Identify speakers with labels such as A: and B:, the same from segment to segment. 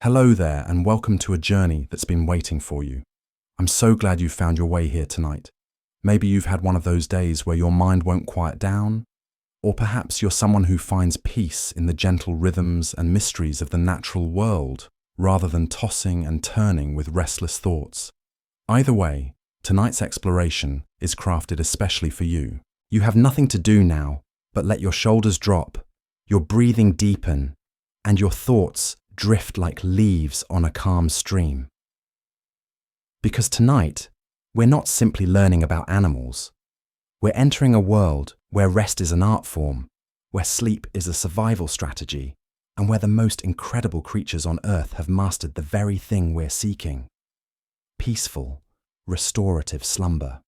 A: Hello there, and welcome to a journey that's been waiting for you. I'm so glad you found your way here tonight. Maybe you've had one of those days where your mind won't quiet down, or perhaps you're someone who finds peace in the gentle rhythms and mysteries of the natural world, rather than tossing and turning with restless thoughts. Either way, tonight's exploration is crafted especially for you. You have nothing to do now but let your shoulders drop, your breathing deepen, and your thoughts drift like leaves on a calm stream. Because tonight, we're not simply learning about animals. We're entering a world where rest is an art form, where sleep is a survival strategy, and where the most incredible creatures on Earth have mastered the very thing we're seeking: peaceful, restorative slumber.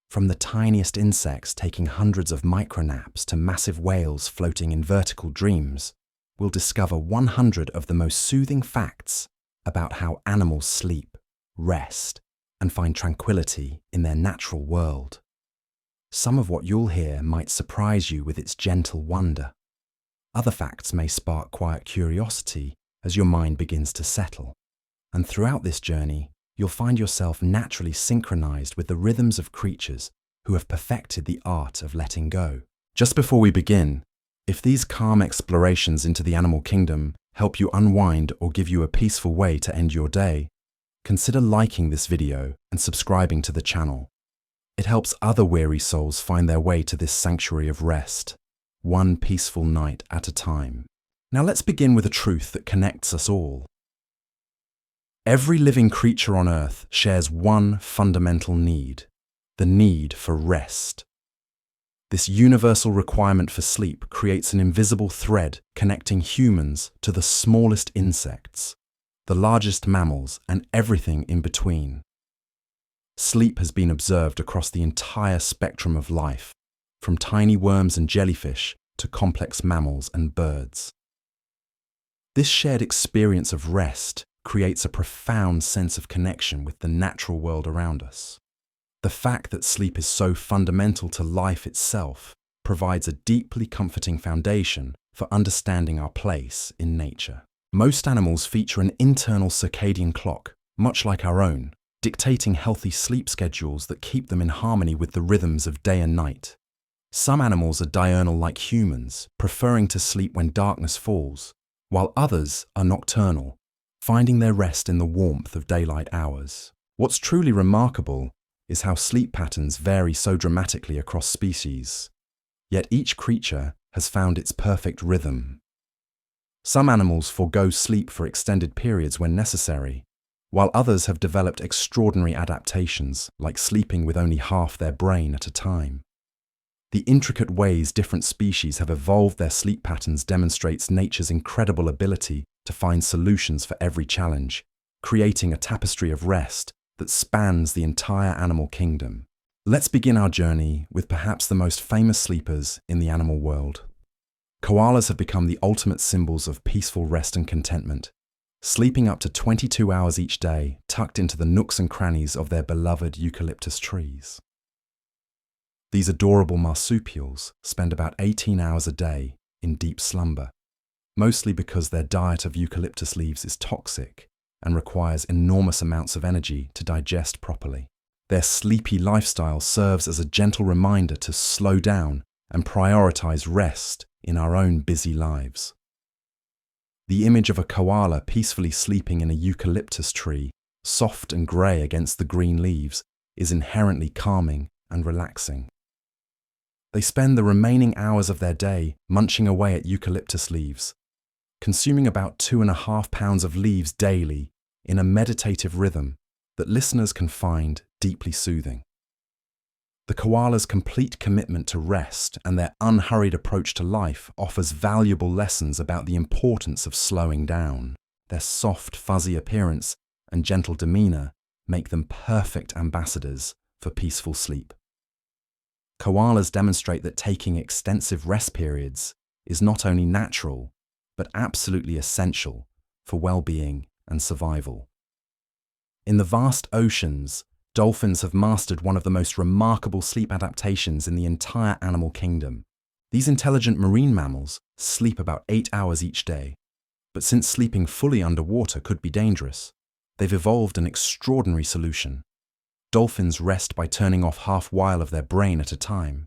A: From the tiniest insects taking hundreds of micronaps to massive whales floating in vertical dreams, we'll discover 100 of the most soothing facts about how animals sleep, rest, and find tranquility in their natural world. Some of what you'll hear might surprise you with its gentle wonder. Other facts may spark quiet curiosity as your mind begins to settle. And throughout this journey, you'll find yourself naturally synchronized with the rhythms of creatures who have perfected the art of letting go. Just before we begin, if these calm explorations into the animal kingdom help you unwind or give you a peaceful way to end your day, consider liking this video and subscribing to the channel. It helps other weary souls find their way to this sanctuary of rest, one peaceful night at a time. Now let's begin with a truth that connects us all. Every living creature on Earth shares one fundamental need: the need for rest. This universal requirement for sleep creates an invisible thread connecting humans to the smallest insects, the largest mammals, and everything in between. Sleep has been observed across the entire spectrum of life, from tiny worms and jellyfish to complex mammals and birds. This shared experience of rest creates a profound sense of connection with the natural world around us. The fact that sleep is so fundamental to life itself provides a deeply comforting foundation for understanding our place in nature. Most animals feature an internal circadian clock, much like our own, dictating healthy sleep schedules that keep them in harmony with the rhythms of day and night. Some animals are diurnal like humans, preferring to sleep when darkness falls, while others are nocturnal, finding their rest in the warmth of daylight hours. What's truly remarkable is how sleep patterns vary so dramatically across species, yet each creature has found its perfect rhythm. Some animals forego sleep for extended periods when necessary, while others have developed extraordinary adaptations, like sleeping with only half their brain at a time. The intricate ways different species have evolved their sleep patterns demonstrates nature's incredible ability to find solutions for every challenge, creating a tapestry of rest that spans the entire animal kingdom. Let's begin our journey with perhaps the most famous sleepers in the animal world. Koalas have become the ultimate symbols of peaceful rest and contentment, sleeping up to 22 hours each day, tucked into the nooks and crannies of their beloved eucalyptus trees. These adorable marsupials spend about 18 hours a day in deep slumber, mostly because their diet of eucalyptus leaves is toxic and requires enormous amounts of energy to digest properly. Their sleepy lifestyle serves as a gentle reminder to slow down and prioritize rest in our own busy lives. The image of a koala peacefully sleeping in a eucalyptus tree, soft and grey against the green leaves, is inherently calming and relaxing. They spend the remaining hours of their day munching away at eucalyptus leaves, consuming about 2.5 pounds of leaves daily in a meditative rhythm that listeners can find deeply soothing. The koala's complete commitment to rest and their unhurried approach to life offers valuable lessons about the importance of slowing down. Their soft, fuzzy appearance and gentle demeanor make them perfect ambassadors for peaceful sleep. Koalas demonstrate that taking extensive rest periods is not only natural, but absolutely essential for well-being and survival. In the vast oceans, dolphins have mastered one of the most remarkable sleep adaptations in the entire animal kingdom. These intelligent marine mammals sleep about 8 hours each day, But since sleeping fully underwater could be dangerous, they've evolved an extraordinary solution. Dolphins rest by turning off half while of their brain at a time.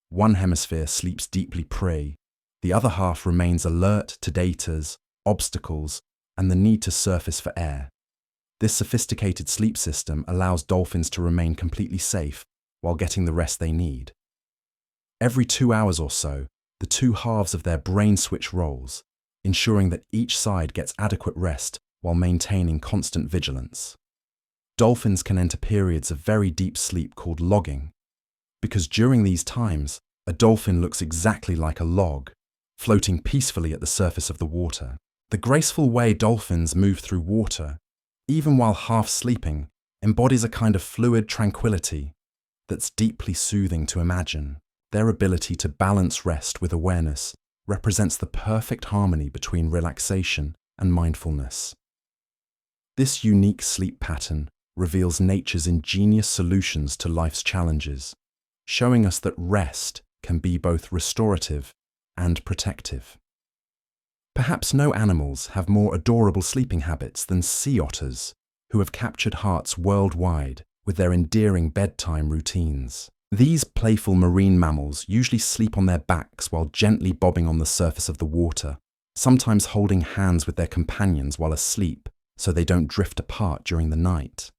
A: One hemisphere sleeps deeply prey, the other half remains alert to datas, obstacles, and the need to surface for air. This sophisticated sleep system allows dolphins to remain completely safe while getting the rest they need. Every 2 hours or so, the two halves of their brain switch roles, ensuring that each side gets adequate rest while maintaining constant vigilance. Dolphins can enter periods of very deep sleep called logging, because during these times, a dolphin looks exactly like a log, floating peacefully at the surface of the water. The graceful way dolphins move through water, even while half sleeping, embodies a kind of fluid tranquility that's deeply soothing to imagine. Their ability to balance rest with awareness represents the perfect harmony between relaxation and mindfulness. This unique sleep pattern reveals nature's ingenious solutions to life's challenges, showing us that rest can be both restorative and protective. Perhaps no animals have more adorable sleeping habits than sea otters, who have captured hearts worldwide with their endearing bedtime routines. These playful marine mammals usually sleep on their backs while gently bobbing on the surface of the water, sometimes holding hands with their companions while asleep so they don't drift apart during the night.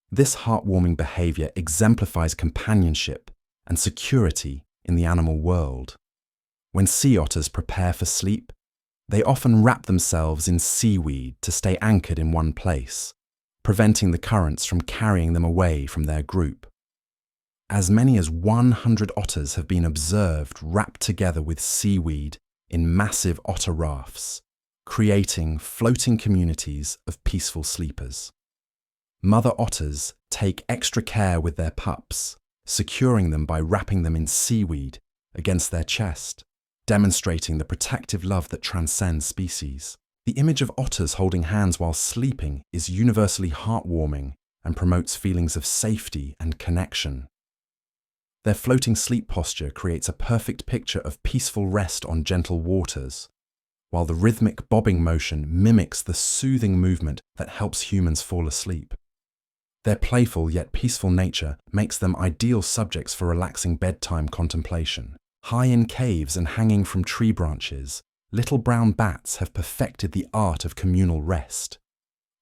A: This heartwarming behavior exemplifies companionship and security in the animal world. When sea otters prepare for sleep, they often wrap themselves in seaweed to stay anchored in one place, preventing the currents from carrying them away from their group. As many as 100 otters have been observed wrapped together with seaweed in massive otter rafts, creating floating communities of peaceful sleepers. Mother otters take extra care with their pups, securing them by wrapping them in seaweed against their chest, demonstrating the protective love that transcends species. The image of otters holding hands while sleeping is universally heartwarming and promotes feelings of safety and connection. Their floating sleep posture creates a perfect picture of peaceful rest on gentle waters, while the rhythmic bobbing motion mimics the soothing movement that helps humans fall asleep. Their playful yet peaceful nature makes them ideal subjects for relaxing bedtime contemplation. High in caves and hanging from tree branches, little brown bats have perfected the art of communal rest.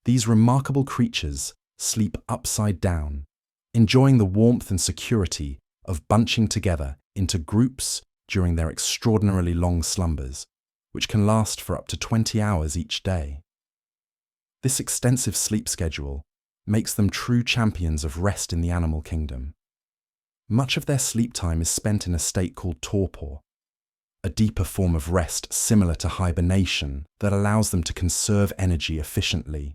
A: These remarkable creatures sleep upside down, enjoying the warmth and security of bunching together into groups during their extraordinarily long slumbers, which can last for up to 20 hours each day. This extensive sleep schedule makes them true champions of rest in the animal kingdom. Much of their sleep time is spent in a state called torpor, a deeper form of rest similar to hibernation that allows them to conserve energy efficiently.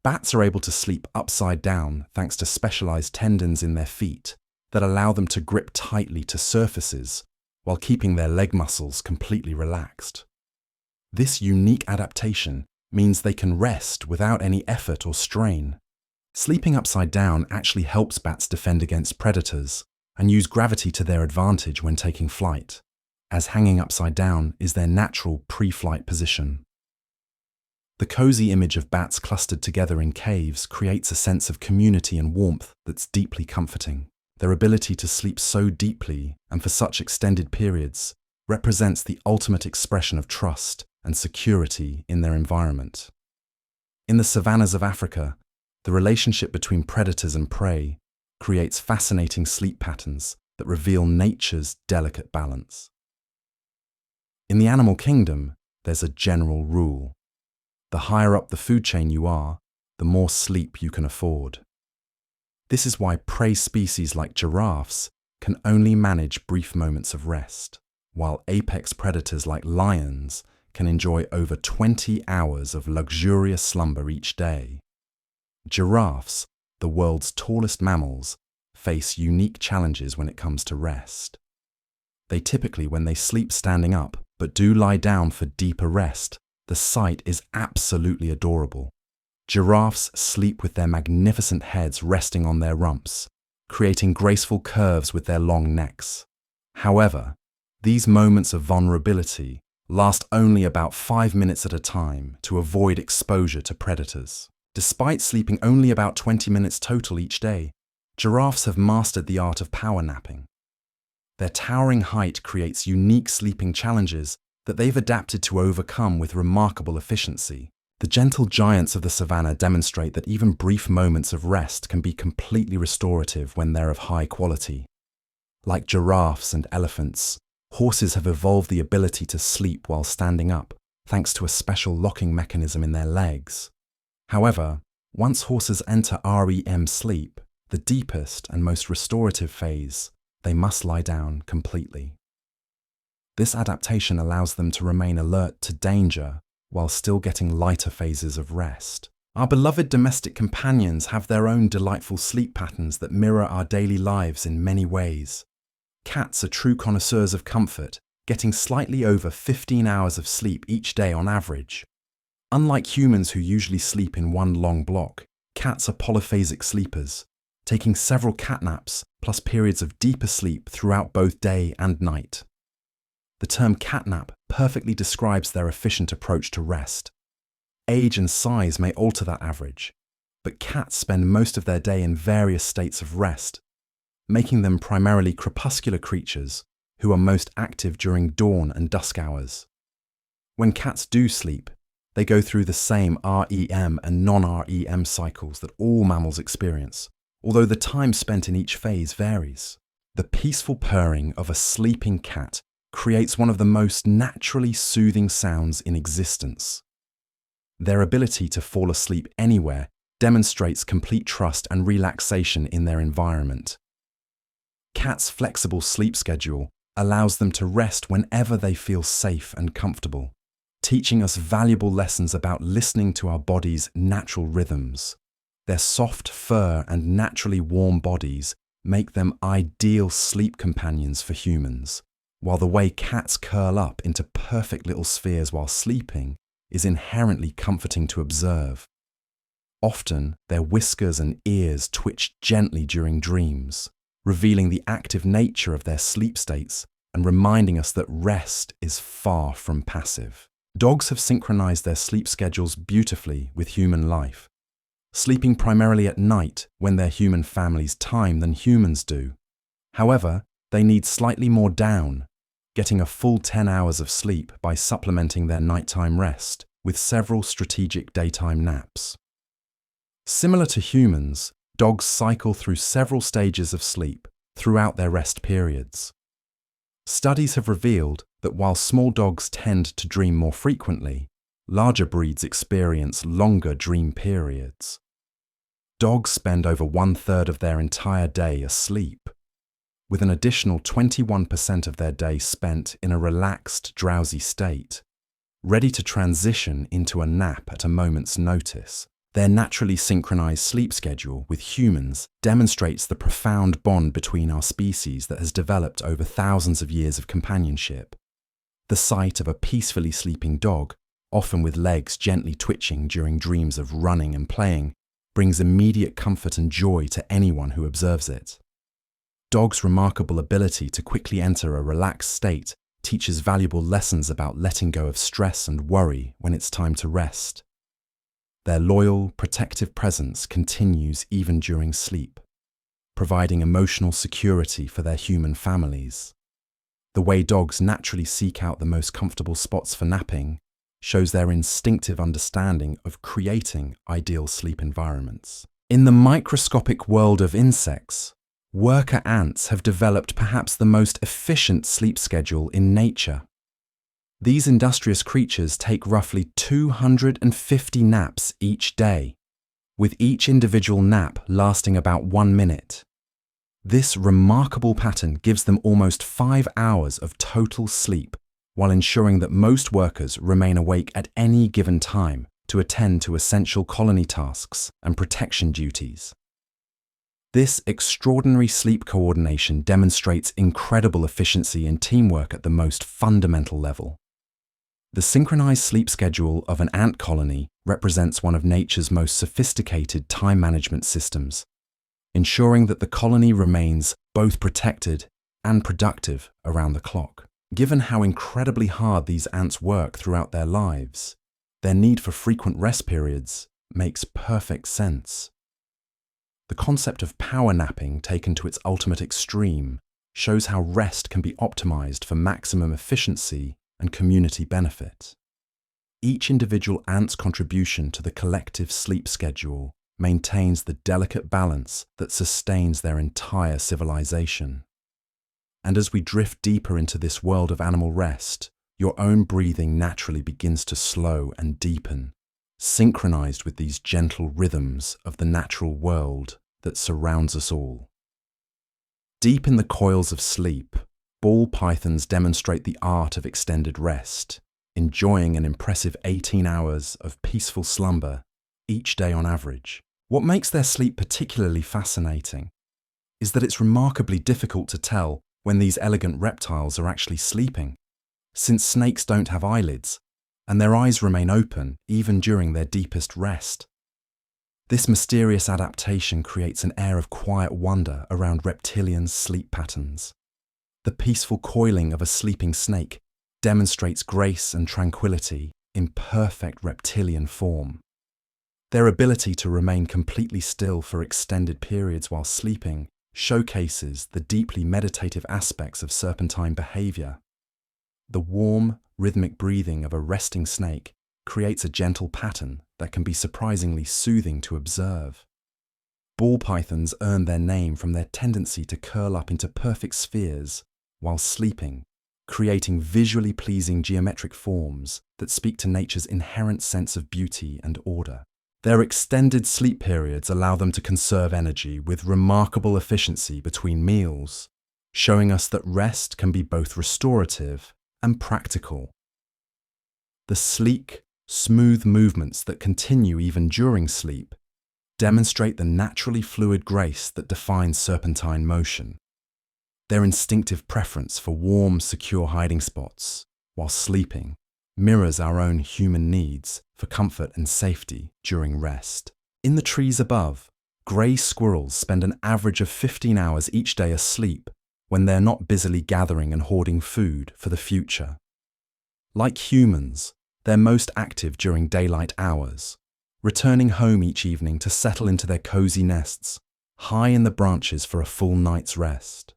A: Bats are able to sleep upside down thanks to specialized tendons in their feet that allow them to grip tightly to surfaces while keeping their leg muscles completely relaxed. This unique adaptation means they can rest without any effort or strain. Sleeping upside down actually helps bats defend against predators and use gravity to their advantage when taking flight, as hanging upside down is their natural pre-flight position. The cozy image of bats clustered together in caves creates a sense of community and warmth that's deeply comforting. Their ability to sleep so deeply and for such extended periods represents the ultimate expression of trust and security in their environment. In the savannas of Africa, the relationship between predators and prey creates fascinating sleep patterns that reveal nature's delicate balance. In the animal kingdom, there's a general rule. The higher up the food chain you are, the more sleep you can afford. This is why prey species like giraffes can only manage brief moments of rest, while apex predators like lions can enjoy over 20 hours of luxurious slumber each day. Giraffes, the world's tallest mammals, face unique challenges when it comes to rest. They typically, when they sleep standing up, but do lie down for deeper rest, the sight is absolutely adorable. Giraffes sleep with their magnificent heads resting on their rumps, creating graceful curves with their long necks. However, these moments of vulnerability last only about 5 minutes at a time to avoid exposure to predators. Despite sleeping only about 20 minutes total each day, giraffes have mastered the art of power napping. Their towering height creates unique sleeping challenges that they've adapted to overcome with remarkable efficiency. The gentle giants of the savannah demonstrate that even brief moments of rest can be completely restorative when they're of high quality. Like giraffes and elephants, horses have evolved the ability to sleep while standing up, thanks to a special locking mechanism in their legs. However, once horses enter REM sleep, the deepest and most restorative phase, they must lie down completely. This adaptation allows them to remain alert to danger while still getting lighter phases of rest. Our beloved domestic companions have their own delightful sleep patterns that mirror our daily lives in many ways. Cats are true connoisseurs of comfort, getting slightly over 15 hours of sleep each day on average. Unlike humans who usually sleep in one long block, cats are polyphasic sleepers, taking several cat naps plus periods of deeper sleep throughout both day and night. The term catnap perfectly describes their efficient approach to rest. Age and size may alter that average, but cats spend most of their day in various states of rest, making them primarily crepuscular creatures who are most active during dawn and dusk hours. When cats do sleep, they go through the same REM and non-REM cycles that all mammals experience, although the time spent in each phase varies. The peaceful purring of a sleeping cat creates one of the most naturally soothing sounds in existence. Their ability to fall asleep anywhere demonstrates complete trust and relaxation in their environment. Cats' flexible sleep schedule allows them to rest whenever they feel safe and comfortable, teaching us valuable lessons about listening to our body's natural rhythms. Their soft fur and naturally warm bodies make them ideal sleep companions for humans, while the way cats curl up into perfect little spheres while sleeping is inherently comforting to observe. Often, their whiskers and ears twitch gently during dreams, revealing the active nature of their sleep states and reminding us that rest is far from passive. Dogs have synchronized their sleep schedules beautifully with human life, sleeping primarily at night when their human families time than humans do. However, they need slightly more down, getting a full 10 hours of sleep by supplementing their nighttime rest with several strategic daytime naps. Similar to humans, dogs cycle through several stages of sleep throughout their rest periods. Studies have revealed that while small dogs tend to dream more frequently, larger breeds experience longer dream periods. Dogs spend over 1/3 of their entire day asleep, with an additional 21% of their day spent in a relaxed, drowsy state, ready to transition into a nap at a moment's notice. Their naturally synchronized sleep schedule with humans demonstrates the profound bond between our species that has developed over thousands of years of companionship. The sight of a peacefully sleeping dog, often with legs gently twitching during dreams of running and playing, brings immediate comfort and joy to anyone who observes it. Dogs' remarkable ability to quickly enter a relaxed state teaches valuable lessons about letting go of stress and worry when it's time to rest. Their loyal, protective presence continues even during sleep, providing emotional security for their human families. The way dogs naturally seek out the most comfortable spots for napping shows their instinctive understanding of creating ideal sleep environments. In the microscopic world of insects, worker ants have developed perhaps the most efficient sleep schedule in nature. These industrious creatures take roughly 250 naps each day, with each individual nap lasting about 1 minute. This remarkable pattern gives them almost 5 hours of total sleep, while ensuring that most workers remain awake at any given time to attend to essential colony tasks and protection duties. This extraordinary sleep coordination demonstrates incredible efficiency and teamwork at the most fundamental level. The synchronized sleep schedule of an ant colony represents one of nature's most sophisticated time management systems, ensuring that the colony remains both protected and productive around the clock. Given how incredibly hard these ants work throughout their lives, their need for frequent rest periods makes perfect sense. The concept of power napping taken to its ultimate extreme shows how rest can be optimized for maximum efficiency and community benefit. Each individual ant's contribution to the collective sleep schedule maintains the delicate balance that sustains their entire civilization. And as we drift deeper into this world of animal rest, your own breathing naturally begins to slow and deepen, synchronized with these gentle rhythms of the natural world that surrounds us all. Deep in the coils of sleep, ball pythons demonstrate the art of extended rest, enjoying an impressive 18 hours of peaceful slumber each day on average. What makes their sleep particularly fascinating is that it's remarkably difficult to tell when these elegant reptiles are actually sleeping, since snakes don't have eyelids, and their eyes remain open even during their deepest rest. This mysterious adaptation creates an air of quiet wonder around reptilians' sleep patterns. The peaceful coiling of a sleeping snake demonstrates grace and tranquility in perfect reptilian form. Their ability to remain completely still for extended periods while sleeping showcases the deeply meditative aspects of serpentine behavior. The warm, rhythmic breathing of a resting snake creates a gentle pattern that can be surprisingly soothing to observe. Ball pythons earn their name from their tendency to curl up into perfect spheres while sleeping, creating visually pleasing geometric forms that speak to nature's inherent sense of beauty and order. Their extended sleep periods allow them to conserve energy with remarkable efficiency between meals, showing us that rest can be both restorative and practical. The sleek, smooth movements that continue even during sleep demonstrate the naturally fluid grace that defines serpentine motion. Their instinctive preference for warm, secure hiding spots while sleeping mirrors our own human needs for comfort and safety during rest. In the trees above, grey squirrels spend an average of 15 hours each day asleep when they're not busily gathering and hoarding food for the future. Like humans, they're most active during daylight hours, returning home each evening to settle into their cozy nests, high in the branches for a full night's rest.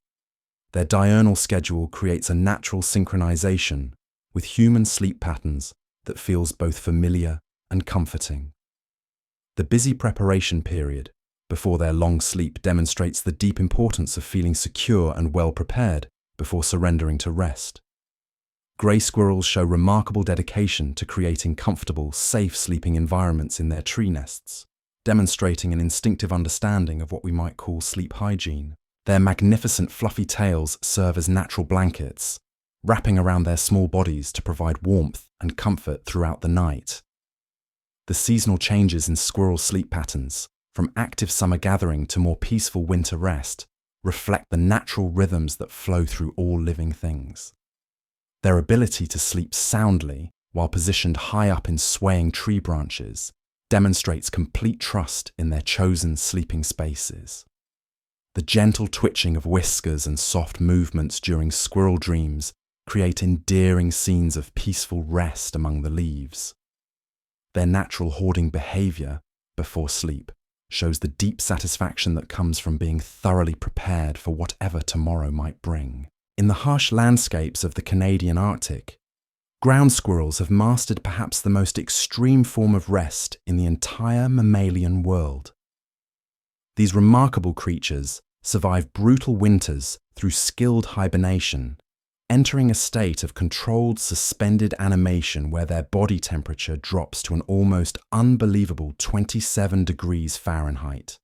A: Their diurnal schedule creates a natural synchronization with human sleep patterns that feels both familiar and comforting. The busy preparation period before their long sleep demonstrates the deep importance of feeling secure and well prepared before surrendering to rest. Grey squirrels show remarkable dedication to creating comfortable, safe sleeping environments in their tree nests, demonstrating an instinctive understanding of what we might call sleep hygiene. Their magnificent fluffy tails serve as natural blankets, wrapping around their small bodies to provide warmth and comfort throughout the night. The seasonal changes in squirrel sleep patterns, from active summer gathering to more peaceful winter rest, reflect the natural rhythms that flow through all living things. Their ability to sleep soundly while positioned high up in swaying tree branches demonstrates complete trust in their chosen sleeping spaces. The gentle twitching of whiskers and soft movements during squirrel dreams create endearing scenes of peaceful rest among the leaves. Their natural hoarding behavior before sleep shows the deep satisfaction that comes from being thoroughly prepared for whatever tomorrow might bring. In the harsh landscapes of the Canadian Arctic, ground squirrels have mastered perhaps the most extreme form of rest in the entire mammalian world. These remarkable creatures survive brutal winters through skilled hibernation, entering a state of controlled, suspended animation where their body temperature drops to an almost unbelievable 27 degrees Fahrenheit.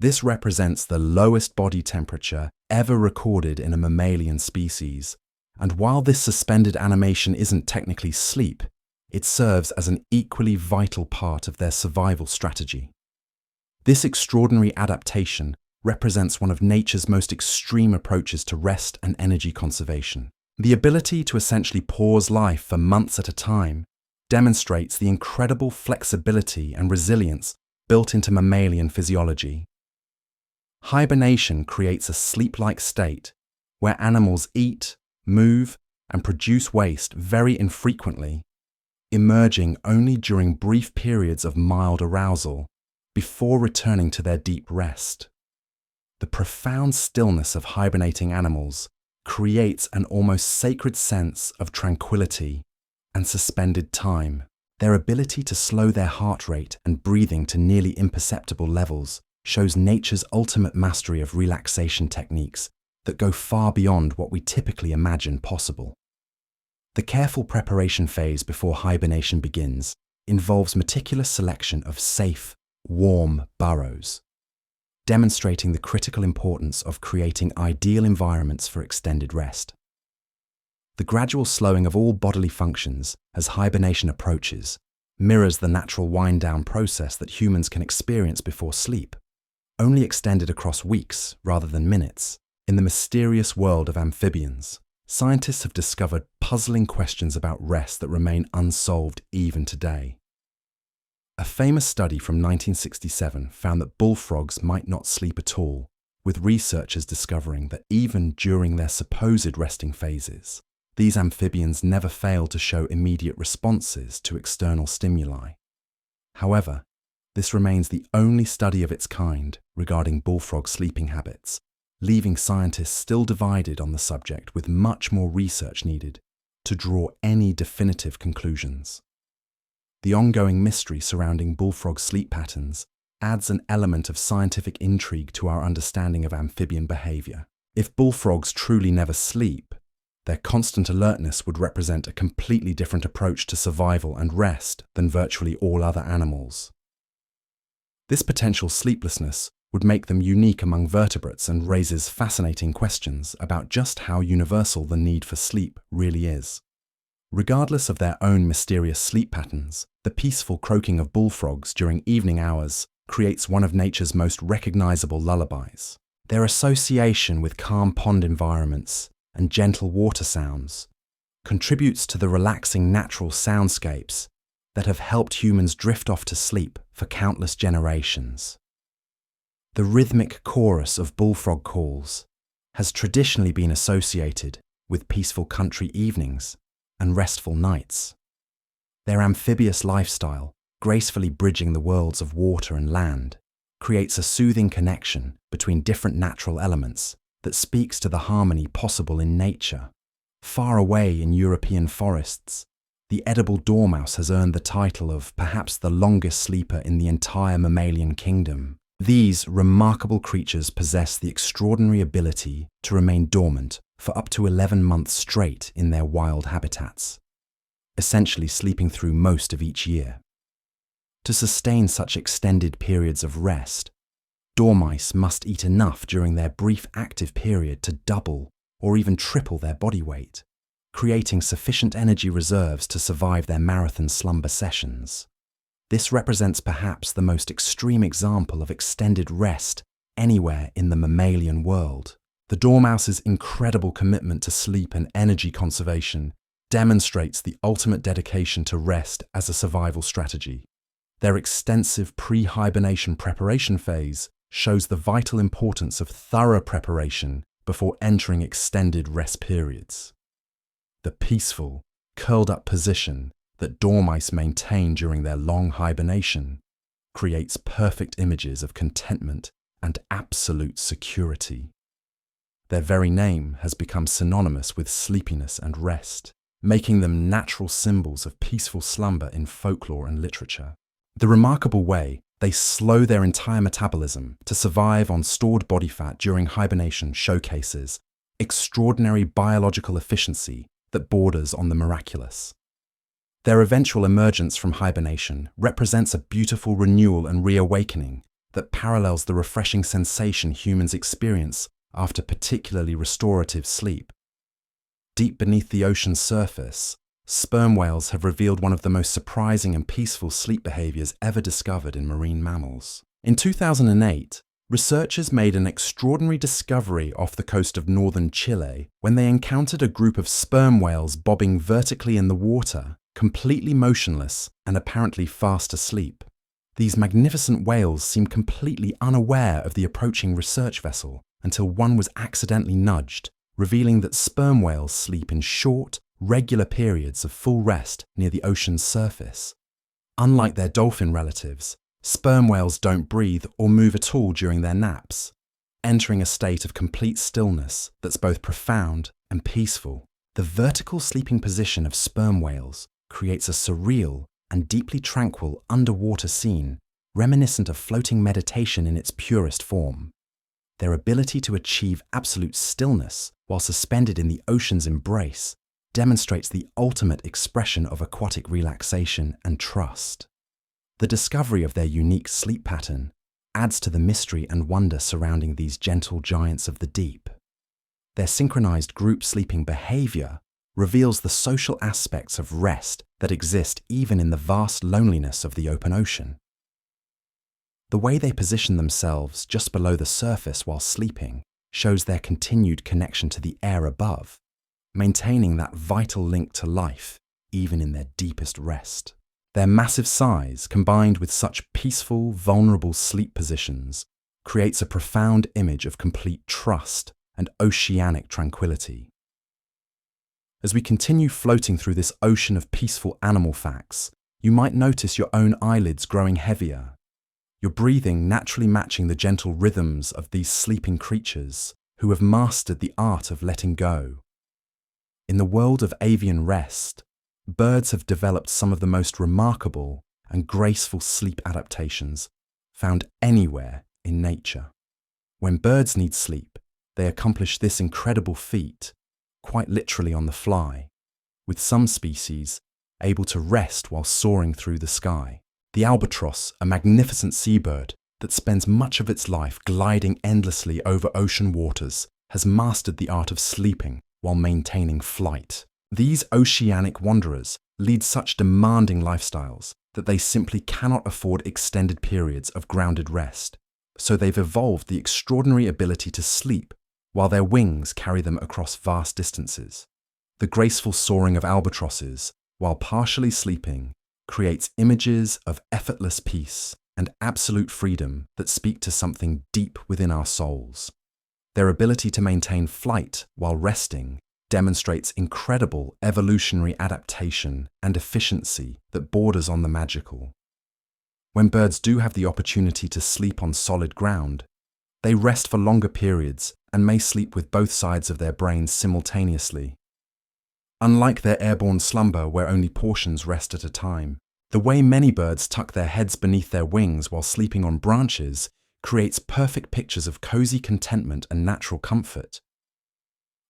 A: This represents the lowest body temperature ever recorded in a mammalian species, and while this suspended animation isn't technically sleep, it serves as an equally vital part of their survival strategy. This extraordinary adaptation represents one of nature's most extreme approaches to rest and energy conservation. The ability to essentially pause life for months at a time demonstrates the incredible flexibility and resilience built into mammalian physiology. Hibernation creates a sleep-like state where animals eat, move, and produce waste very infrequently, emerging only during brief periods of mild arousal before returning to their deep rest. The profound stillness of hibernating animals creates an almost sacred sense of tranquility and suspended time. Their ability to slow their heart rate and breathing to nearly imperceptible levels shows nature's ultimate mastery of relaxation techniques that go far beyond what we typically imagine possible. The careful preparation phase before hibernation begins involves meticulous selection of safe, warm burrows, demonstrating the critical importance of creating ideal environments for extended rest. The gradual slowing of all bodily functions as hibernation approaches mirrors the natural wind-down process that humans can experience before sleep, only extended across weeks rather than minutes. In the mysterious world of amphibians, scientists have discovered puzzling questions about rest that remain unsolved even today. A famous study from 1967 found that bullfrogs might not sleep at all, with researchers discovering that even during their supposed resting phases, these amphibians never fail to show immediate responses to external stimuli. However, this remains the only study of its kind regarding bullfrog sleeping habits, leaving scientists still divided on the subject with much more research needed to draw any definitive conclusions. The ongoing mystery surrounding bullfrog sleep patterns adds an element of scientific intrigue to our understanding of amphibian behavior. If bullfrogs truly never sleep, their constant alertness would represent a completely different approach to survival and rest than virtually all other animals. This potential sleeplessness would make them unique among vertebrates and raises fascinating questions about just how universal the need for sleep really is. Regardless of their own mysterious sleep patterns, the peaceful croaking of bullfrogs during evening hours creates one of nature's most recognizable lullabies. Their association with calm pond environments and gentle water sounds contributes to the relaxing natural soundscapes that have helped humans drift off to sleep for countless generations. The rhythmic chorus of bullfrog calls has traditionally been associated with peaceful country evenings and restful nights. Their amphibious lifestyle, gracefully bridging the worlds of water and land, creates a soothing connection between different natural elements that speaks to the harmony possible in nature. Far away in European forests, the edible dormouse has earned the title of perhaps the longest sleeper in the entire mammalian kingdom. These remarkable creatures possess the extraordinary ability to remain dormant for up to 11 months straight in their wild habitats, essentially sleeping through most of each year. To sustain such extended periods of rest, dormice must eat enough during their brief active period to double or even triple their body weight, creating sufficient energy reserves to survive their marathon slumber sessions. This represents perhaps the most extreme example of extended rest anywhere in the mammalian world. The dormouse's incredible commitment to sleep and energy conservation demonstrates the ultimate dedication to rest as a survival strategy. Their extensive pre-hibernation preparation phase shows the vital importance of thorough preparation before entering extended rest periods. The peaceful, curled-up position that dormice maintain during their long hibernation creates perfect images of contentment and absolute security. Their very name has become synonymous with sleepiness and rest, making them natural symbols of peaceful slumber in folklore and literature. The remarkable way they slow their entire metabolism to survive on stored body fat during hibernation showcases extraordinary biological efficiency that borders on the miraculous. Their eventual emergence from hibernation represents a beautiful renewal and reawakening that parallels the refreshing sensation humans experience after particularly restorative sleep. Deep beneath the ocean's surface, sperm whales have revealed one of the most surprising and peaceful sleep behaviors ever discovered in marine mammals. In 2008, researchers made an extraordinary discovery off the coast of northern Chile when they encountered a group of sperm whales bobbing vertically in the water, completely motionless and apparently fast asleep. These magnificent whales seemed completely unaware of the approaching research vessel until one was accidentally nudged, revealing that sperm whales sleep in short, regular periods of full rest near the ocean's surface. Unlike their dolphin relatives, sperm whales don't breathe or move at all during their naps, entering a state of complete stillness that's both profound and peaceful. The vertical sleeping position of sperm whales creates a surreal and deeply tranquil underwater scene, reminiscent of floating meditation in its purest form. Their ability to achieve absolute stillness while suspended in the ocean's embrace demonstrates the ultimate expression of aquatic relaxation and trust. The discovery of their unique sleep pattern adds to the mystery and wonder surrounding these gentle giants of the deep. Their synchronized group sleeping behavior reveals the social aspects of rest that exist even in the vast loneliness of the open ocean. The way they position themselves just below the surface while sleeping shows their continued connection to the air above, maintaining that vital link to life even in their deepest rest. Their massive size, combined with such peaceful, vulnerable sleep positions, creates a profound image of complete trust and oceanic tranquility. As we continue floating through this ocean of peaceful animal facts, you might notice your own eyelids growing heavier, your breathing naturally matching the gentle rhythms of these sleeping creatures who have mastered the art of letting go. In the world of avian rest, birds have developed some of the most remarkable and graceful sleep adaptations found anywhere in nature. When birds need sleep, they accomplish this incredible feat, quite literally on the fly, with some species able to rest while soaring through the sky. The albatross, a magnificent seabird that spends much of its life gliding endlessly over ocean waters, has mastered the art of sleeping while maintaining flight. These oceanic wanderers lead such demanding lifestyles that they simply cannot afford extended periods of grounded rest, so they've evolved the extraordinary ability to sleep while their wings carry them across vast distances. The graceful soaring of albatrosses, while partially sleeping, creates images of effortless peace and absolute freedom that speak to something deep within our souls. Their ability to maintain flight while resting demonstrates incredible evolutionary adaptation and efficiency that borders on the magical. When birds do have the opportunity to sleep on solid ground, they rest for longer periods and may sleep with both sides of their brains simultaneously. Unlike their airborne slumber where only portions rest at a time, the way many birds tuck their heads beneath their wings while sleeping on branches creates perfect pictures of cozy contentment and natural comfort.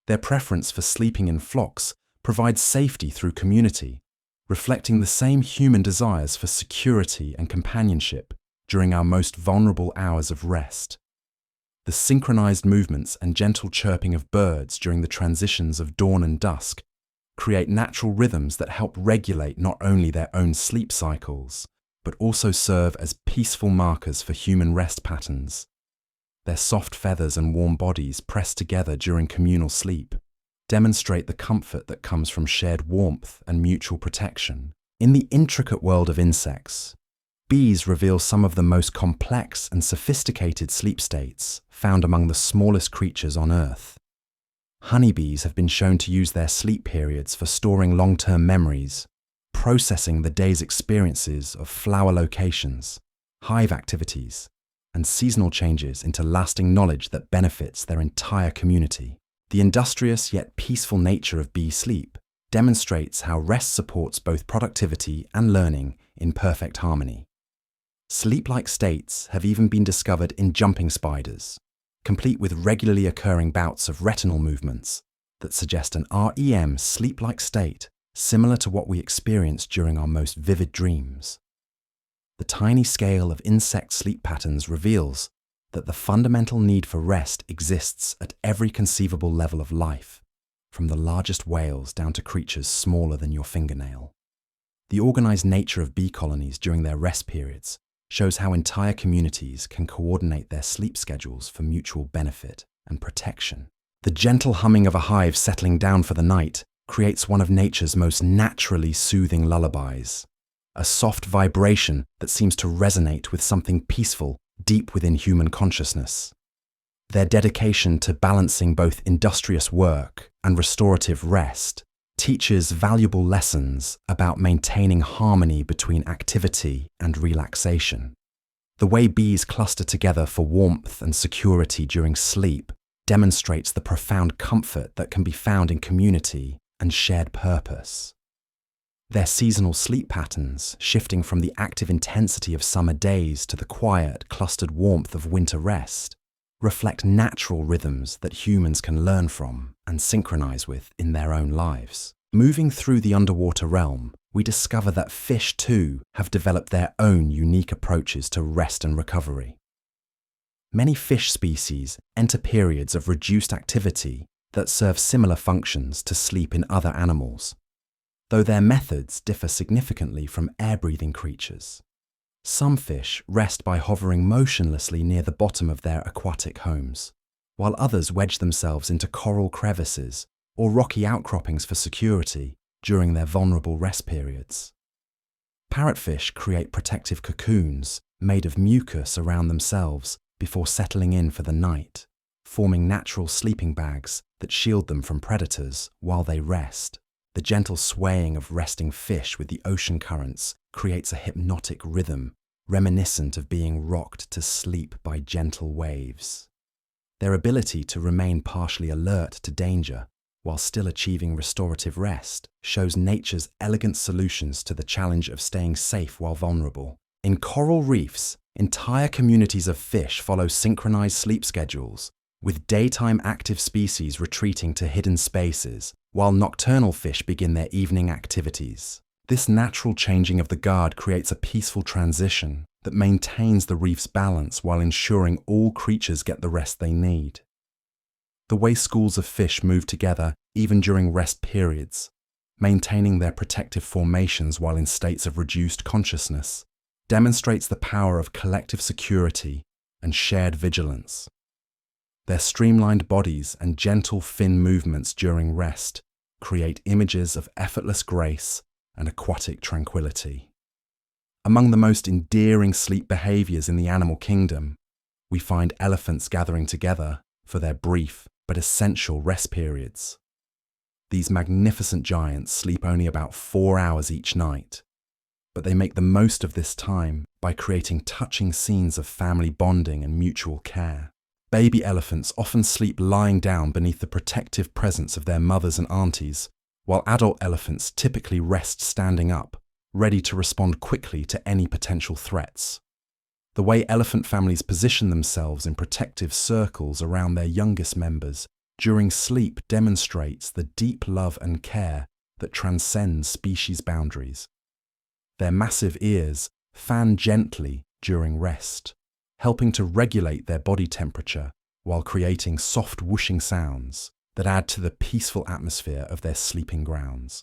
A: Their preference for sleeping in flocks provides safety through community, reflecting the same human desires for security and companionship during our most vulnerable hours of rest. The synchronized movements and gentle chirping of birds during the transitions of dawn and dusk create natural rhythms that help regulate not only their own sleep cycles, but also serve as peaceful markers for human rest patterns. Their soft feathers and warm bodies pressed together during communal sleep demonstrate the comfort that comes from shared warmth and mutual protection. In the intricate world of insects, bees reveal some of the most complex and sophisticated sleep states found among the smallest creatures on Earth. Honeybees have been shown to use their sleep periods for storing long-term memories, processing the day's experiences of flower locations, hive activities, and seasonal changes into lasting knowledge that benefits their entire community. The industrious yet peaceful nature of bee sleep demonstrates how rest supports both productivity and learning in perfect harmony. Sleep-like states have even been discovered in jumping spiders, complete with regularly occurring bouts of retinal movements that suggest an REM sleep-like state similar to what we experience during our most vivid dreams. The tiny scale of insect sleep patterns reveals that the fundamental need for rest exists at every conceivable level of life, from the largest whales down to creatures smaller than your fingernail. The organized nature of bee colonies during their rest periods shows how entire communities can coordinate their sleep schedules for mutual benefit and protection. The gentle humming of a hive settling down for the night creates one of nature's most naturally soothing lullabies, a soft vibration that seems to resonate with something peaceful deep within human consciousness. Their dedication to balancing both industrious work and restorative rest teaches valuable lessons about maintaining harmony between activity and relaxation. The way bees cluster together for warmth and security during sleep demonstrates the profound comfort that can be found in community and shared purpose. Their seasonal sleep patterns, shifting from the active intensity of summer days to the quiet, clustered warmth of winter rest, reflect natural rhythms that humans can learn from and synchronize with in their own lives. Moving through the underwater realm, we discover that fish too have developed their own unique approaches to rest and recovery. Many fish species enter periods of reduced activity that serve similar functions to sleep in other animals, though their methods differ significantly from air-breathing creatures. Some fish rest by hovering motionlessly near the bottom of their aquatic homes, while others wedge themselves into coral crevices or rocky outcroppings for security during their vulnerable rest periods. Parrotfish create protective cocoons made of mucus around themselves before settling in for the night, forming natural sleeping bags that shield them from predators while they rest. The gentle swaying of resting fish with the ocean currents creates a hypnotic rhythm, reminiscent of being rocked to sleep by gentle waves. Their ability to remain partially alert to danger while still achieving restorative rest shows nature's elegant solutions to the challenge of staying safe while vulnerable. In coral reefs, entire communities of fish follow synchronized sleep schedules, with daytime active species retreating to hidden spaces, while nocturnal fish begin their evening activities. This natural changing of the guard creates a peaceful transition that maintains the reef's balance while ensuring all creatures get the rest they need. The way schools of fish move together even during rest periods, maintaining their protective formations while in states of reduced consciousness, demonstrates the power of collective security and shared vigilance. Their streamlined bodies and gentle fin movements during rest create images of effortless grace and aquatic tranquility. Among the most endearing sleep behaviors in the animal kingdom, we find elephants gathering together for their brief but essential rest periods. These magnificent giants sleep only about 4 hours each night, but they make the most of this time by creating touching scenes of family bonding and mutual care. Baby elephants often sleep lying down beneath the protective presence of their mothers and aunties, while adult elephants typically rest standing up, ready to respond quickly to any potential threats. The way elephant families position themselves in protective circles around their youngest members during sleep demonstrates the deep love and care that transcends species boundaries. Their massive ears fan gently during rest, helping to regulate their body temperature while creating soft whooshing sounds that add to the peaceful atmosphere of their sleeping grounds.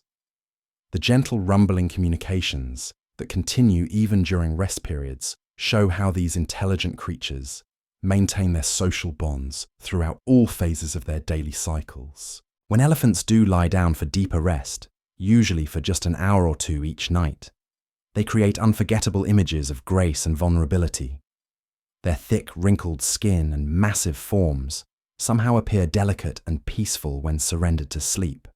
A: The gentle rumbling communications that continue even during rest periods show how these intelligent creatures maintain their social bonds throughout all phases of their daily cycles. When elephants do lie down for deeper rest, usually for just an hour or two each night, they create unforgettable images of grace and vulnerability. Their thick, wrinkled skin and massive forms somehow appear delicate and peaceful when surrendered to sleep,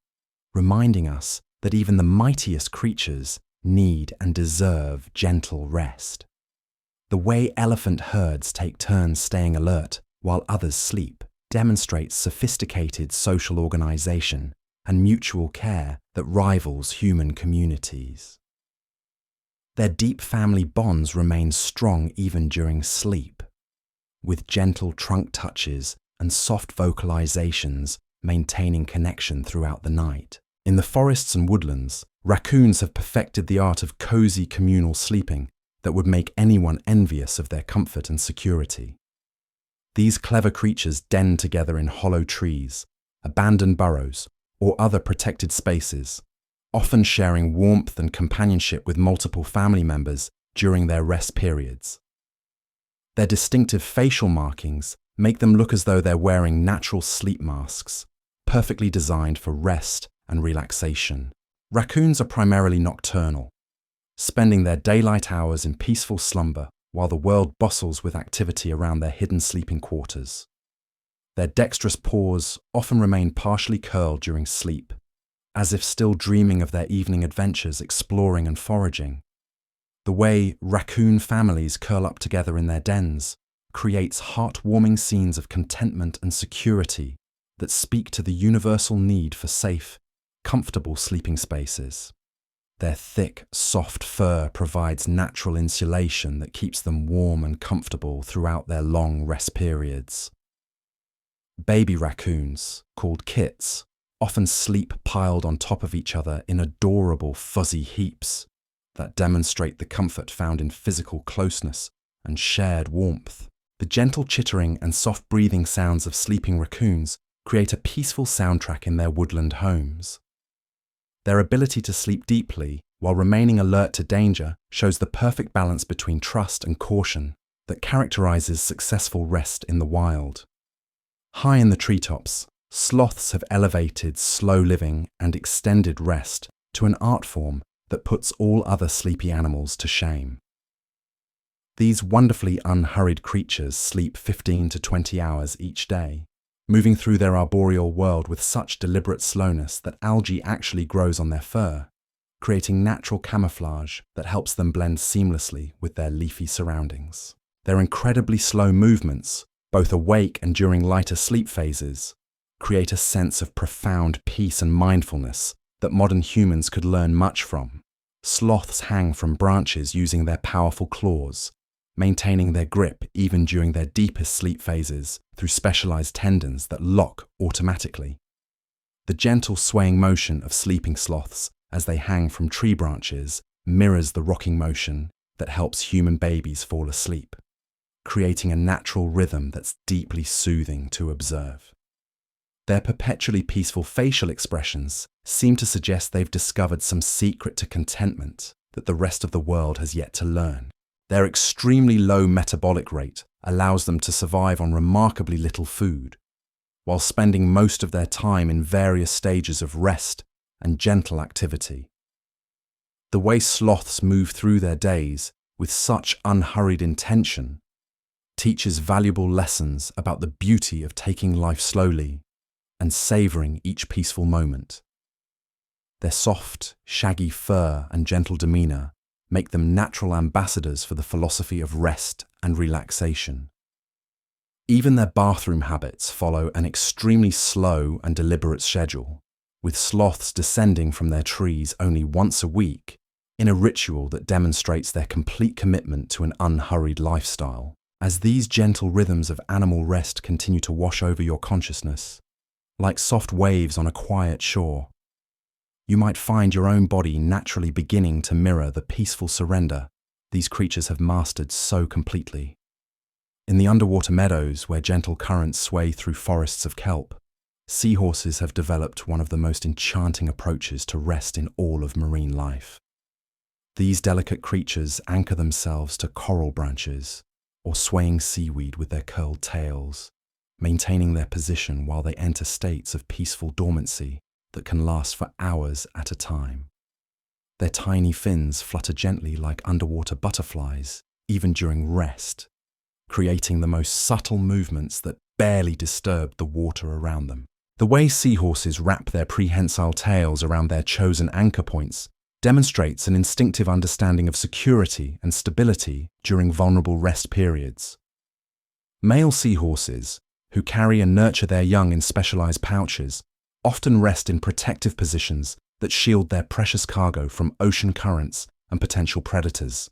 A: reminding us that even the mightiest creatures need and deserve gentle rest. The way elephant herds take turns staying alert while others sleep demonstrates sophisticated social organization and mutual care that rivals human communities. Their deep family bonds remain strong even during sleep, with gentle trunk touches and soft vocalizations maintaining connection throughout the night. In the forests and woodlands, raccoons have perfected the art of cozy communal sleeping that would make anyone envious of their comfort and security. These clever creatures den together in hollow trees, abandoned burrows, or other protected spaces, often sharing warmth and companionship with multiple family members during their rest periods. Their distinctive facial markings make them look as though they're wearing natural sleep masks, perfectly designed for rest and relaxation. Raccoons are primarily nocturnal, spending their daylight hours in peaceful slumber while the world bustles with activity around their hidden sleeping quarters. Their dexterous paws often remain partially curled during sleep, as if still dreaming of their evening adventures exploring and foraging. The way raccoon families curl up together in their dens creates heartwarming scenes of contentment and security that speak to the universal need for safe, comfortable sleeping spaces. Their thick, soft fur provides natural insulation that keeps them warm and comfortable throughout their long rest periods. Baby raccoons, called kits, often sleep piled on top of each other in adorable fuzzy heaps that demonstrate the comfort found in physical closeness and shared warmth. The gentle chittering and soft breathing sounds of sleeping raccoons create a peaceful soundtrack in their woodland homes. Their ability to sleep deeply while remaining alert to danger shows the perfect balance between trust and caution that characterizes successful rest in the wild. High in the treetops, sloths have elevated slow living and extended rest to an art form that puts all other sleepy animals to shame. These wonderfully unhurried creatures sleep 15 to 20 hours each day, moving through their arboreal world with such deliberate slowness that algae actually grows on their fur, creating natural camouflage that helps them blend seamlessly with their leafy surroundings. Their incredibly slow movements, both awake and during lighter sleep phases, create a sense of profound peace and mindfulness that modern humans could learn much from. Sloths hang from branches using their powerful claws, maintaining their grip even during their deepest sleep phases through specialized tendons that lock automatically. The gentle swaying motion of sleeping sloths as they hang from tree branches mirrors the rocking motion that helps human babies fall asleep, creating a natural rhythm that's deeply soothing to observe. Their perpetually peaceful facial expressions seem to suggest they've discovered some secret to contentment that the rest of the world has yet to learn. Their extremely low metabolic rate allows them to survive on remarkably little food, while spending most of their time in various stages of rest and gentle activity. The way sloths move through their days with such unhurried intention teaches valuable lessons about the beauty of taking life slowly and savoring each peaceful moment. Their soft, shaggy fur and gentle demeanor make them natural ambassadors for the philosophy of rest and relaxation. Even their bathroom habits follow an extremely slow and deliberate schedule, with sloths descending from their trees only once a week in a ritual that demonstrates their complete commitment to an unhurried lifestyle. As these gentle rhythms of animal rest continue to wash over your consciousness, like soft waves on a quiet shore, you might find your own body naturally beginning to mirror the peaceful surrender these creatures have mastered so completely. In the underwater meadows where gentle currents sway through forests of kelp, seahorses have developed one of the most enchanting approaches to rest in all of marine life. These delicate creatures anchor themselves to coral branches or swaying seaweed with their curled tails, maintaining their position while they enter states of peaceful dormancy that can last for hours at a time. Their tiny fins flutter gently like underwater butterflies, even during rest, creating the most subtle movements that barely disturb the water around them. The way seahorses wrap their prehensile tails around their chosen anchor points demonstrates an instinctive understanding of security and stability during vulnerable rest periods. Male seahorses, who carry and nurture their young in specialized pouches, often rest in protective positions that shield their precious cargo from ocean currents and potential predators.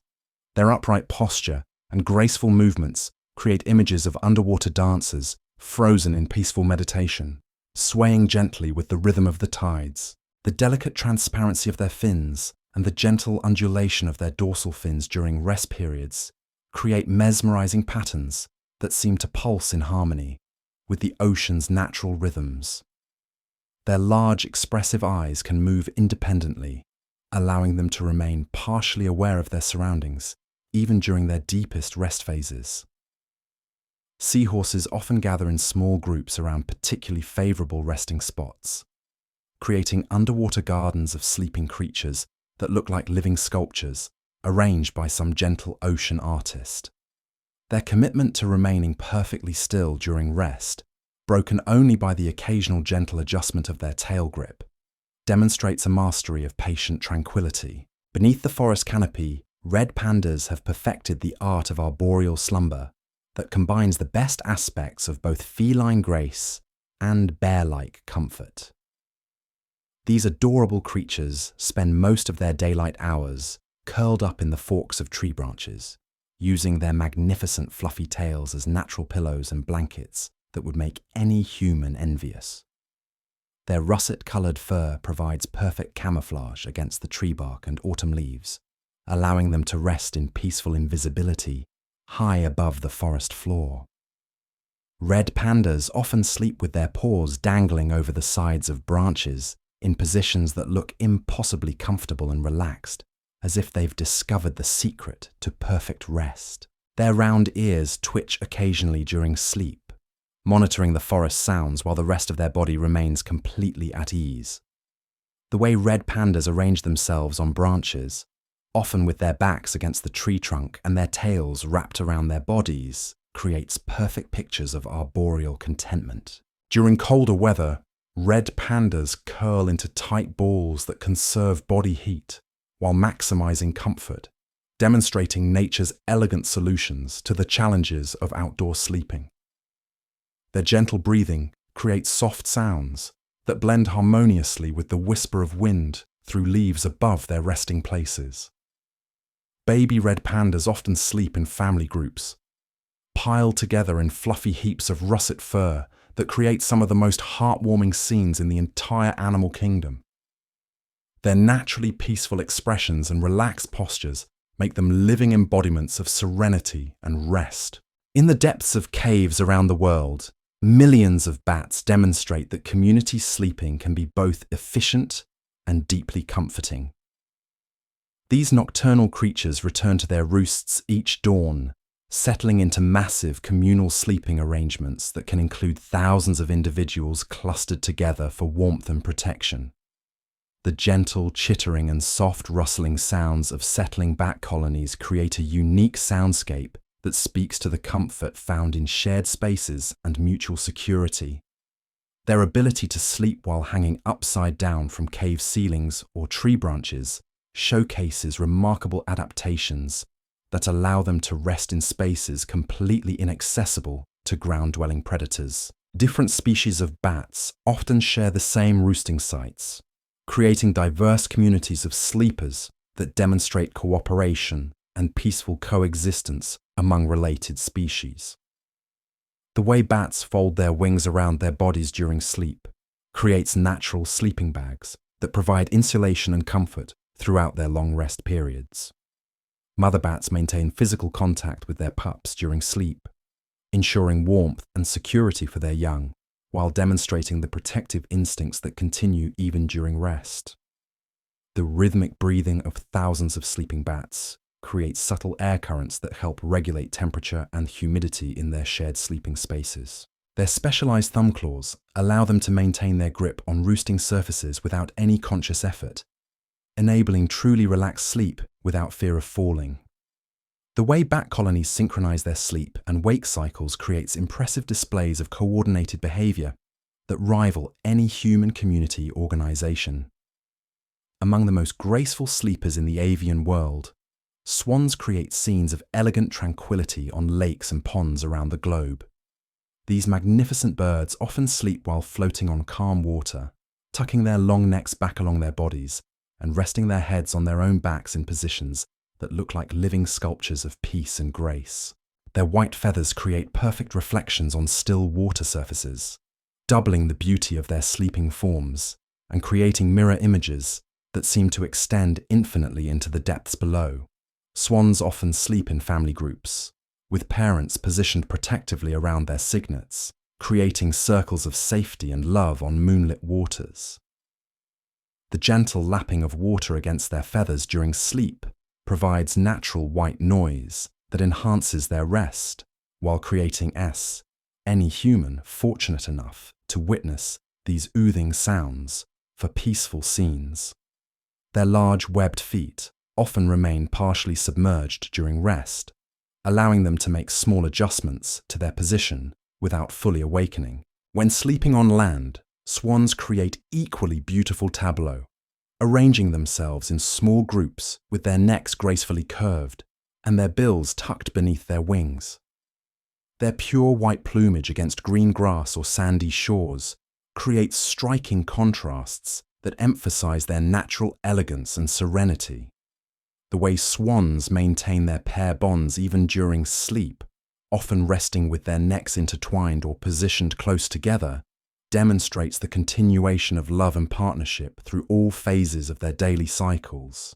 A: Their upright posture and graceful movements create images of underwater dancers frozen in peaceful meditation, swaying gently with the rhythm of the tides. The delicate transparency of their fins and the gentle undulation of their dorsal fins during rest periods create mesmerizing patterns that seem to pulse in harmony with the ocean's natural rhythms. Their large, expressive eyes can move independently, allowing them to remain partially aware of their surroundings, even during their deepest rest phases. Seahorses often gather in small groups around particularly favorable resting spots, creating underwater gardens of sleeping creatures that look like living sculptures arranged by some gentle ocean artist. Their commitment to remaining perfectly still during rest broken only by the occasional gentle adjustment of their tail grip, demonstrates a mastery of patient tranquility. Beneath the forest canopy, red pandas have perfected the art of arboreal slumber that combines the best aspects of both feline grace and bear-like comfort. These adorable creatures spend most of their daylight hours curled up in the forks of tree branches, using their magnificent fluffy tails as natural pillows and blankets that would make any human envious. Their russet-coloured fur provides perfect camouflage against the tree bark and autumn leaves, allowing them to rest in peaceful invisibility high above the forest floor. Red pandas often sleep with their paws dangling over the sides of branches in positions that look impossibly comfortable and relaxed, as if they've discovered the secret to perfect rest. Their round ears twitch occasionally during sleep, monitoring the forest sounds while the rest of their body remains completely at ease. The way red pandas arrange themselves on branches, often with their backs against the tree trunk and their tails wrapped around their bodies, creates perfect pictures of arboreal contentment. During colder weather, red pandas curl into tight balls that conserve body heat while maximizing comfort, demonstrating nature's elegant solutions to the challenges of outdoor sleeping. Their gentle breathing creates soft sounds that blend harmoniously with the whisper of wind through leaves above their resting places. Baby red pandas often sleep in family groups, piled together in fluffy heaps of russet fur that create some of the most heartwarming scenes in the entire animal kingdom. Their naturally peaceful expressions and relaxed postures make them living embodiments of serenity and rest. In the depths of caves around the world, millions of bats demonstrate that community sleeping can be both efficient and deeply comforting. These nocturnal creatures return to their roosts each dawn, settling into massive communal sleeping arrangements that can include thousands of individuals clustered together for warmth and protection. The gentle chittering and soft rustling sounds of settling bat colonies create a unique soundscape that speaks to the comfort found in shared spaces and mutual security. Their ability to sleep while hanging upside down from cave ceilings or tree branches showcases remarkable adaptations that allow them to rest in spaces completely inaccessible to ground-dwelling predators. Different species of bats often share the same roosting sites, creating diverse communities of sleepers that demonstrate cooperation and peaceful coexistence among related species. The way bats fold their wings around their bodies during sleep creates natural sleeping bags that provide insulation and comfort throughout their long rest periods. Mother bats maintain physical contact with their pups during sleep, ensuring warmth and security for their young, while demonstrating the protective instincts that continue even during rest. The rhythmic breathing of thousands of sleeping bats creates subtle air currents that help regulate temperature and humidity in their shared sleeping spaces. Their specialized thumb claws allow them to maintain their grip on roosting surfaces without any conscious effort, enabling truly relaxed sleep without fear of falling. The way bat colonies synchronize their sleep and wake cycles creates impressive displays of coordinated behavior that rival any human community organization. Among the most graceful sleepers in the avian world, swans create scenes of elegant tranquility on lakes and ponds around the globe. These magnificent birds often sleep while floating on calm water, tucking their long necks back along their bodies and resting their heads on their own backs in positions that look like living sculptures of peace and grace. Their white feathers create perfect reflections on still water surfaces, doubling the beauty of their sleeping forms and creating mirror images that seem to extend infinitely into the depths below. Swans often sleep in family groups, with parents positioned protectively around their cygnets, creating circles of safety and love on moonlit waters. The gentle lapping of water against their feathers during sleep provides natural white noise that enhances their rest, while creating any human fortunate enough to witness these oothing sounds for peaceful scenes. Their large webbed feet often remain partially submerged during rest, allowing them to make small adjustments to their position without fully awakening. When sleeping on land, swans create equally beautiful tableaux, arranging themselves in small groups with their necks gracefully curved and their bills tucked beneath their wings. Their pure white plumage against green grass or sandy shores creates striking contrasts that emphasize their natural elegance and serenity. The way swans maintain their pair bonds even during sleep, often resting with their necks intertwined or positioned close together, demonstrates the continuation of love and partnership through all phases of their daily cycles.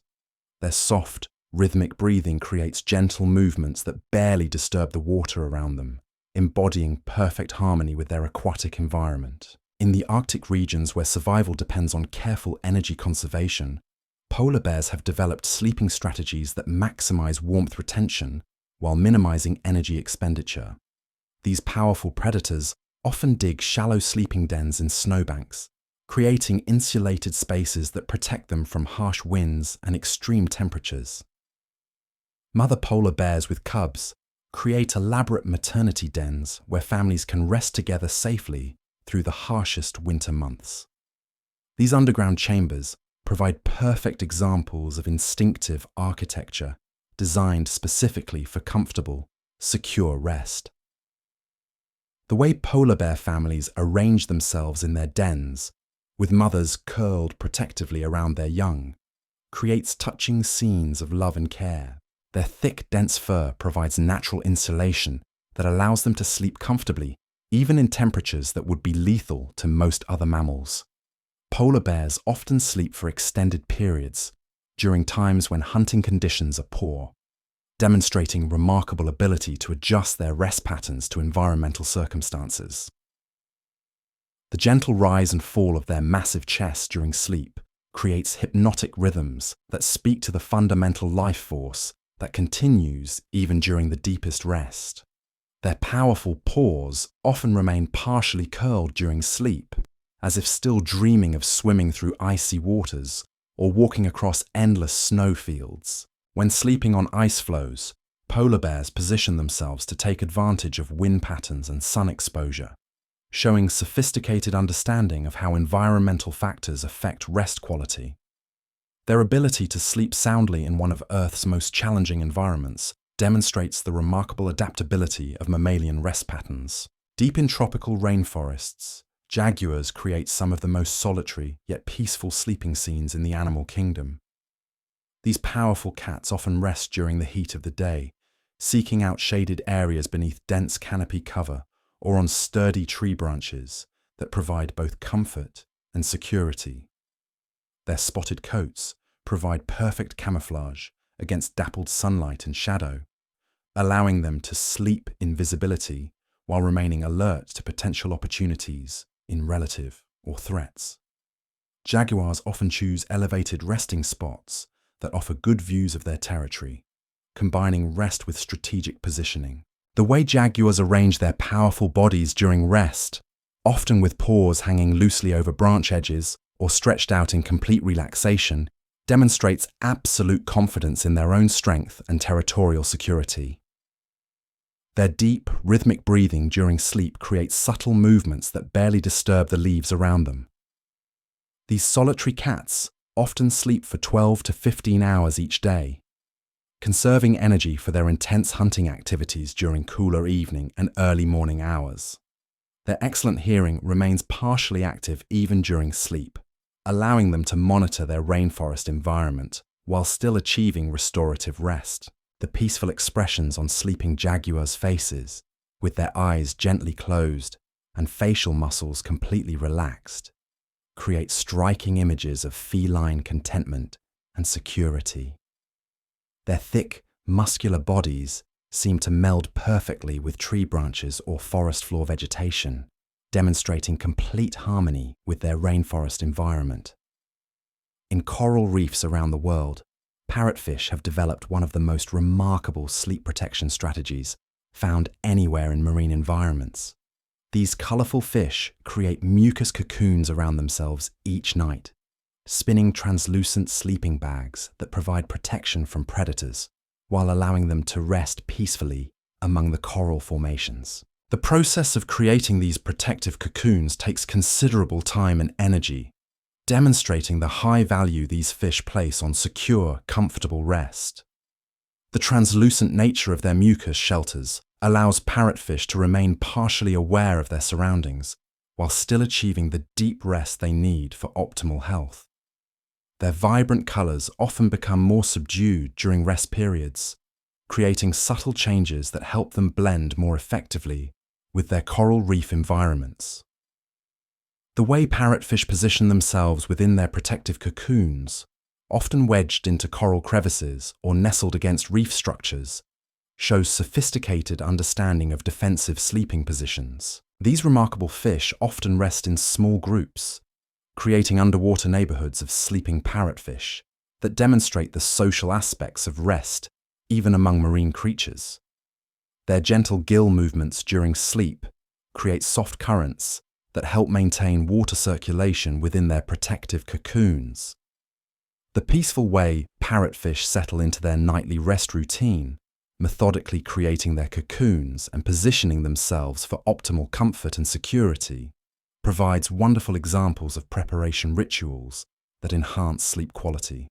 A: Their soft, rhythmic breathing creates gentle movements that barely disturb the water around them, embodying perfect harmony with their aquatic environment. In the Arctic regions where survival depends on careful energy conservation, polar bears have developed sleeping strategies that maximize warmth retention while minimizing energy expenditure. These powerful predators often dig shallow sleeping dens in snowbanks, creating insulated spaces that protect them from harsh winds and extreme temperatures. Mother polar bears with cubs create elaborate maternity dens where families can rest together safely through the harshest winter months. These underground chambers provide perfect examples of instinctive architecture designed specifically for comfortable, secure rest. The way polar bear families arrange themselves in their dens, with mothers curled protectively around their young, creates touching scenes of love and care. Their thick, dense fur provides natural insulation that allows them to sleep comfortably, even in temperatures that would be lethal to most other mammals. Polar bears often sleep for extended periods during times when hunting conditions are poor, demonstrating remarkable ability to adjust their rest patterns to environmental circumstances. The gentle rise and fall of their massive chests during sleep creates hypnotic rhythms that speak to the fundamental life force that continues even during the deepest rest. Their powerful paws often remain partially curled during sleep, as if still dreaming of swimming through icy waters or walking across endless snow fields. When sleeping on ice floes, polar bears position themselves to take advantage of wind patterns and sun exposure, showing sophisticated understanding of how environmental factors affect rest quality. Their ability to sleep soundly in one of Earth's most challenging environments demonstrates the remarkable adaptability of mammalian rest patterns. Deep in tropical rainforests, jaguars create some of the most solitary yet peaceful sleeping scenes in the animal kingdom. These powerful cats often rest during the heat of the day, seeking out shaded areas beneath dense canopy cover or on sturdy tree branches that provide both comfort and security. Their spotted coats provide perfect camouflage against dappled sunlight and shadow, allowing them to sleep in visibility while remaining alert to potential opportunities in relative or threats. Jaguars often choose elevated resting spots that offer good views of their territory, combining rest with strategic positioning. The way jaguars arrange their powerful bodies during rest, often with paws hanging loosely over branch edges or stretched out in complete relaxation, demonstrates absolute confidence in their own strength and territorial security. Their deep, rhythmic breathing during sleep creates subtle movements that barely disturb the leaves around them. These solitary cats often sleep for 12 to 15 hours each day, conserving energy for their intense hunting activities during cooler evening and early morning hours. Their excellent hearing remains partially active even during sleep, allowing them to monitor their rainforest environment while still achieving restorative rest. The peaceful expressions on sleeping jaguars' faces, with their eyes gently closed and facial muscles completely relaxed, create striking images of feline contentment and security. Their thick, muscular bodies seem to meld perfectly with tree branches or forest floor vegetation, demonstrating complete harmony with their rainforest environment. In coral reefs around the world, parrotfish have developed one of the most remarkable sleep protection strategies found anywhere in marine environments. These colourful fish create mucus cocoons around themselves each night, spinning translucent sleeping bags that provide protection from predators while allowing them to rest peacefully among the coral formations. The process of creating these protective cocoons takes considerable time and energy, demonstrating the high value these fish place on secure, comfortable rest. The translucent nature of their mucus shelters allows parrotfish to remain partially aware of their surroundings while still achieving the deep rest they need for optimal health. Their vibrant colors often become more subdued during rest periods, creating subtle changes that help them blend more effectively with their coral reef environments. The way parrotfish position themselves within their protective cocoons, often wedged into coral crevices or nestled against reef structures, shows sophisticated understanding of defensive sleeping positions. These remarkable fish often rest in small groups, creating underwater neighborhoods of sleeping parrotfish that demonstrate the social aspects of rest even among marine creatures. Their gentle gill movements during sleep create soft currents that help maintain water circulation within their protective cocoons. The peaceful way parrotfish settle into their nightly rest routine, methodically creating their cocoons and positioning themselves for optimal comfort and security, provides wonderful examples of preparation rituals that enhance sleep quality.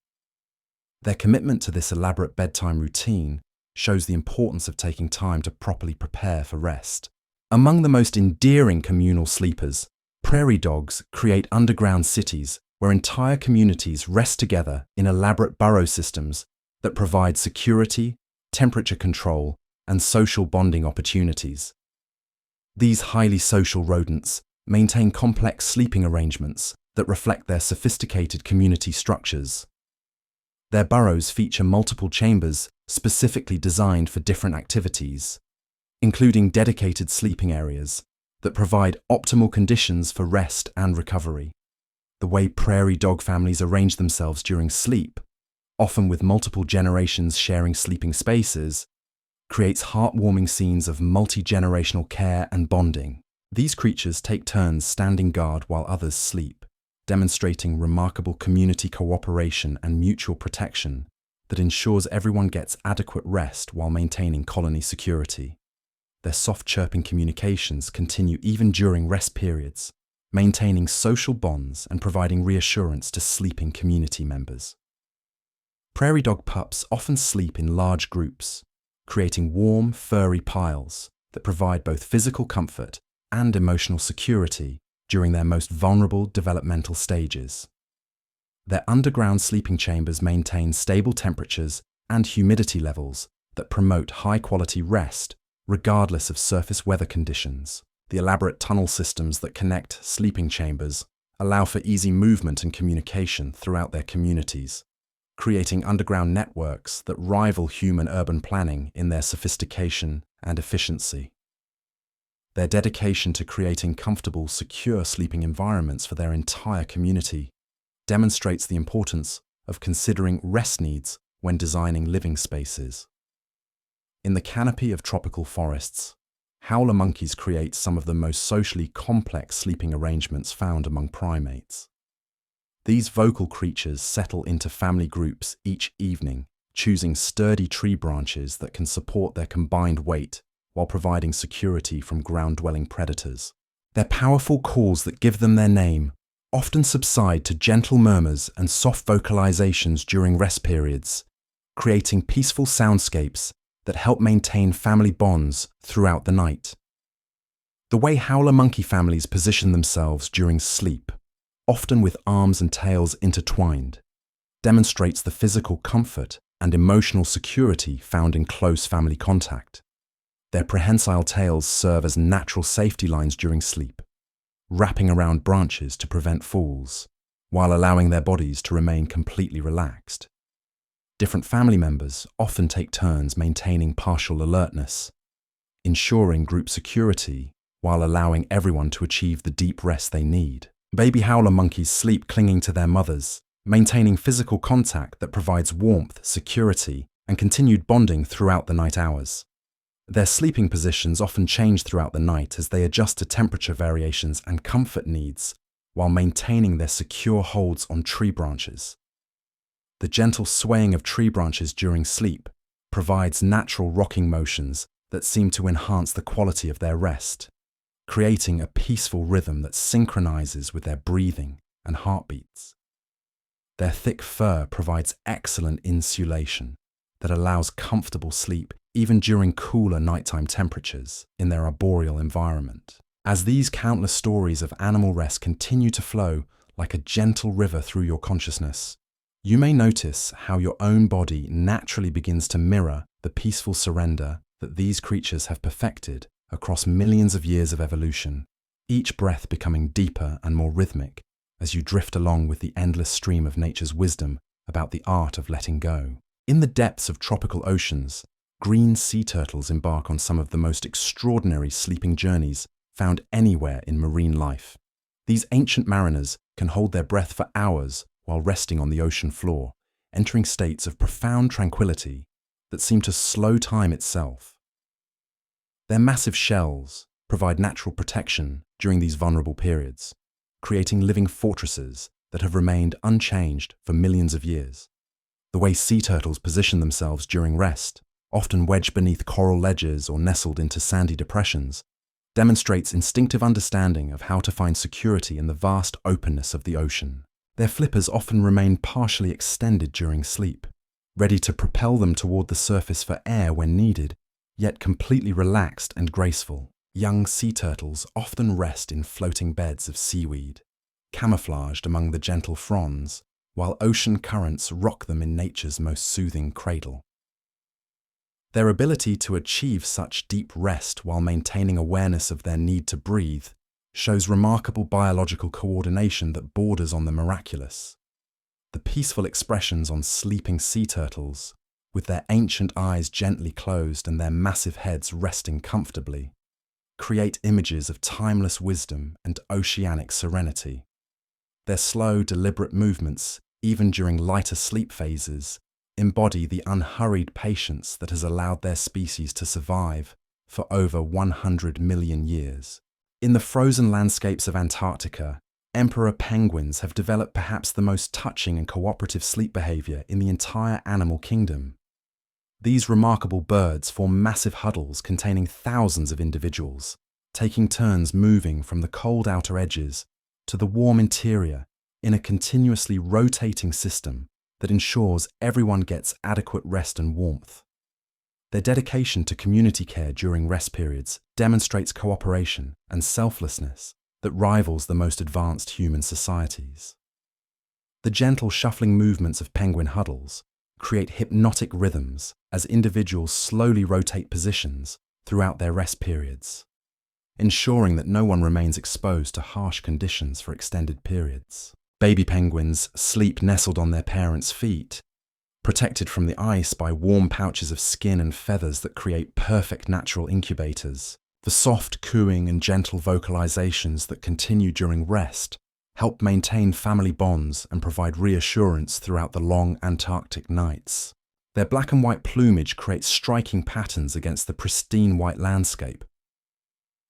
A: Their commitment to this elaborate bedtime routine shows the importance of taking time to properly prepare for rest. Among the most endearing communal sleepers, prairie dogs create underground cities where entire communities rest together in elaborate burrow systems that provide security, temperature control, and social bonding opportunities. These highly social rodents maintain complex sleeping arrangements that reflect their sophisticated community structures. Their burrows feature multiple chambers specifically designed for different activities, including dedicated sleeping areas that provide optimal conditions for rest and recovery. The way prairie dog families arrange themselves during sleep, often with multiple generations sharing sleeping spaces, creates heartwarming scenes of multi-generational care and bonding. These creatures take turns standing guard while others sleep, demonstrating remarkable community cooperation and mutual protection that ensures everyone gets adequate rest while maintaining colony security. Their soft chirping communications continue even during rest periods, maintaining social bonds and providing reassurance to sleeping community members. Prairie dog pups often sleep in large groups, creating warm, furry piles that provide both physical comfort and emotional security during their most vulnerable developmental stages. Their underground sleeping chambers maintain stable temperatures and humidity levels that promote high-quality rest regardless of surface weather conditions. The elaborate tunnel systems that connect sleeping chambers allow for easy movement and communication throughout their communities, creating underground networks that rival human urban planning in their sophistication and efficiency. Their dedication to creating comfortable, secure sleeping environments for their entire community demonstrates the importance of considering rest needs when designing living spaces. In the canopy of tropical forests, howler monkeys create some of the most socially complex sleeping arrangements found among primates. These vocal creatures settle into family groups each evening, choosing sturdy tree branches that can support their combined weight while providing security from ground-dwelling predators. Their powerful calls that give them their name often subside to gentle murmurs and soft vocalizations during rest periods, creating peaceful soundscapes that help maintain family bonds throughout the night. The way howler monkey families position themselves during sleep, often with arms and tails intertwined, demonstrates the physical comfort and emotional security found in close family contact. Their prehensile tails serve as natural safety lines during sleep, wrapping around branches to prevent falls, while allowing their bodies to remain completely relaxed. Different family members often take turns maintaining partial alertness, ensuring group security while allowing everyone to achieve the deep rest they need. Baby howler monkeys sleep clinging to their mothers, maintaining physical contact that provides warmth, security, and continued bonding throughout the night hours. Their sleeping positions often change throughout the night as they adjust to temperature variations and comfort needs while maintaining their secure holds on tree branches. The gentle swaying of tree branches during sleep provides natural rocking motions that seem to enhance the quality of their rest, creating a peaceful rhythm that synchronizes with their breathing and heartbeats. Their thick fur provides excellent insulation that allows comfortable sleep even during cooler nighttime temperatures in their arboreal environment. As these countless stories of animal rest continue to flow like a gentle river through your consciousness, you may notice how your own body naturally begins to mirror the peaceful surrender that these creatures have perfected across millions of years of evolution, each breath becoming deeper and more rhythmic as you drift along with the endless stream of nature's wisdom about the art of letting go. In the depths of tropical oceans, green sea turtles embark on some of the most extraordinary sleeping journeys found anywhere in marine life. These ancient mariners can hold their breath for hours while resting on the ocean floor, entering states of profound tranquility that seem to slow time itself. Their massive shells provide natural protection during these vulnerable periods, creating living fortresses that have remained unchanged for millions of years. The way sea turtles position themselves during rest, often wedged beneath coral ledges or nestled into sandy depressions, demonstrates instinctive understanding of how to find security in the vast openness of the ocean. Their flippers often remain partially extended during sleep, ready to propel them toward the surface for air when needed, yet completely relaxed and graceful. Young sea turtles often rest in floating beds of seaweed, camouflaged among the gentle fronds, while ocean currents rock them in nature's most soothing cradle. Their ability to achieve such deep rest while maintaining awareness of their need to breathe shows remarkable biological coordination that borders on the miraculous. The peaceful expressions on sleeping sea turtles, with their ancient eyes gently closed and their massive heads resting comfortably, create images of timeless wisdom and oceanic serenity. Their slow, deliberate movements, even during lighter sleep phases, embody the unhurried patience that has allowed their species to survive for over 100 million years. In the frozen landscapes of Antarctica, emperor penguins have developed perhaps the most touching and cooperative sleep behavior in the entire animal kingdom. These remarkable birds form massive huddles containing thousands of individuals, taking turns moving from the cold outer edges to the warm interior in a continuously rotating system that ensures everyone gets adequate rest and warmth. Their dedication to community care during rest periods demonstrates cooperation and selflessness that rivals the most advanced human societies. The gentle shuffling movements of penguin huddles create hypnotic rhythms as individuals slowly rotate positions throughout their rest periods, ensuring that no one remains exposed to harsh conditions for extended periods. Baby penguins sleep nestled on their parents' feet, protected from the ice by warm pouches of skin and feathers that create perfect natural incubators. The soft cooing and gentle vocalizations that continue during rest help maintain family bonds and provide reassurance throughout the long Antarctic nights. Their black and white plumage creates striking patterns against the pristine white landscape,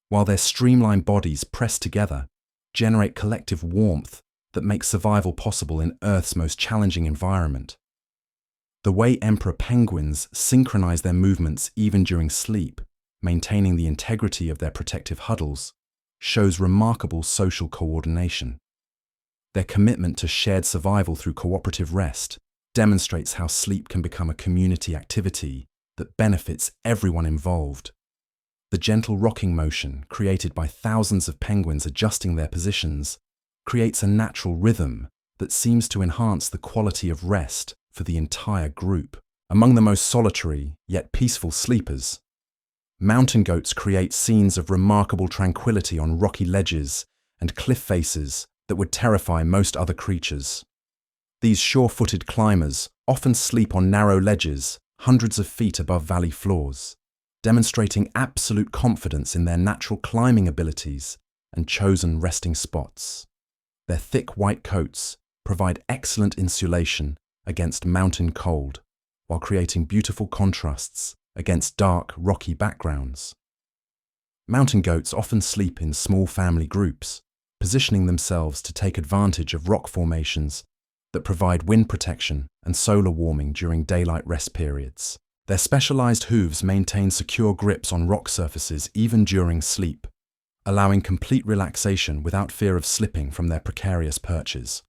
A: while their streamlined bodies pressed together generate collective warmth that makes survival possible in Earth's most challenging environment. The way emperor penguins synchronize their movements even during sleep, maintaining the integrity of their protective huddles, shows remarkable social coordination. Their commitment to shared survival through cooperative rest demonstrates how sleep can become a community activity that benefits everyone involved. The gentle rocking motion created by thousands of penguins adjusting their positions creates a natural rhythm that seems to enhance the quality of rest for the entire group. Among the most solitary yet peaceful sleepers, mountain goats create scenes of remarkable tranquility on rocky ledges and cliff faces that would terrify most other creatures. These sure-footed climbers often sleep on narrow ledges hundreds of feet above valley floors, demonstrating absolute confidence in their natural climbing abilities and chosen resting spots. Their thick white coats provide excellent insulation against mountain cold, while creating beautiful contrasts against dark, rocky backgrounds. Mountain goats often sleep in small family groups, positioning themselves to take advantage of rock formations that provide wind protection and solar warming during daylight rest periods. Their specialized hooves maintain secure grips on rock surfaces even during sleep, allowing complete relaxation without fear of slipping from their precarious perches.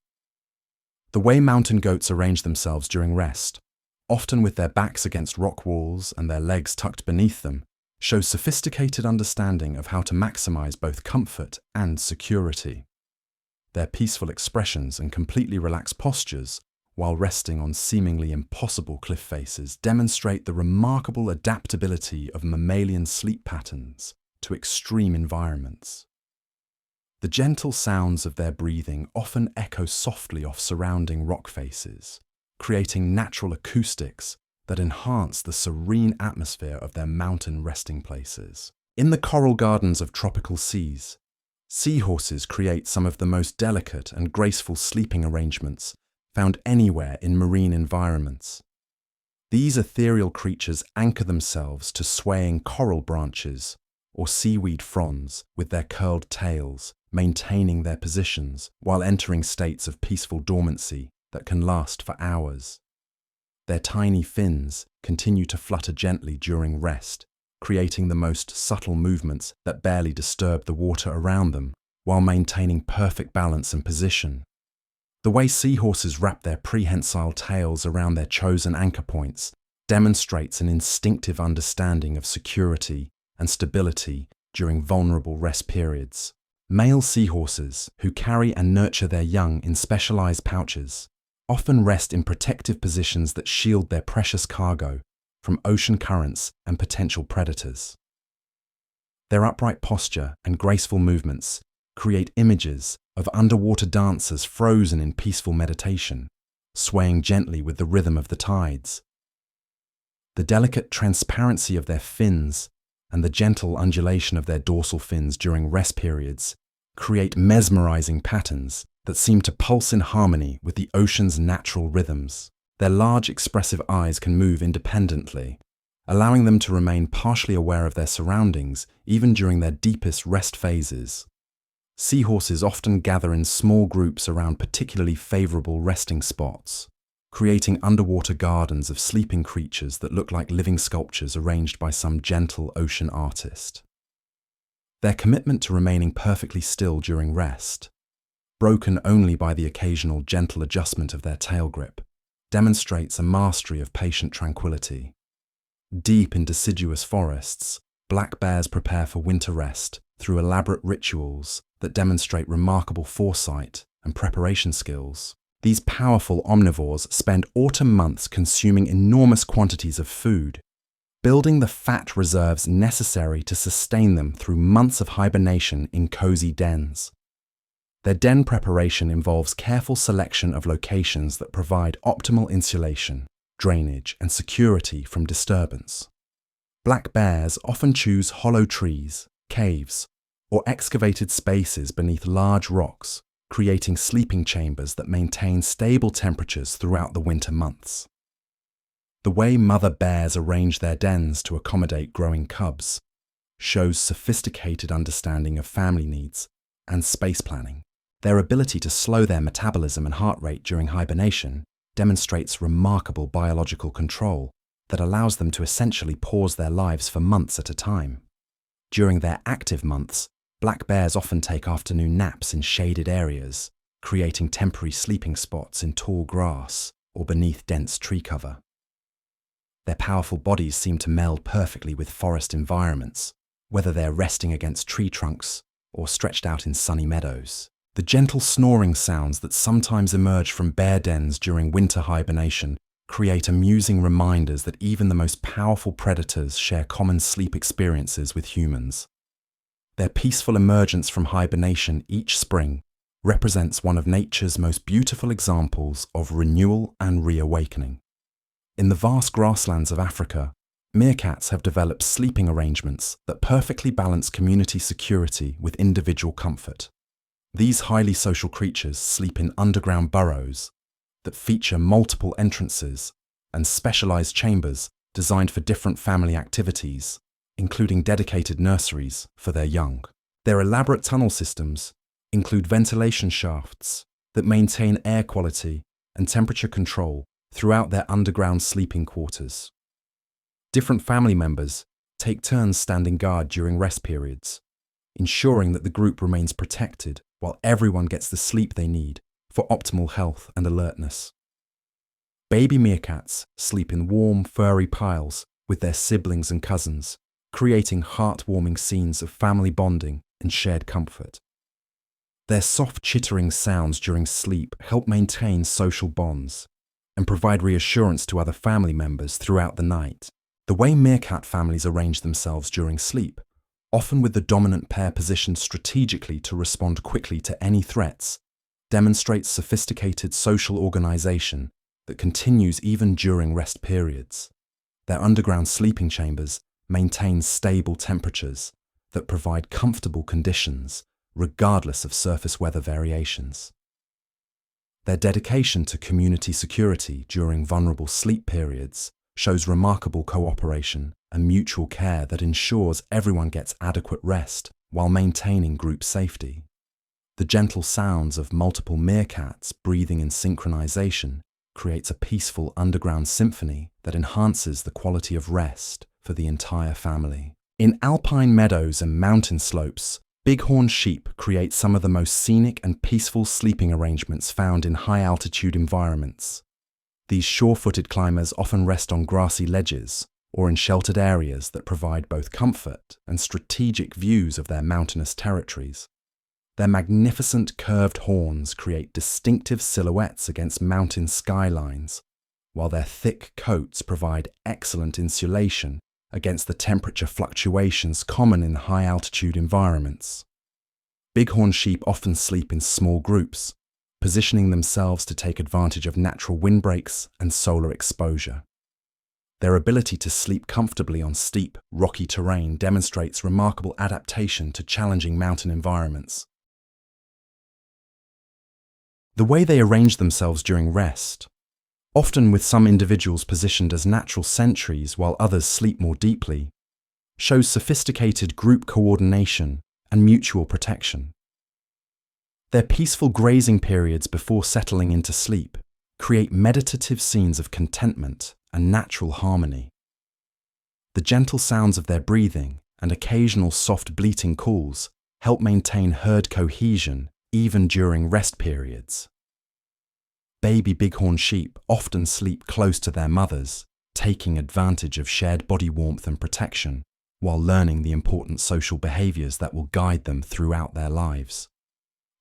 A: The way mountain goats arrange themselves during rest, often with their backs against rock walls and their legs tucked beneath them, shows sophisticated understanding of how to maximize both comfort and security. Their peaceful expressions and completely relaxed postures, while resting on seemingly impossible cliff faces, demonstrate the remarkable adaptability of mammalian sleep patterns to extreme environments. The gentle sounds of their breathing often echo softly off surrounding rock faces, creating natural acoustics that enhance the serene atmosphere of their mountain resting places. In the coral gardens of tropical seas, seahorses create some of the most delicate and graceful sleeping arrangements found anywhere in marine environments. These ethereal creatures anchor themselves to swaying coral branches or seaweed fronds with their curled tails, maintaining their positions while entering states of peaceful dormancy that can last for hours. Their tiny fins continue to flutter gently during rest, creating the most subtle movements that barely disturb the water around them, while maintaining perfect balance and position. The way seahorses wrap their prehensile tails around their chosen anchor points demonstrates an instinctive understanding of security and stability during vulnerable rest periods. Male seahorses, who carry and nurture their young in specialized pouches, often rest in protective positions that shield their precious cargo from ocean currents and potential predators. Their upright posture and graceful movements create images of underwater dancers frozen in peaceful meditation, swaying gently with the rhythm of the tides. The delicate transparency of their fins and the gentle undulation of their dorsal fins during rest periods create mesmerizing patterns that seem to pulse in harmony with the ocean's natural rhythms. Their large, expressive eyes can move independently, allowing them to remain partially aware of their surroundings even during their deepest rest phases. Seahorses often gather in small groups around particularly favorable resting spots, creating underwater gardens of sleeping creatures that look like living sculptures arranged by some gentle ocean artist. Their commitment to remaining perfectly still during rest, broken only by the occasional gentle adjustment of their tail grip, demonstrates a mastery of patient tranquility. Deep in deciduous forests, black bears prepare for winter rest through elaborate rituals that demonstrate remarkable foresight and preparation skills. These powerful omnivores spend autumn months consuming enormous quantities of food, building the fat reserves necessary to sustain them through months of hibernation in cozy dens. Their den preparation involves careful selection of locations that provide optimal insulation, drainage, and security from disturbance. Black bears often choose hollow trees, caves, or excavated spaces beneath large rocks, creating sleeping chambers that maintain stable temperatures throughout the winter months. The way mother bears arrange their dens to accommodate growing cubs shows sophisticated understanding of family needs and space planning. Their ability to slow their metabolism and heart rate during hibernation demonstrates remarkable biological control that allows them to essentially pause their lives for months at a time. During their active months, black bears often take afternoon naps in shaded areas, creating temporary sleeping spots in tall grass or beneath dense tree cover. Their powerful bodies seem to meld perfectly with forest environments, whether they're resting against tree trunks or stretched out in sunny meadows. The gentle snoring sounds that sometimes emerge from bear dens during winter hibernation create amusing reminders that even the most powerful predators share common sleep experiences with humans. Their peaceful emergence from hibernation each spring represents one of nature's most beautiful examples of renewal and reawakening. In the vast grasslands of Africa, meerkats have developed sleeping arrangements that perfectly balance community security with individual comfort. These highly social creatures sleep in underground burrows that feature multiple entrances and specialized chambers designed for different family activities, including dedicated nurseries for their young. Their elaborate tunnel systems include ventilation shafts that maintain air quality and temperature control throughout their underground sleeping quarters. Different family members take turns standing guard during rest periods, ensuring that the group remains protected while everyone gets the sleep they need for optimal health and alertness. Baby meerkats sleep in warm, furry piles with their siblings and cousins, creating heartwarming scenes of family bonding and shared comfort. Their soft chittering sounds during sleep help maintain social bonds and provide reassurance to other family members throughout the night. The way meerkat families arrange themselves during sleep, often with the dominant pair positioned strategically to respond quickly to any threats, demonstrates sophisticated social organization that continues even during rest periods. Their underground sleeping chambers maintain stable temperatures that provide comfortable conditions regardless of surface weather variations. Their dedication to community security during vulnerable sleep periods shows remarkable cooperation and mutual care that ensures everyone gets adequate rest while maintaining group safety. The gentle sounds of multiple meerkats breathing in synchronization creates a peaceful underground symphony that enhances the quality of rest for the entire family. In alpine meadows and mountain slopes, bighorn sheep create some of the most scenic and peaceful sleeping arrangements found in high-altitude environments. These sure-footed climbers often rest on grassy ledges or in sheltered areas that provide both comfort and strategic views of their mountainous territories. Their magnificent curved horns create distinctive silhouettes against mountain skylines, while their thick coats provide excellent insulation against the temperature fluctuations common in high-altitude environments. Bighorn sheep often sleep in small groups, positioning themselves to take advantage of natural windbreaks and solar exposure. Their ability to sleep comfortably on steep, rocky terrain demonstrates remarkable adaptation to challenging mountain environments. The way they arrange themselves during rest, often with some individuals positioned as natural sentries while others sleep more deeply, shows sophisticated group coordination and mutual protection. Their peaceful grazing periods before settling into sleep create meditative scenes of contentment and natural harmony. The gentle sounds of their breathing and occasional soft bleating calls help maintain herd cohesion even during rest periods. Baby bighorn sheep often sleep close to their mothers, taking advantage of shared body warmth and protection, while learning the important social behaviors that will guide them throughout their lives.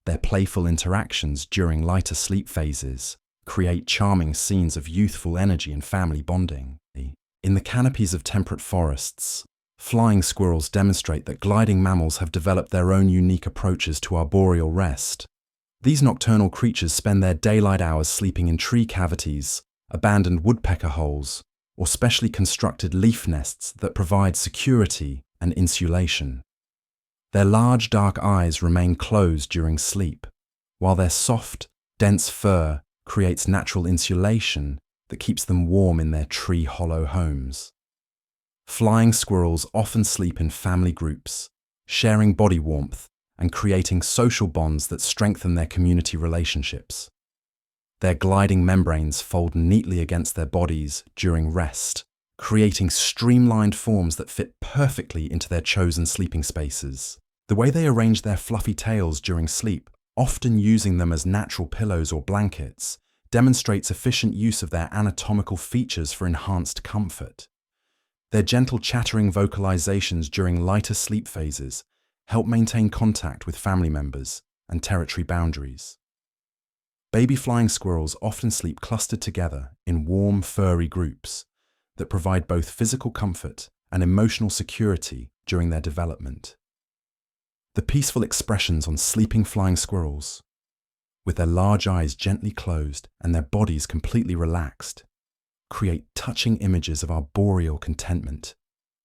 A: Their playful interactions during lighter sleep phases create charming scenes of youthful energy and family bonding. In the canopies of temperate forests, flying squirrels demonstrate that gliding mammals have developed their own unique approaches to arboreal rest. These nocturnal creatures spend their daylight hours sleeping in tree cavities, abandoned woodpecker holes, or specially constructed leaf nests that provide security and insulation. Their large dark eyes remain closed during sleep, while their soft, dense fur creates natural insulation that keeps them warm in their tree-hollow homes. Flying squirrels often sleep in family groups, sharing body warmth and creating social bonds that strengthen their community relationships. Their gliding membranes fold neatly against their bodies during rest, creating streamlined forms that fit perfectly into their chosen sleeping spaces. The way they arrange their fluffy tails during sleep, often using them as natural pillows or blankets, demonstrates efficient use of their anatomical features for enhanced comfort. Their gentle chattering vocalizations during lighter sleep phases help maintain contact with family members and territory boundaries. Baby flying squirrels often sleep clustered together in warm, furry groups that provide both physical comfort and emotional security during their development. The peaceful expressions on sleeping flying squirrels, with their large eyes gently closed and their bodies completely relaxed, create touching images of arboreal contentment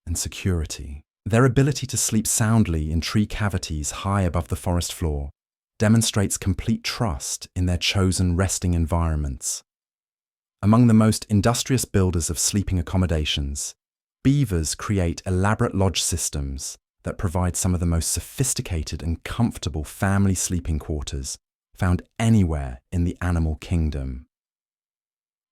A: and security. Their ability to sleep soundly in tree cavities high above the forest floor demonstrates complete trust in their chosen resting environments. Among the most industrious builders of sleeping accommodations, beavers create elaborate lodge systems that provide some of the most sophisticated and comfortable family sleeping quarters found anywhere in the animal kingdom.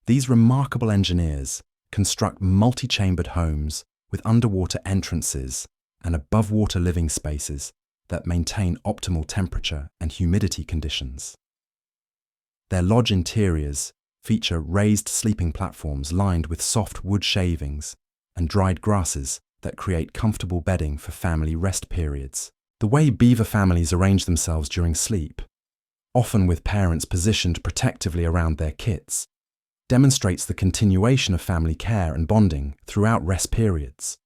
A: These remarkable engineers construct multi-chambered homes with underwater entrances and above-water living spaces that maintain optimal temperature and humidity conditions. Their lodge interiors feature raised sleeping platforms lined with soft wood shavings and dried grasses that create comfortable bedding for family rest periods. The way beaver families arrange themselves during sleep, often with parents positioned protectively around their kits, demonstrates the continuation of family care and bonding throughout rest periods.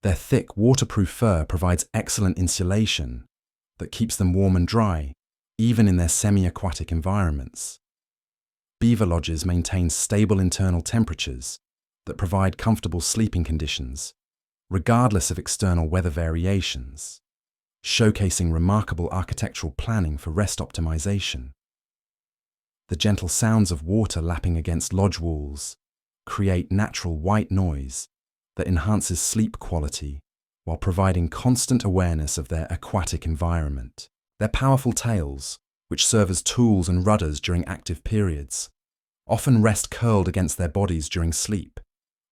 A: Their thick, waterproof fur provides excellent insulation that keeps them warm and dry, even in their semi-aquatic environments. Beaver lodges maintain stable internal temperatures that provide comfortable sleeping conditions, regardless of external weather variations, showcasing remarkable architectural planning for rest optimization. The gentle sounds of water lapping against lodge walls create natural white noise that enhances sleep quality while providing constant awareness of their aquatic environment. Their powerful tails, which serve as tools and rudders during active periods, often rest curled against their bodies during sleep,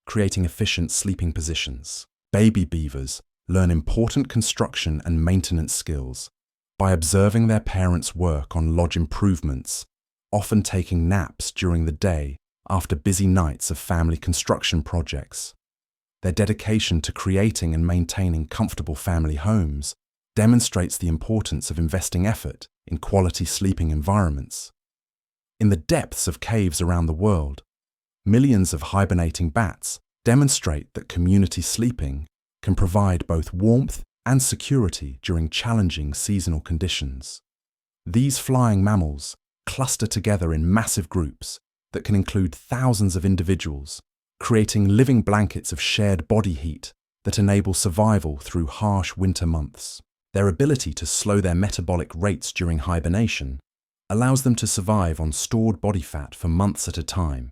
A: creating efficient sleeping positions. Baby beavers learn important construction and maintenance skills by observing their parents' work on lodge improvements, often taking naps during the day after busy nights of family construction projects. Their dedication to creating and maintaining comfortable family homes demonstrates the importance of investing effort in quality sleeping environments. In the depths of caves around the world, millions of hibernating bats demonstrate that community sleeping can provide both warmth and security during challenging seasonal conditions. These flying mammals cluster together in massive groups that can include thousands of individuals, creating living blankets of shared body heat that enable survival through harsh winter months. Their ability to slow their metabolic rates during hibernation allows them to survive on stored body fat for months at a time,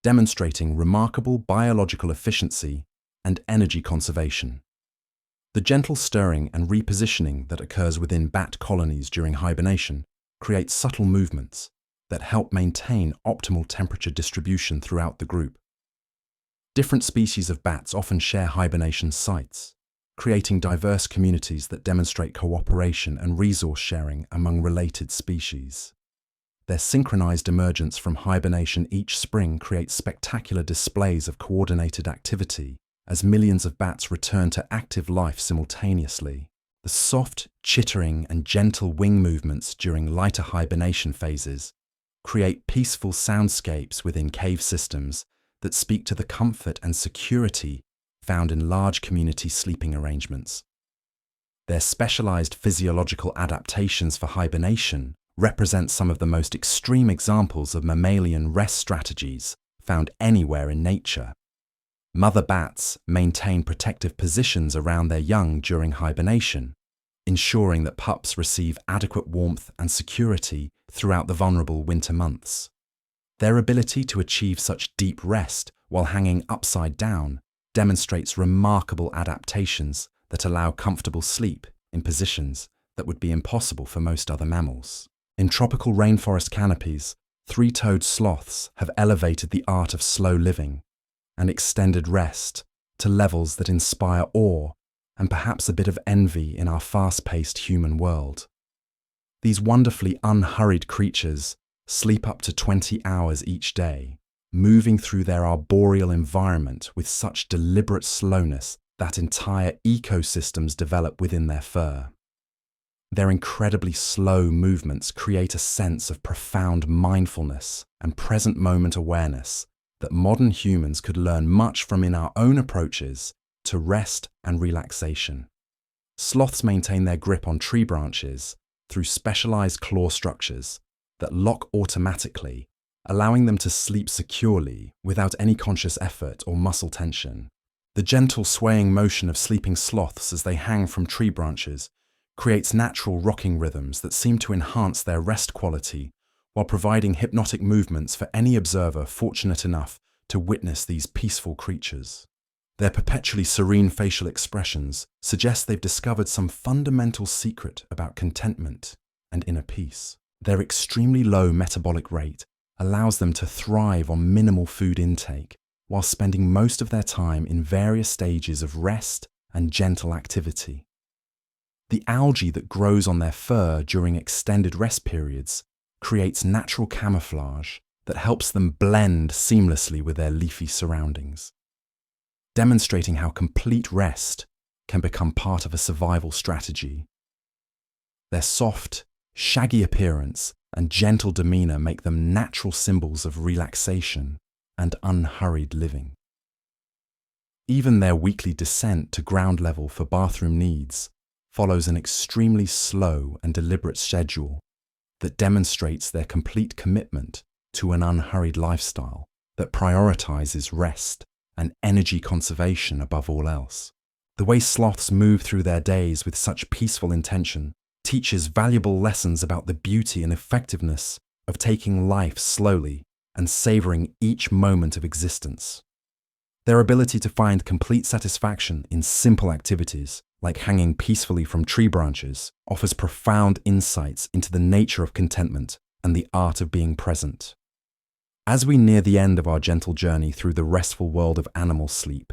A: demonstrating remarkable biological efficiency and energy conservation. The gentle stirring and repositioning that occurs within bat colonies during hibernation creates subtle movements that help maintain optimal temperature distribution throughout the group. Different species of bats often share hibernation sites, creating diverse communities that demonstrate cooperation and resource sharing among related species. Their synchronized emergence from hibernation each spring creates spectacular displays of coordinated activity as millions of bats return to active life simultaneously. The soft, chittering, and gentle wing movements during lighter hibernation phases create peaceful soundscapes within cave systems that speak to the comfort and security found in large community sleeping arrangements. Their specialized physiological adaptations for hibernation represent some of the most extreme examples of mammalian rest strategies found anywhere in nature. Mother bats maintain protective positions around their young during hibernation, ensuring that pups receive adequate warmth and security throughout the vulnerable winter months. Their ability to achieve such deep rest while hanging upside down demonstrates remarkable adaptations that allow comfortable sleep in positions that would be impossible for most other mammals. In tropical rainforest canopies, three-toed sloths have elevated the art of slow living and extended rest to levels that inspire awe and perhaps a bit of envy in our fast-paced human world. These wonderfully unhurried creatures sleep up to 20 hours each day, moving through their arboreal environment with such deliberate slowness that entire ecosystems develop within their fur. Their incredibly slow movements create a sense of profound mindfulness and present moment awareness that modern humans could learn much from in our own approaches to rest and relaxation. Sloths maintain their grip on tree branches through specialized claw structures that lock automatically, allowing them to sleep securely without any conscious effort or muscle tension. The gentle swaying motion of sleeping sloths as they hang from tree branches creates natural rocking rhythms that seem to enhance their rest quality while providing hypnotic movements for any observer fortunate enough to witness these peaceful creatures. Their perpetually serene facial expressions suggest they've discovered some fundamental secret about contentment and inner peace. Their extremely low metabolic rate allows them to thrive on minimal food intake while spending most of their time in various stages of rest and gentle activity. The algae that grows on their fur during extended rest periods creates natural camouflage that helps them blend seamlessly with their leafy surroundings, demonstrating how complete rest can become part of a survival strategy. Their soft, shaggy appearance and gentle demeanor make them natural symbols of relaxation and unhurried living. Even their weekly descent to ground level for bathroom needs follows an extremely slow and deliberate schedule that demonstrates their complete commitment to an unhurried lifestyle that prioritizes rest and energy conservation above all else. The way sloths move through their days with such peaceful intention teaches valuable lessons about the beauty and effectiveness of taking life slowly and savoring each moment of existence. Their ability to find complete satisfaction in simple activities, like hanging peacefully from tree branches, offers profound insights into the nature of contentment and the art of being present. As we near the end of our gentle journey through the restful world of animal sleep,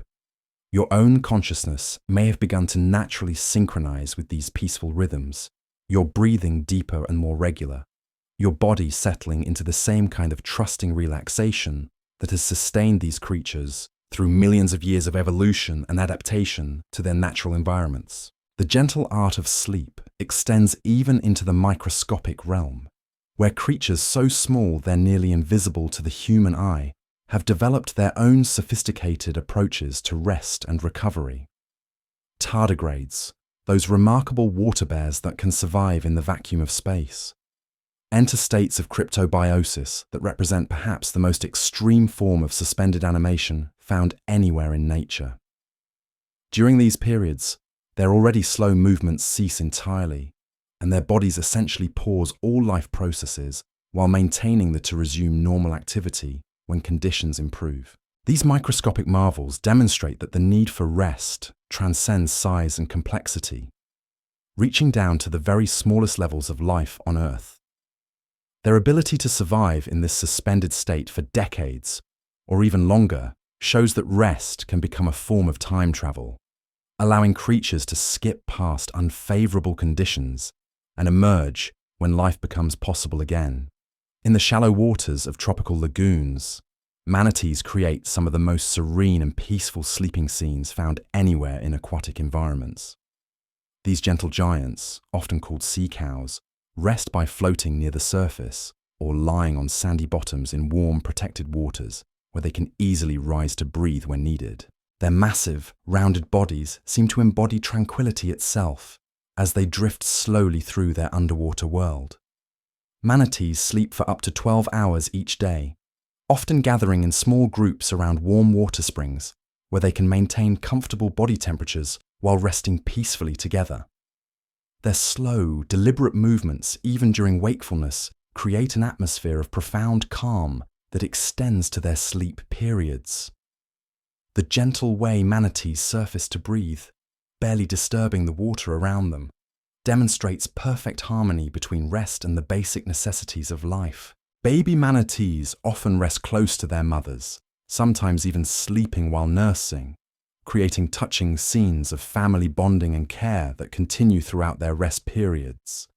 A: your own consciousness may have begun to naturally synchronize with these peaceful rhythms, your breathing deeper and more regular, your body settling into the same kind of trusting relaxation that has sustained these creatures through millions of years of evolution and adaptation to their natural environments. The gentle art of sleep extends even into the microscopic realm, where creatures so small they're nearly invisible to the human eye have developed their own sophisticated approaches to rest and recovery. Tardigrades, those remarkable water bears that can survive in the vacuum of space, enter states of cryptobiosis that represent perhaps the most extreme form of suspended animation found anywhere in nature. During these periods, their already slow movements cease entirely, and their bodies essentially pause all life processes while maintaining to resume normal activity when conditions improve. These microscopic marvels demonstrate that the need for rest transcends size and complexity, reaching down to the very smallest levels of life on Earth. Their ability to survive in this suspended state for decades, or even longer, shows that rest can become a form of time travel, allowing creatures to skip past unfavorable conditions and emerge when life becomes possible again. In the shallow waters of tropical lagoons, manatees create some of the most serene and peaceful sleeping scenes found anywhere in aquatic environments. These gentle giants, often called sea cows, rest by floating near the surface or lying on sandy bottoms in warm, protected waters where they can easily rise to breathe when needed. Their massive, rounded bodies seem to embody tranquility itself as they drift slowly through their underwater world. Manatees sleep for up to 12 hours each day, often gathering in small groups around warm water springs where they can maintain comfortable body temperatures while resting peacefully together. Their slow, deliberate movements, even during wakefulness, create an atmosphere of profound calm that extends to their sleep periods. The gentle way manatees surface to breathe, barely disturbing the water around them, demonstrates perfect harmony between rest and the basic necessities of life. Baby manatees often rest close to their mothers, sometimes even sleeping while nursing, creating touching scenes of family bonding and care that continue throughout their rest periods.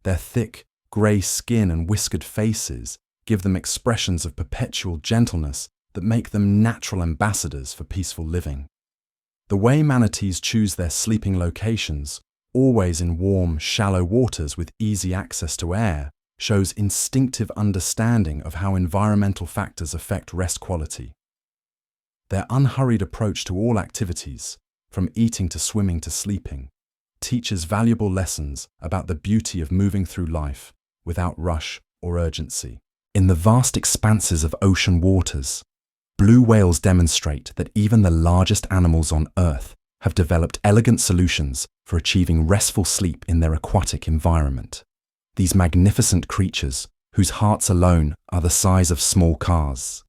A: Their thick, grey skin and whiskered faces give them expressions of perpetual gentleness that make them natural ambassadors for peaceful living. The way manatees choose their sleeping locations, always in warm, shallow waters with easy access to air, shows instinctive understanding of how environmental factors affect rest quality. Their unhurried approach to all activities, from eating to swimming to sleeping, teaches valuable lessons about the beauty of moving through life without rush or urgency. In the vast expanses of ocean waters, blue whales demonstrate that even the largest animals on Earth have developed elegant solutions for achieving restful sleep in their aquatic environment. These magnificent creatures, whose hearts alone are the size of small cars,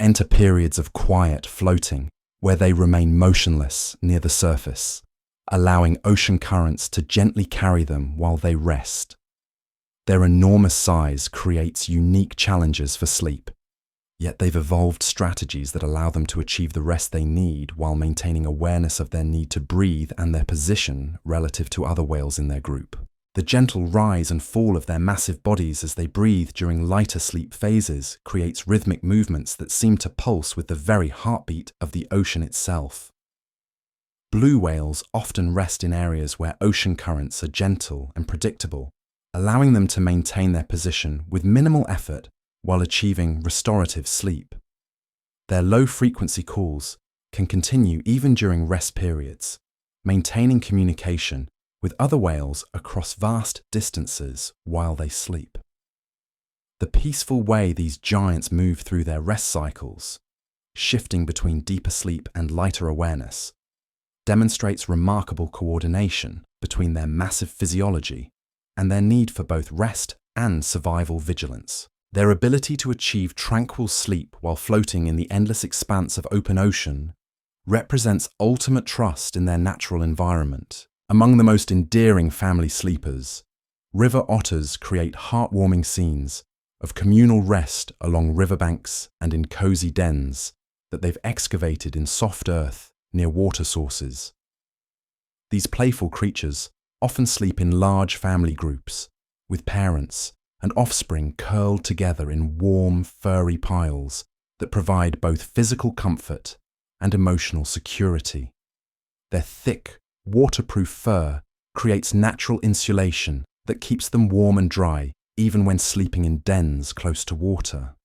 A: enter periods of quiet floating where they remain motionless near the surface, allowing ocean currents to gently carry them while they rest. Their enormous size creates unique challenges for sleep, Yet they've evolved strategies that allow them to achieve the rest they need while maintaining awareness of their need to breathe and their position relative to other whales in their group. The gentle rise and fall of their massive bodies as they breathe during lighter sleep phases creates rhythmic movements that seem to pulse with the very heartbeat of the ocean itself. Blue whales often rest in areas where ocean currents are gentle and predictable, allowing them to maintain their position with minimal effort while achieving restorative sleep. Their low-frequency calls can continue even during rest periods, maintaining communication with other whales across vast distances while they sleep. The peaceful way these giants move through their rest cycles, shifting between deeper sleep and lighter awareness, demonstrates remarkable coordination between their massive physiology and their need for both rest and survival vigilance. Their ability to achieve tranquil sleep while floating in the endless expanse of open ocean represents ultimate trust in their natural environment. Among the most endearing family sleepers, river otters create heartwarming scenes of communal rest along riverbanks and in cozy dens that they've excavated in soft earth near water sources. These playful creatures often sleep in large family groups, with parents and offspring curled together in warm, furry piles that provide both physical comfort and emotional security. Their thick, waterproof fur creates natural insulation that keeps them warm and dry even when sleeping in dens close to water.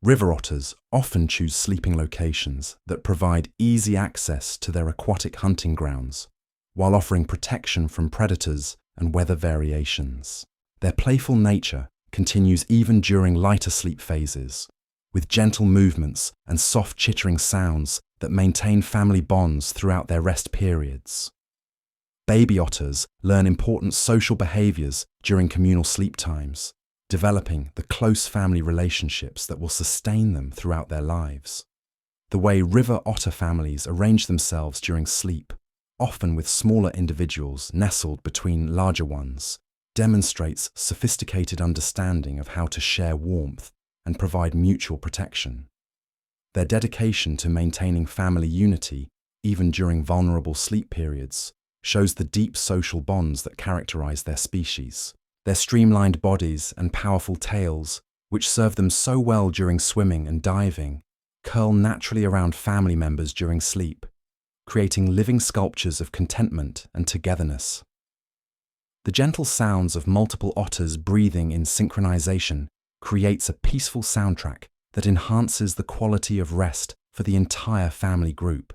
A: River otters often choose sleeping locations that provide easy access to their aquatic hunting grounds, while offering protection from predators and weather variations. Their playful nature continues even during lighter sleep phases, with gentle movements and soft chittering sounds that maintain family bonds throughout their rest periods. Baby otters learn important social behaviors during communal sleep times, developing the close family relationships that will sustain them throughout their lives. The way river otter families arrange themselves during sleep, often with smaller individuals nestled between larger ones, demonstrates sophisticated understanding of how to share warmth and provide mutual protection. Their dedication to maintaining family unity, even during vulnerable sleep periods, shows the deep social bonds that characterize their species. Their streamlined bodies and powerful tails, which serve them so well during swimming and diving, curl naturally around family members during sleep, creating living sculptures of contentment and togetherness. The gentle sounds of multiple otters breathing in synchronization creates a peaceful soundtrack that enhances the quality of rest for the entire family group.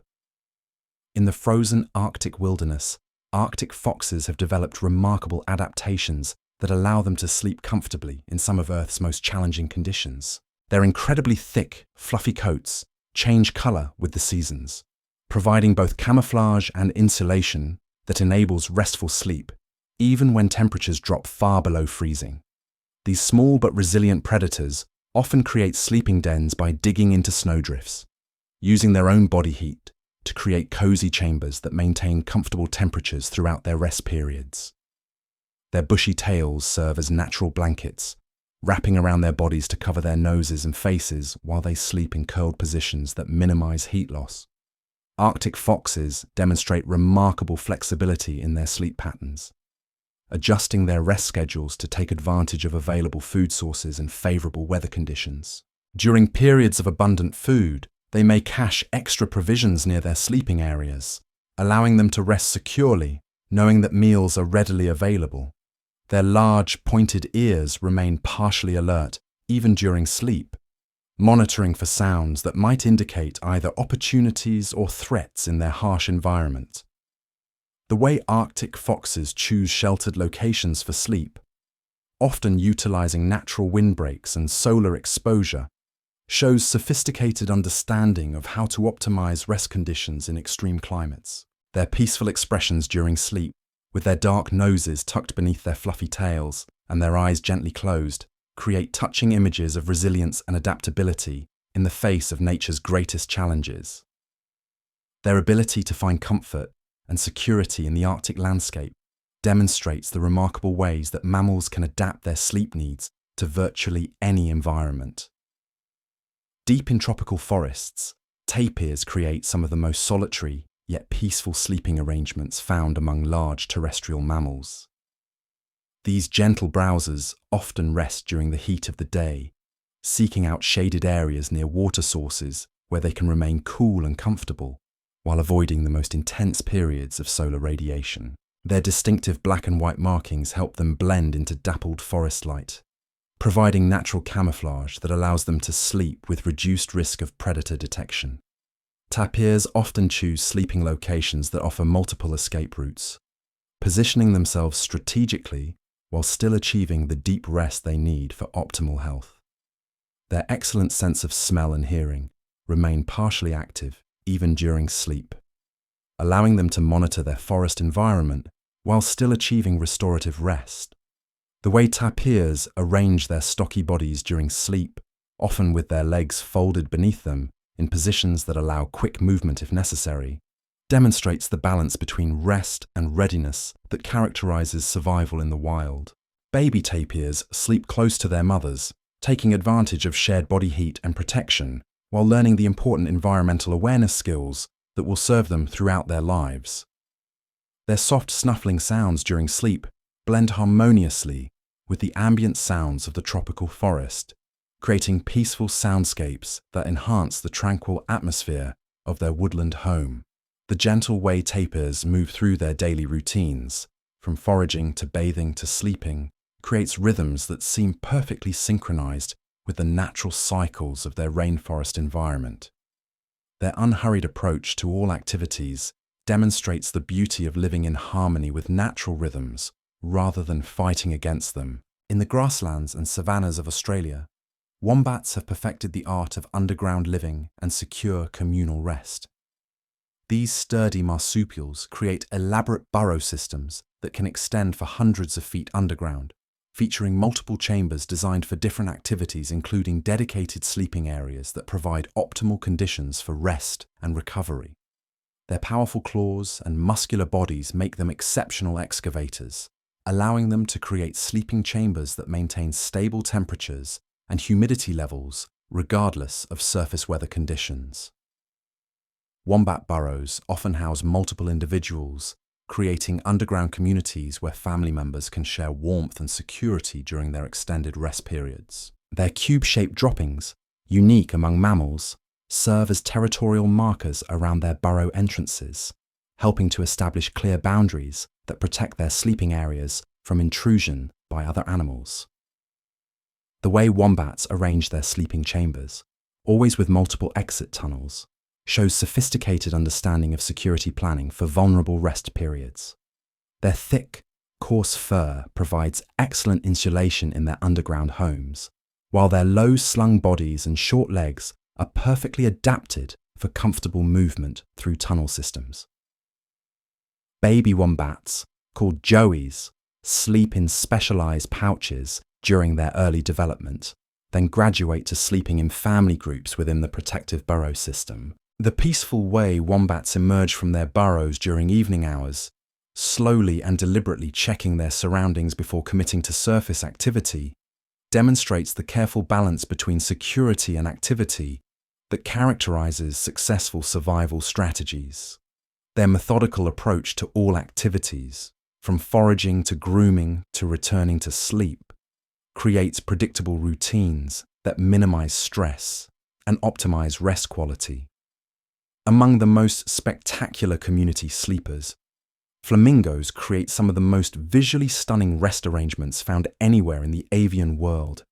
A: In the frozen Arctic wilderness, Arctic foxes have developed remarkable adaptations that allow them to sleep comfortably in some of Earth's most challenging conditions. Their incredibly thick, fluffy coats change color with the seasons, providing both camouflage and insulation that enables restful sleep, even when temperatures drop far below freezing. These small but resilient predators often create sleeping dens by digging into snowdrifts, using their own body heat to create cozy chambers that maintain comfortable temperatures throughout their rest periods. Their bushy tails serve as natural blankets, wrapping around their bodies to cover their noses and faces while they sleep in curled positions that minimize heat loss. Arctic foxes demonstrate remarkable flexibility in their sleep patterns, adjusting their rest schedules to take advantage of available food sources and favorable weather conditions. During periods of abundant food, they may cache extra provisions near their sleeping areas, allowing them to rest securely, knowing that meals are readily available. Their large, pointed ears remain partially alert even during sleep, monitoring for sounds that might indicate either opportunities or threats in their harsh environment. The way Arctic foxes choose sheltered locations for sleep, often utilizing natural windbreaks and solar exposure, shows sophisticated understanding of how to optimize rest conditions in extreme climates. Their peaceful expressions during sleep, with their dark noses tucked beneath their fluffy tails and their eyes gently closed, create touching images of resilience and adaptability in the face of nature's greatest challenges. Their ability to find comfort and security in the Arctic landscape demonstrates the remarkable ways that mammals can adapt their sleep needs to virtually any environment. Deep in tropical forests, tapirs create some of the most solitary yet peaceful sleeping arrangements found among large terrestrial mammals. These gentle browsers often rest during the heat of the day, seeking out shaded areas near water sources where they can remain cool and comfortable while avoiding the most intense periods of solar radiation. Their distinctive black and white markings help them blend into dappled forest light, providing natural camouflage that allows them to sleep with reduced risk of predator detection. Tapirs often choose sleeping locations that offer multiple escape routes, positioning themselves strategically while still achieving the deep rest they need for optimal health. Their excellent sense of smell and hearing remain partially active even during sleep, allowing them to monitor their forest environment while still achieving restorative rest. The way tapirs arrange their stocky bodies during sleep, often with their legs folded beneath them in positions that allow quick movement if necessary, demonstrates the balance between rest and readiness that characterizes survival in the wild. Baby tapirs sleep close to their mothers, taking advantage of shared body heat and protection, while learning the important environmental awareness skills that will serve them throughout their lives. Their soft snuffling sounds during sleep blend harmoniously with the ambient sounds of the tropical forest, creating peaceful soundscapes that enhance the tranquil atmosphere of their woodland home. The gentle way tapirs move through their daily routines, from foraging to bathing to sleeping, creates rhythms that seem perfectly synchronized with the natural cycles of their rainforest environment. Their unhurried approach to all activities demonstrates the beauty of living in harmony with natural rhythms rather than fighting against them. In the grasslands and savannas of Australia, wombats have perfected the art of underground living and secure communal rest. These sturdy marsupials create elaborate burrow systems that can extend for hundreds of feet underground, featuring multiple chambers designed for different activities, including dedicated sleeping areas that provide optimal conditions for rest and recovery. Their powerful claws and muscular bodies make them exceptional excavators, allowing them to create sleeping chambers that maintain stable temperatures and humidity levels regardless of surface weather conditions. Wombat burrows often house multiple individuals, creating underground communities where family members can share warmth and security during their extended rest periods. Their cube-shaped droppings, unique among mammals, serve as territorial markers around their burrow entrances, helping to establish clear boundaries that protect their sleeping areas from intrusion by other animals. The way wombats arrange their sleeping chambers, always with multiple exit tunnels, shows sophisticated understanding of security planning for vulnerable rest periods. Their thick, coarse fur provides excellent insulation in their underground homes, while their low-slung bodies and short legs are perfectly adapted for comfortable movement through tunnel systems. Baby wombats, called joeys, sleep in specialized pouches during their early development, then graduate to sleeping in family groups within the protective burrow system. The peaceful way wombats emerge from their burrows during evening hours, slowly and deliberately checking their surroundings before committing to surface activity, demonstrates the careful balance between security and activity that characterizes successful survival strategies. Their methodical approach to all activities, from foraging to grooming to returning to sleep, creates predictable routines that minimize stress and optimize rest quality. Among the most spectacular community sleepers, flamingos create some of the most visually stunning rest arrangements found anywhere in the avian world.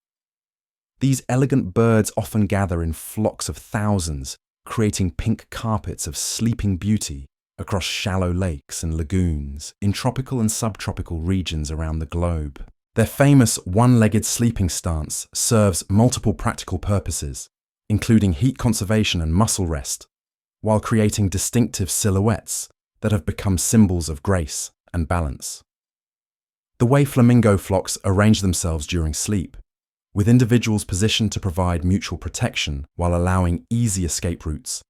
A: These elegant birds often gather in flocks of thousands, creating pink carpets of sleeping beauty across shallow lakes and lagoons in tropical and subtropical regions around the globe. Their famous one-legged sleeping stance serves multiple practical purposes, including heat conservation and muscle rest, while creating distinctive silhouettes that have become symbols of grace and balance. The way flamingo flocks arrange themselves during sleep, with individuals positioned to provide mutual protection while allowing easy escape routes,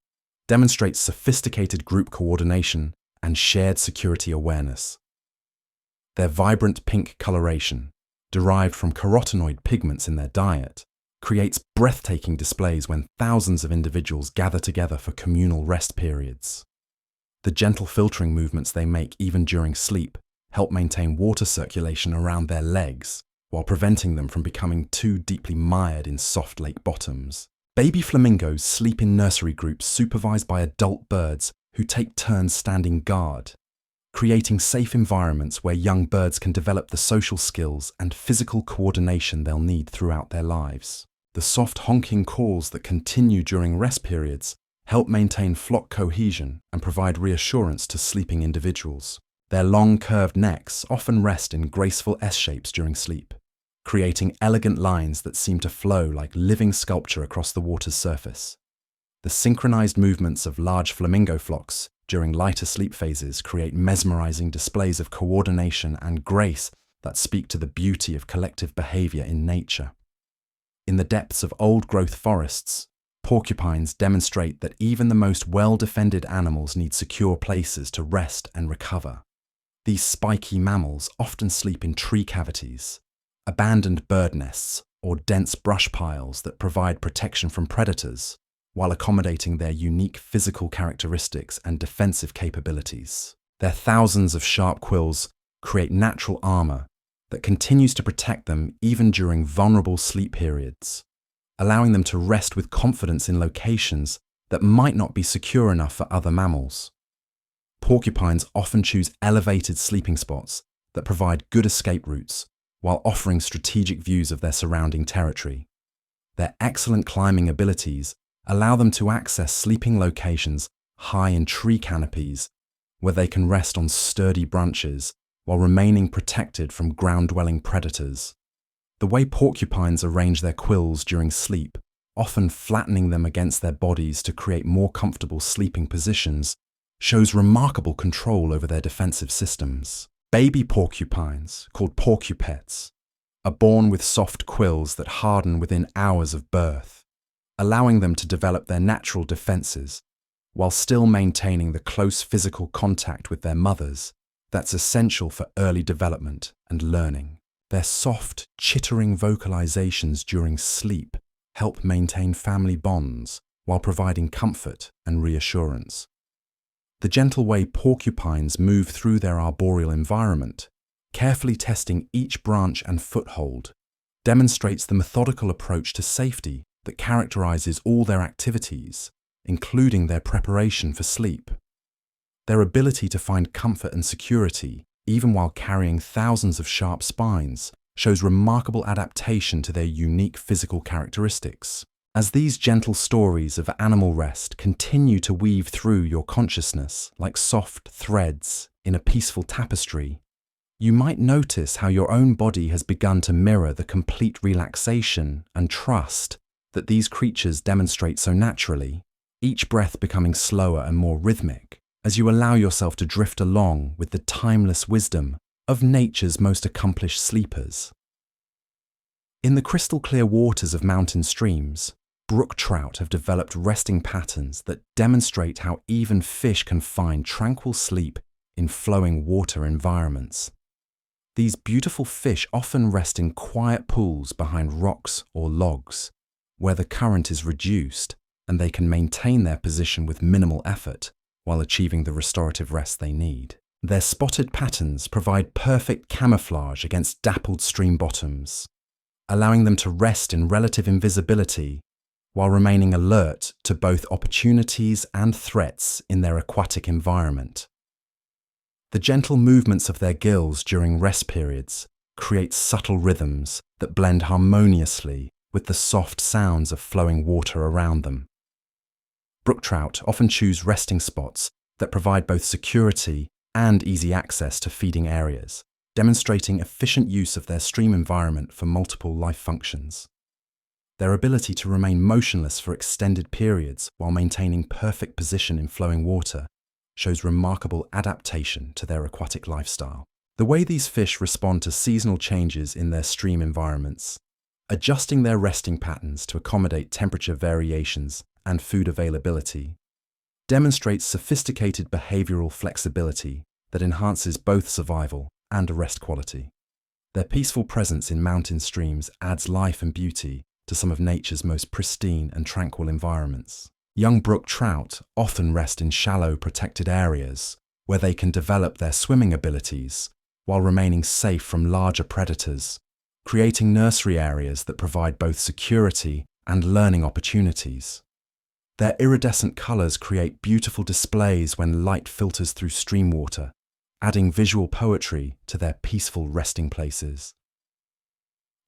A: demonstrates sophisticated group coordination and shared security awareness. Their vibrant pink coloration, derived from carotenoid pigments in their diet, creates breathtaking displays when thousands of individuals gather together for communal rest periods. The gentle filtering movements they make even during sleep help maintain water circulation around their legs while preventing them from becoming too deeply mired in soft lake bottoms. Baby flamingos sleep in nursery groups supervised by adult birds who take turns standing guard, creating safe environments where young birds can develop the social skills and physical coordination they'll need throughout their lives. The soft honking calls that continue during rest periods help maintain flock cohesion and provide reassurance to sleeping individuals. Their long curved necks often rest in graceful S-shapes during sleep, creating elegant lines that seem to flow like living sculpture across the water's surface. The synchronized movements of large flamingo flocks during lighter sleep phases create mesmerizing displays of coordination and grace that speak to the beauty of collective behavior in nature. In the depths of old-growth forests, porcupines demonstrate that even the most well-defended animals need secure places to rest and recover. These spiky mammals often sleep in tree cavities, abandoned bird nests, or dense brush piles that provide protection from predators, while accommodating their unique physical characteristics and defensive capabilities. Their thousands of sharp quills create natural armor that continues to protect them even during vulnerable sleep periods, allowing them to rest with confidence in locations that might not be secure enough for other mammals. Porcupines often choose elevated sleeping spots that provide good escape routes while offering strategic views of their surrounding territory. Their excellent climbing abilities allow them to access sleeping locations high in tree canopies where they can rest on sturdy branches while remaining protected from ground-dwelling predators. The way porcupines arrange their quills during sleep, often flattening them against their bodies to create more comfortable sleeping positions, shows remarkable control over their defensive systems. Baby porcupines, called porcupets, are born with soft quills that harden within hours of birth, allowing them to develop their natural defenses while still maintaining the close physical contact with their mothers that's essential for early development and learning. Their soft, chittering vocalizations during sleep help maintain family bonds while providing comfort and reassurance. The gentle way porcupines move through their arboreal environment, carefully testing each branch and foothold, demonstrates the methodical approach to safety that characterizes all their activities, including their preparation for sleep. Their ability to find comfort and security, even while carrying thousands of sharp spines, shows remarkable adaptation to their unique physical characteristics. As these gentle stories of animal rest continue to weave through your consciousness like soft threads in a peaceful tapestry, you might notice how your own body has begun to mirror the complete relaxation and trust that these creatures demonstrate so naturally, each breath becoming slower and more rhythmic as you allow yourself to drift along with the timeless wisdom of nature's most accomplished sleepers. In the crystal-clear waters of mountain streams, brook trout have developed resting patterns that demonstrate how even fish can find tranquil sleep in flowing water environments. These beautiful fish often rest in quiet pools behind rocks or logs, where the current is reduced and they can maintain their position with minimal effort while achieving the restorative rest they need. Their spotted patterns provide perfect camouflage against dappled stream bottoms, allowing them to rest in relative invisibility while remaining alert to both opportunities and threats in their aquatic environment. The gentle movements of their gills during rest periods create subtle rhythms that blend harmoniously with the soft sounds of flowing water around them. Brook trout often choose resting spots that provide both security and easy access to feeding areas, demonstrating efficient use of their stream environment for multiple life functions. Their ability to remain motionless for extended periods while maintaining perfect position in flowing water shows remarkable adaptation to their aquatic lifestyle. The way these fish respond to seasonal changes in their stream environments, adjusting their resting patterns to accommodate temperature variations and food availability, demonstrates sophisticated behavioral flexibility that enhances both survival and rest quality. Their peaceful presence in mountain streams adds life and beauty to some of nature's most pristine and tranquil environments. Young brook trout often rest in shallow, protected areas where they can develop their swimming abilities while remaining safe from larger predators, creating nursery areas that provide both security and learning opportunities. Their iridescent colors create beautiful displays when light filters through stream water, adding visual poetry to their peaceful resting places.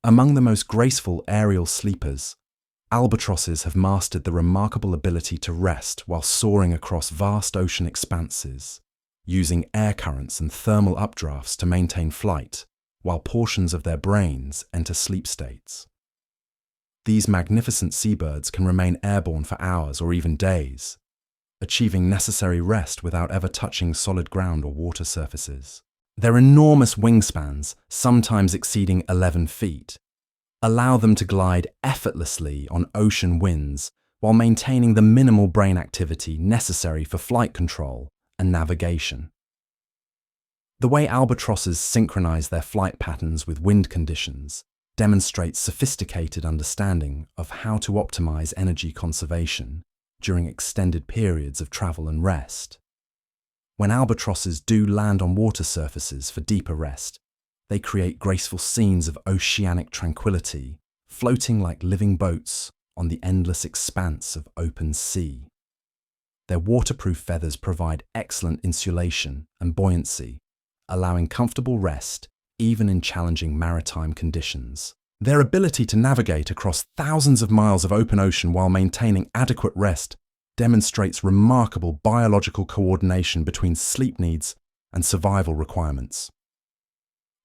A: Among the most graceful aerial sleepers, albatrosses have mastered the remarkable ability to rest while soaring across vast ocean expanses, using air currents and thermal updrafts to maintain flight, while portions of their brains enter sleep states. These magnificent seabirds can remain airborne for hours or even days, achieving necessary rest without ever touching solid ground or water surfaces. Their enormous wingspans, sometimes exceeding 11 feet, allow them to glide effortlessly on ocean winds while maintaining the minimal brain activity necessary for flight control and navigation. The way albatrosses synchronize their flight patterns with wind conditions demonstrates sophisticated understanding of how to optimize energy conservation during extended periods of travel and rest. When albatrosses do land on water surfaces for deeper rest, they create graceful scenes of oceanic tranquility, floating like living boats on the endless expanse of open sea. Their waterproof feathers provide excellent insulation and buoyancy, allowing comfortable rest even in challenging maritime conditions. Their ability to navigate across thousands of miles of open ocean while maintaining adequate rest demonstrates remarkable biological coordination between sleep needs and survival requirements.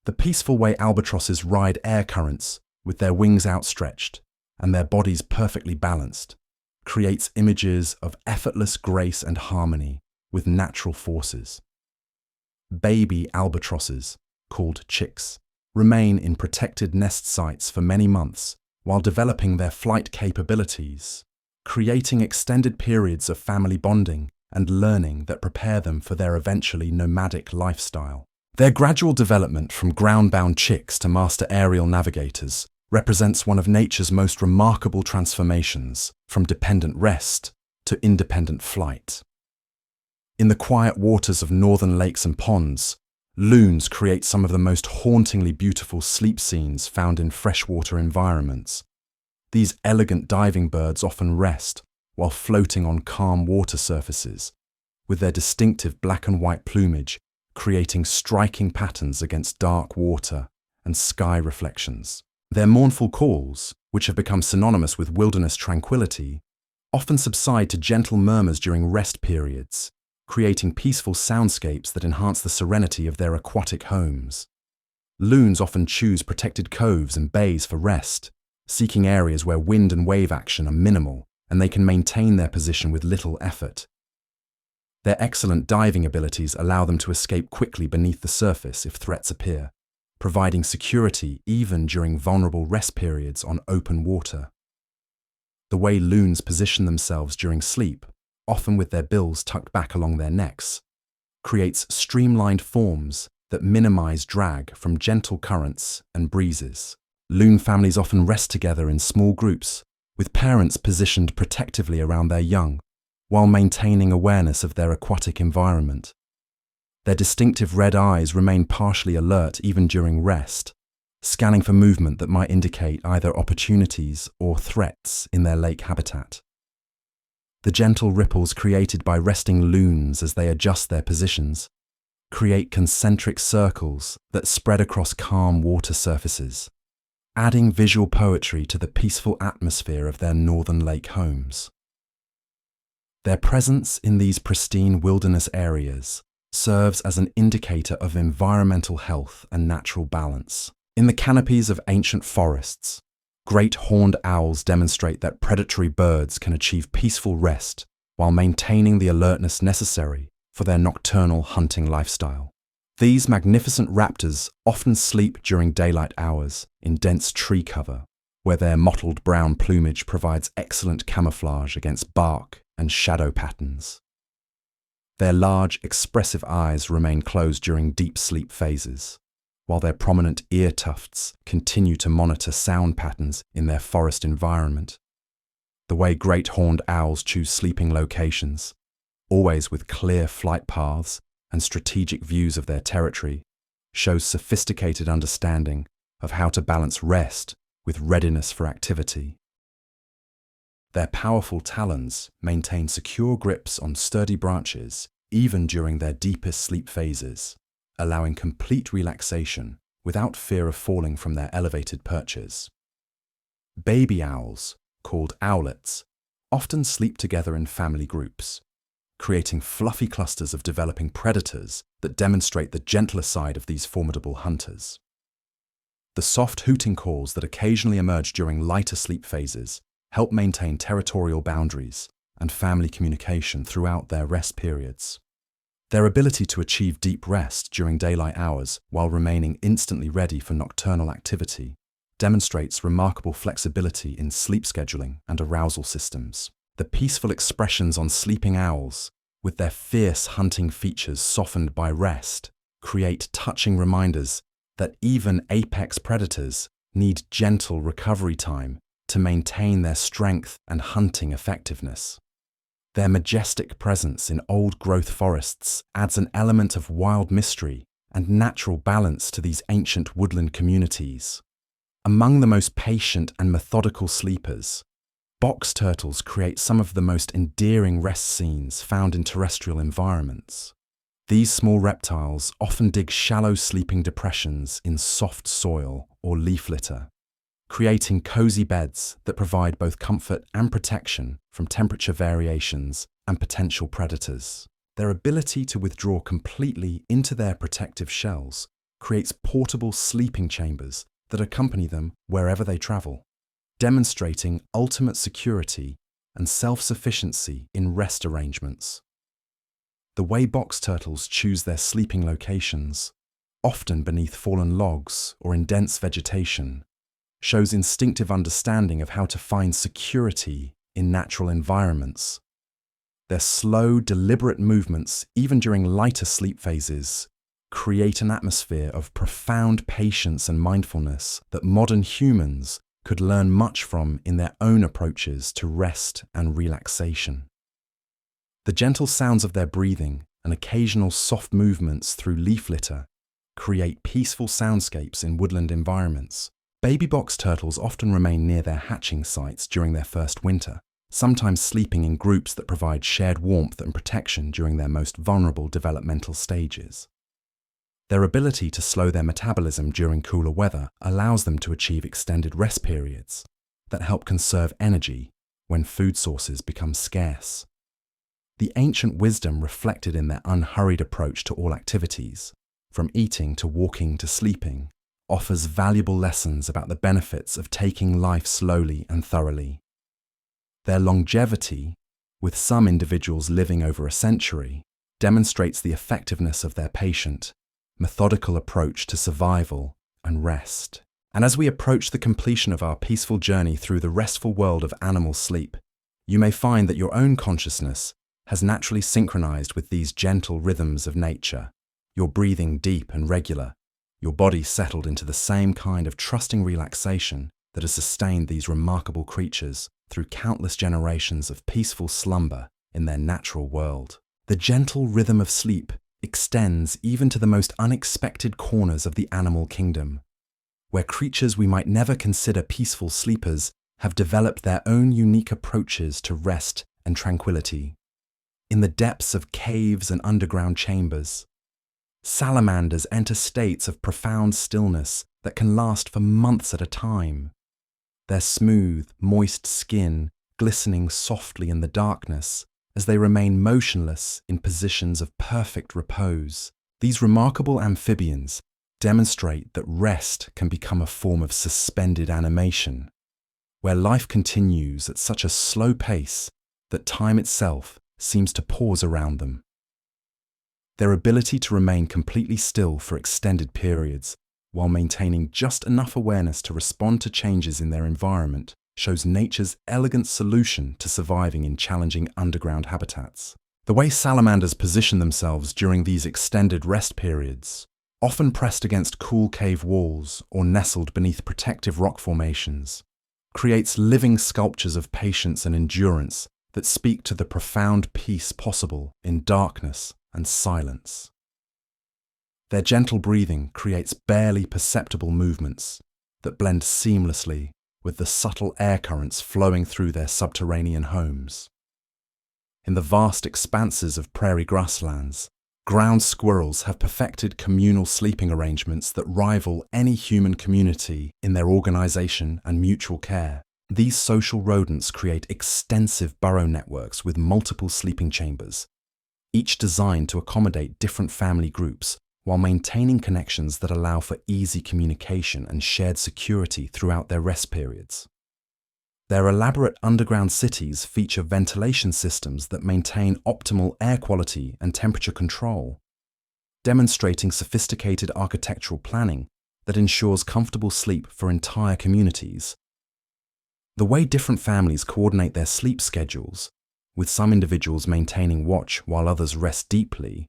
A: The peaceful way albatrosses ride air currents with their wings outstretched and their bodies perfectly balanced creates images of effortless grace and harmony with natural forces. Baby albatrosses, called chicks, remain in protected nest sites for many months while developing their flight capabilities, creating extended periods of family bonding and learning that prepare them for their eventually nomadic lifestyle. Their gradual development from ground-bound chicks to master aerial navigators represents one of nature's most remarkable transformations from dependent rest to independent flight. In the quiet waters of northern lakes and ponds, loons create some of the most hauntingly beautiful sleep scenes found in freshwater environments. These elegant diving birds often rest while floating on calm water surfaces, with their distinctive black and white plumage creating striking patterns against dark water and sky reflections. Their mournful calls, which have become synonymous with wilderness tranquility, often subside to gentle murmurs during rest periods, creating peaceful soundscapes that enhance the serenity of their aquatic homes. Loons often choose protected coves and bays for rest, seeking areas where wind and wave action are minimal and they can maintain their position with little effort. Their excellent diving abilities allow them to escape quickly beneath the surface if threats appear, providing security even during vulnerable rest periods on open water. The way loons position themselves during sleep, often with their bills tucked back along their necks, creates streamlined forms that minimize drag from gentle currents and breezes. Loon families often rest together in small groups, with parents positioned protectively around their young, while maintaining awareness of their aquatic environment. Their distinctive red eyes remain partially alert even during rest, scanning for movement that might indicate either opportunities or threats in their lake habitat. The gentle ripples created by resting loons as they adjust their positions create concentric circles that spread across calm water surfaces, adding visual poetry to the peaceful atmosphere of their northern lake homes. Their presence in these pristine wilderness areas serves as an indicator of environmental health and natural balance. In the canopies of ancient forests, great horned owls demonstrate that predatory birds can achieve peaceful rest while maintaining the alertness necessary for their nocturnal hunting lifestyle. These magnificent raptors often sleep during daylight hours in dense tree cover, where their mottled brown plumage provides excellent camouflage against bark and shadow patterns. Their large, expressive eyes remain closed during deep sleep phases, while their prominent ear tufts continue to monitor sound patterns in their forest environment. The way great horned owls choose sleeping locations, always with clear flight paths and strategic views of their territory, shows sophisticated understanding of how to balance rest with readiness for activity. Their powerful talons maintain secure grips on sturdy branches even during their deepest sleep phases, allowing complete relaxation without fear of falling from their elevated perches. Baby owls, called owlets, often sleep together in family groups, creating fluffy clusters of developing predators that demonstrate the gentler side of these formidable hunters. The soft hooting calls that occasionally emerge during lighter sleep phases help maintain territorial boundaries and family communication throughout their rest periods. Their ability to achieve deep rest during daylight hours while remaining instantly ready for nocturnal activity demonstrates remarkable flexibility in sleep scheduling and arousal systems. The peaceful expressions on sleeping owls, with their fierce hunting features softened by rest, create touching reminders that even apex predators need gentle recovery time to maintain their strength and hunting effectiveness. Their majestic presence in old-growth forests adds an element of wild mystery and natural balance to these ancient woodland communities. Among the most patient and methodical sleepers, box turtles create some of the most endearing rest scenes found in terrestrial environments. These small reptiles often dig shallow sleeping depressions in soft soil or leaf litter, creating cozy beds that provide both comfort and protection from temperature variations and potential predators. Their ability to withdraw completely into their protective shells creates portable sleeping chambers that accompany them wherever they travel, demonstrating ultimate security and self-sufficiency in rest arrangements. The way box turtles choose their sleeping locations, often beneath fallen logs or in dense vegetation, shows instinctive understanding of how to find security in natural environments. Their slow, deliberate movements, even during lighter sleep phases, create an atmosphere of profound patience and mindfulness that modern humans could learn much from in their own approaches to rest and relaxation. The gentle sounds of their breathing and occasional soft movements through leaf litter create peaceful soundscapes in woodland environments. Baby box turtles often remain near their hatching sites during their first winter, sometimes sleeping in groups that provide shared warmth and protection during their most vulnerable developmental stages. Their ability to slow their metabolism during cooler weather allows them to achieve extended rest periods that help conserve energy when food sources become scarce. The ancient wisdom reflected in their unhurried approach to all activities, from eating to walking to sleeping, offers valuable lessons about the benefits of taking life slowly and thoroughly. Their longevity, with some individuals living over a century, demonstrates the effectiveness of their patient, methodical approach to survival and rest. And as we approach the completion of our peaceful journey through the restful world of animal sleep, you may find that your own consciousness has naturally synchronized with these gentle rhythms of nature, your breathing deep and regular, your body settled into the same kind of trusting relaxation that has sustained these remarkable creatures through countless generations of peaceful slumber in their natural world. The gentle rhythm of sleep extends even to the most unexpected corners of the animal kingdom, where creatures we might never consider peaceful sleepers have developed their own unique approaches to rest and tranquility. In the depths of caves and underground chambers, salamanders enter states of profound stillness that can last for months at a time, their smooth, moist skin glistening softly in the darkness as they remain motionless in positions of perfect repose. These remarkable amphibians demonstrate that rest can become a form of suspended animation, where life continues at such a slow pace that time itself seems to pause around them. Their ability to remain completely still for extended periods while maintaining just enough awareness to respond to changes in their environment shows nature's elegant solution to surviving in challenging underground habitats. The way salamanders position themselves during these extended rest periods Often pressed against cool cave walls or nestled beneath protective rock formations, creates living sculptures of patience and endurance that speak to the profound peace possible in darkness and silence. Their gentle breathing creates barely perceptible movements that blend seamlessly with the subtle air currents flowing through their subterranean homes. In the vast expanses of prairie grasslands, ground squirrels have perfected communal sleeping arrangements that rival any human community in their organization and mutual care. These social rodents create extensive burrow networks with multiple sleeping chambers, each designed to accommodate different family groups while maintaining connections that allow for easy communication and shared security throughout their rest periods. Their elaborate underground cities feature ventilation systems that maintain optimal air quality and temperature control, demonstrating sophisticated architectural planning that ensures comfortable sleep for entire communities. The way different families coordinate their sleep schedules, with some individuals maintaining watch while others rest deeply,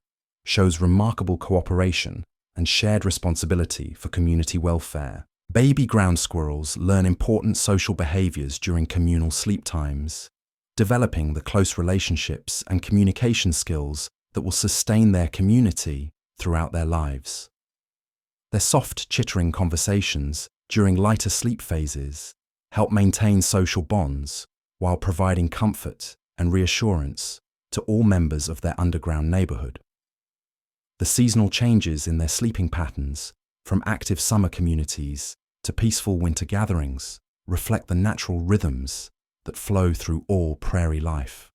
A: shows remarkable cooperation and shared responsibility for community welfare. Baby ground squirrels learn important social behaviors during communal sleep times, developing the close relationships and communication skills that will sustain their community throughout their lives. Their soft, chittering conversations during lighter sleep phases help maintain social bonds while providing comfort and reassurance to all members of their underground neighborhood. The seasonal changes in their sleeping patterns, from active summer communities to peaceful winter gatherings, reflect the natural rhythms that flow through all prairie life.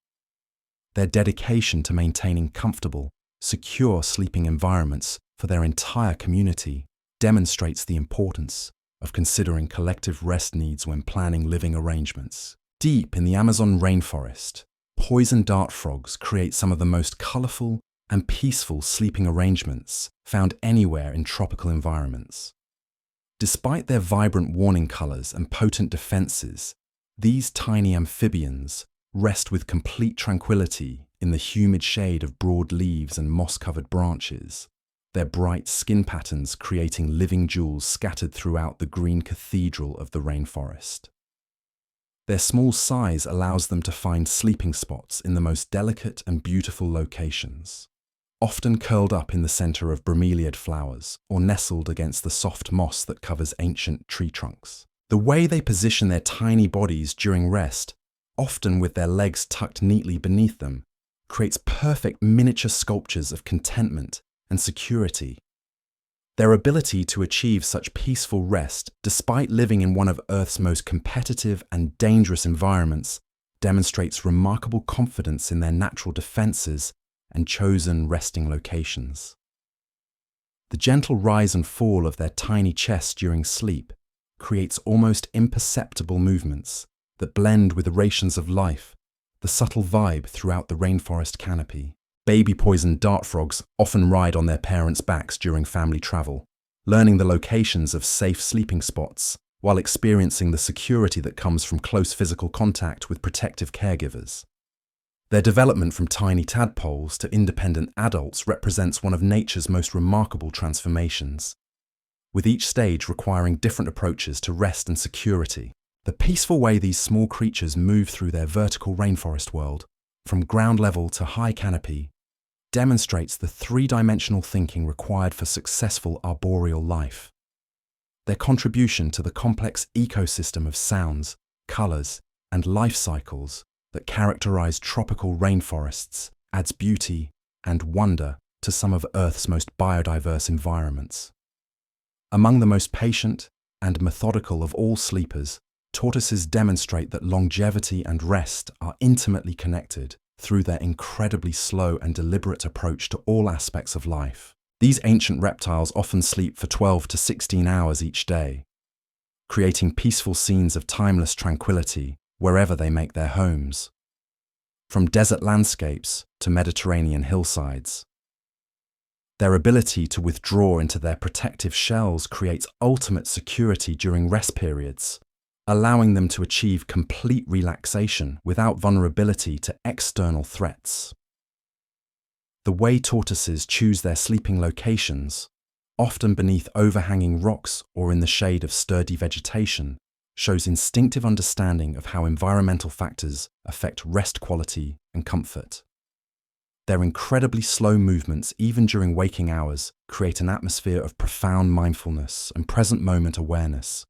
A: Their dedication to maintaining comfortable, secure sleeping environments for their entire community demonstrates the importance of considering collective rest needs when planning living arrangements. Deep in the Amazon rainforest, poison dart frogs create some of the most colorful and peaceful sleeping arrangements found anywhere in tropical environments. Despite their vibrant warning colors and potent defenses, these tiny amphibians rest with complete tranquility in the humid shade of broad leaves and moss-covered branches, their bright skin patterns creating living jewels scattered throughout the green cathedral of the rainforest. Their small size allows them to find sleeping spots in the most delicate and beautiful locations, often curled up in the center of bromeliad flowers or nestled against the soft moss that covers ancient tree trunks. The way they position their tiny bodies during rest, often with their legs tucked neatly beneath them, creates perfect miniature sculptures of contentment and security. Their ability to achieve such peaceful rest, despite living in one of Earth's most competitive and dangerous environments, demonstrates remarkable confidence in their natural defenses and chosen resting locations. The gentle rise and fall of their tiny chests during sleep creates almost imperceptible movements that blend with the rations of life, the subtle vibe throughout the rainforest canopy. Baby poison dart frogs often ride on their parents' backs during family travel, learning the locations of safe sleeping spots while experiencing the security that comes from close physical contact with protective caregivers. Their development from tiny tadpoles to independent adults represents one of nature's most remarkable transformations, with each stage requiring different approaches to rest and security. The peaceful way these small creatures move through their vertical rainforest world, from ground level to high canopy, demonstrates the three-dimensional thinking required for successful arboreal life. Their contribution to the complex ecosystem of sounds, colors, and life cycles that characterize tropical rainforests adds beauty and wonder to some of Earth's most biodiverse environments. Among the most patient and methodical of all sleepers, tortoises demonstrate that longevity and rest are intimately connected through their incredibly slow and deliberate approach to all aspects of life. These ancient reptiles often sleep for 12 to 16 hours each day, creating peaceful scenes of timeless tranquility wherever they make their homes, from desert landscapes to Mediterranean hillsides. Their ability to withdraw into their protective shells creates ultimate security during rest periods, allowing them to achieve complete relaxation without vulnerability to external threats. The way tortoises choose their sleeping locations, often beneath overhanging rocks or in the shade of sturdy vegetation, shows instinctive understanding of how environmental factors affect rest quality and comfort. Their incredibly slow movements, even during waking hours, create an atmosphere of profound mindfulness and present moment awareness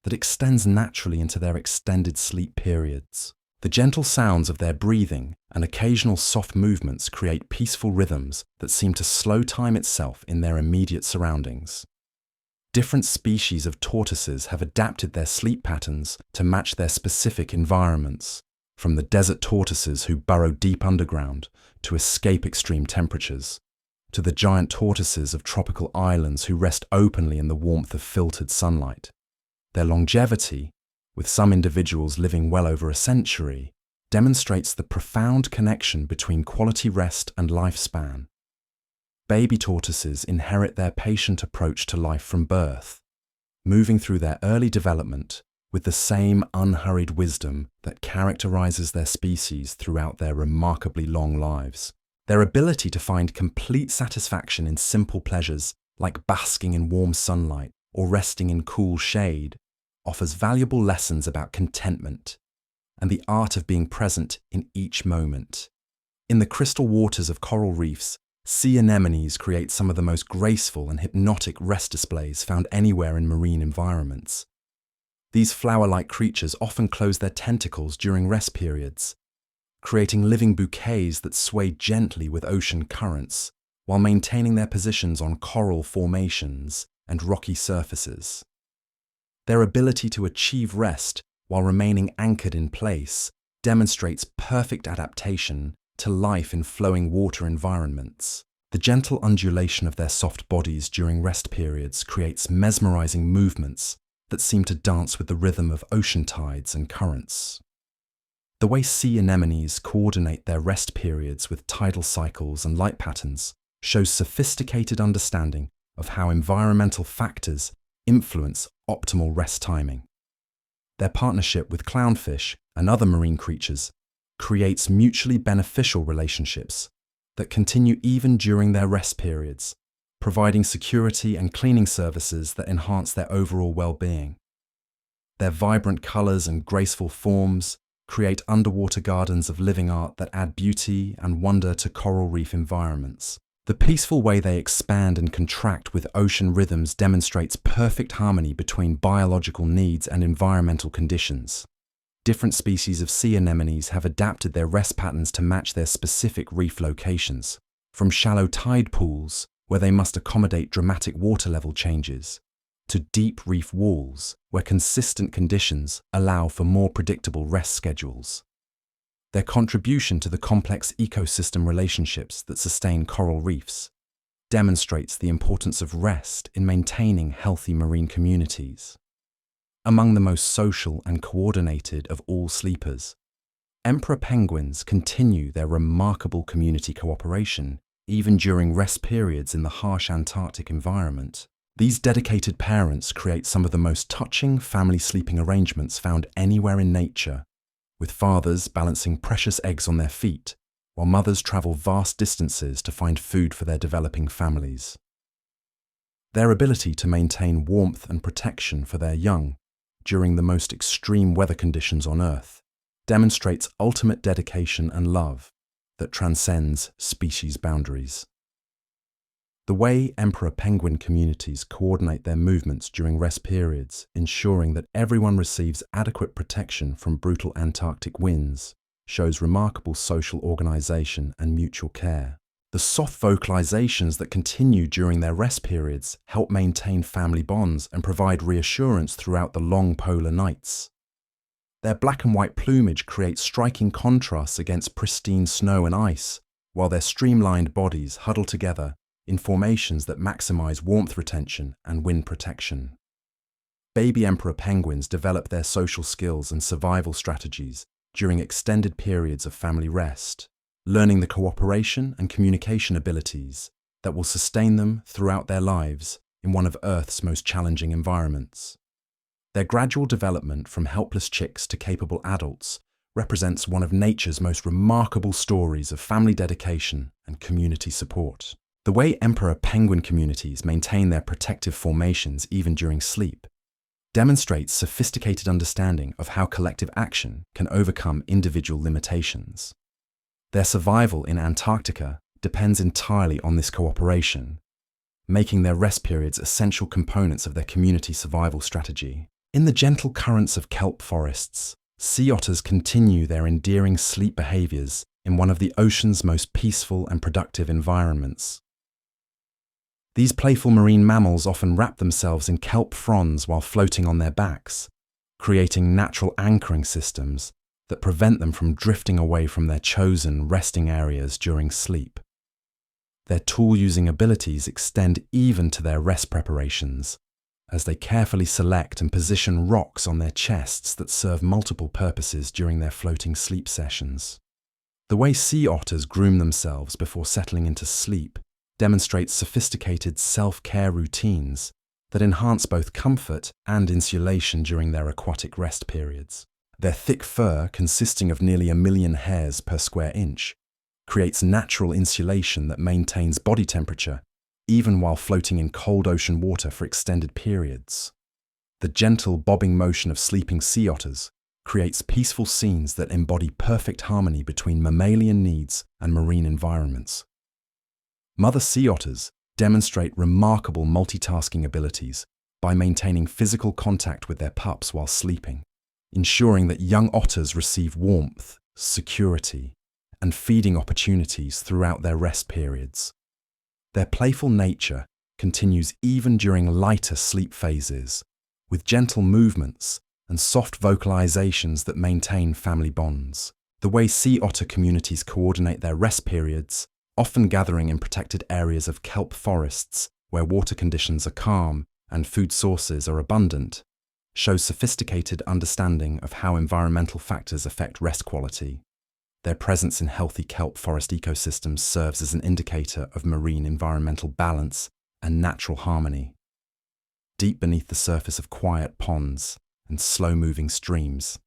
A: that extends naturally into their extended sleep periods. The gentle sounds of their breathing and occasional soft movements create peaceful rhythms that seem to slow time itself in their immediate surroundings. Different species of tortoises have adapted their sleep patterns to match their specific environments, from the desert tortoises who burrow deep underground to escape extreme temperatures, to the giant tortoises of tropical islands who rest openly in the warmth of filtered sunlight. Their longevity, with some individuals living well over a century, demonstrates the profound connection between quality rest and lifespan. Baby tortoises inherit their patient approach to life from birth, moving through their early development with the same unhurried wisdom that characterizes their species throughout their remarkably long lives. Their ability to find complete satisfaction in simple pleasures, like basking in warm sunlight or resting in cool shade, offers valuable lessons about contentment and the art of being present in each moment. In the crystal waters of coral reefs, sea anemones create some of the most graceful and hypnotic rest displays found anywhere in marine environments. These flower-like creatures often close their tentacles during rest periods, creating living bouquets that sway gently with ocean currents while maintaining their positions on coral formations and rocky surfaces. Their ability to achieve rest while remaining anchored in place demonstrates perfect adaptation to life in flowing water environments. The gentle undulation of their soft bodies during rest periods creates mesmerizing movements that seem to dance with the rhythm of ocean tides and currents. The way sea anemones coordinate their rest periods with tidal cycles and light patterns shows sophisticated understanding of how environmental factors influence optimal rest timing. Their partnership with clownfish and other marine creatures creates mutually beneficial relationships that continue even during their rest periods, providing security and cleaning services that enhance their overall well-being. Their vibrant colors and graceful forms create underwater gardens of living art that add beauty and wonder to coral reef environments. The peaceful way they expand and contract with ocean rhythms demonstrates perfect harmony between biological needs and environmental conditions. Different species of sea anemones have adapted their rest patterns to match their specific reef locations, from shallow tide pools, where they must accommodate dramatic water level changes, to deep reef walls, where consistent conditions allow for more predictable rest schedules. Their contribution to the complex ecosystem relationships that sustain coral reefs demonstrates the importance of rest in maintaining healthy marine communities. Among the most social and coordinated of all sleepers, emperor penguins continue their remarkable community cooperation even during rest periods in the harsh Antarctic environment. These dedicated parents create some of the most touching family sleeping arrangements found anywhere in nature, with fathers balancing precious eggs on their feet, while mothers travel vast distances to find food for their developing families. Their ability to maintain warmth and protection for their young during the most extreme weather conditions on Earth demonstrates ultimate dedication and love that transcends species boundaries. The way emperor penguin communities coordinate their movements during rest periods, ensuring that everyone receives adequate protection from brutal Antarctic winds, shows remarkable social organization and mutual care. The soft vocalizations that continue during their rest periods help maintain family bonds and provide reassurance throughout the long polar nights. Their black and white plumage creates striking contrasts against pristine snow and ice, while their streamlined bodies huddle together in formations that maximize warmth retention and wind protection. Baby emperor penguins develop their social skills and survival strategies during extended periods of family rest, learning the cooperation and communication abilities that will sustain them throughout their lives in one of Earth's most challenging environments. Their gradual development from helpless chicks to capable adults represents one of nature's most remarkable stories of family dedication and community support. The way emperor penguin communities maintain their protective formations even during sleep demonstrates sophisticated understanding of how collective action can overcome individual limitations. Their survival in Antarctica depends entirely on this cooperation, making their rest periods essential components of their community survival strategy. In the gentle currents of kelp forests, sea otters continue their endearing sleep behaviors in one of the ocean's most peaceful and productive environments. These playful marine mammals often wrap themselves in kelp fronds while floating on their backs, creating natural anchoring systems that prevent them from drifting away from their chosen resting areas during sleep. Their tool-using abilities extend even to their rest preparations, as they carefully select and position rocks on their chests that serve multiple purposes during their floating sleep sessions. The way sea otters groom themselves before settling into sleep demonstrates sophisticated self-care routines that enhance both comfort and insulation during their aquatic rest periods. Their thick fur, consisting of nearly 1 million hairs per square inch, creates natural insulation that maintains body temperature even while floating in cold ocean water for extended periods. The gentle bobbing motion of sleeping sea otters creates peaceful scenes that embody perfect harmony between mammalian needs and marine environments. Mother sea otters demonstrate remarkable multitasking abilities by maintaining physical contact with their pups while sleeping, ensuring that young otters receive warmth, security, and feeding opportunities throughout their rest periods. Their playful nature continues even during lighter sleep phases, with gentle movements and soft vocalizations that maintain family bonds. The way sea otter communities coordinate their rest periods, often gathering in protected areas of kelp forests where water conditions are calm and food sources are abundant, shows sophisticated understanding of how environmental factors affect rest quality. Their presence in healthy kelp forest ecosystems serves as an indicator of marine environmental balance and natural harmony. Deep beneath the surface of quiet ponds and slow-moving streams,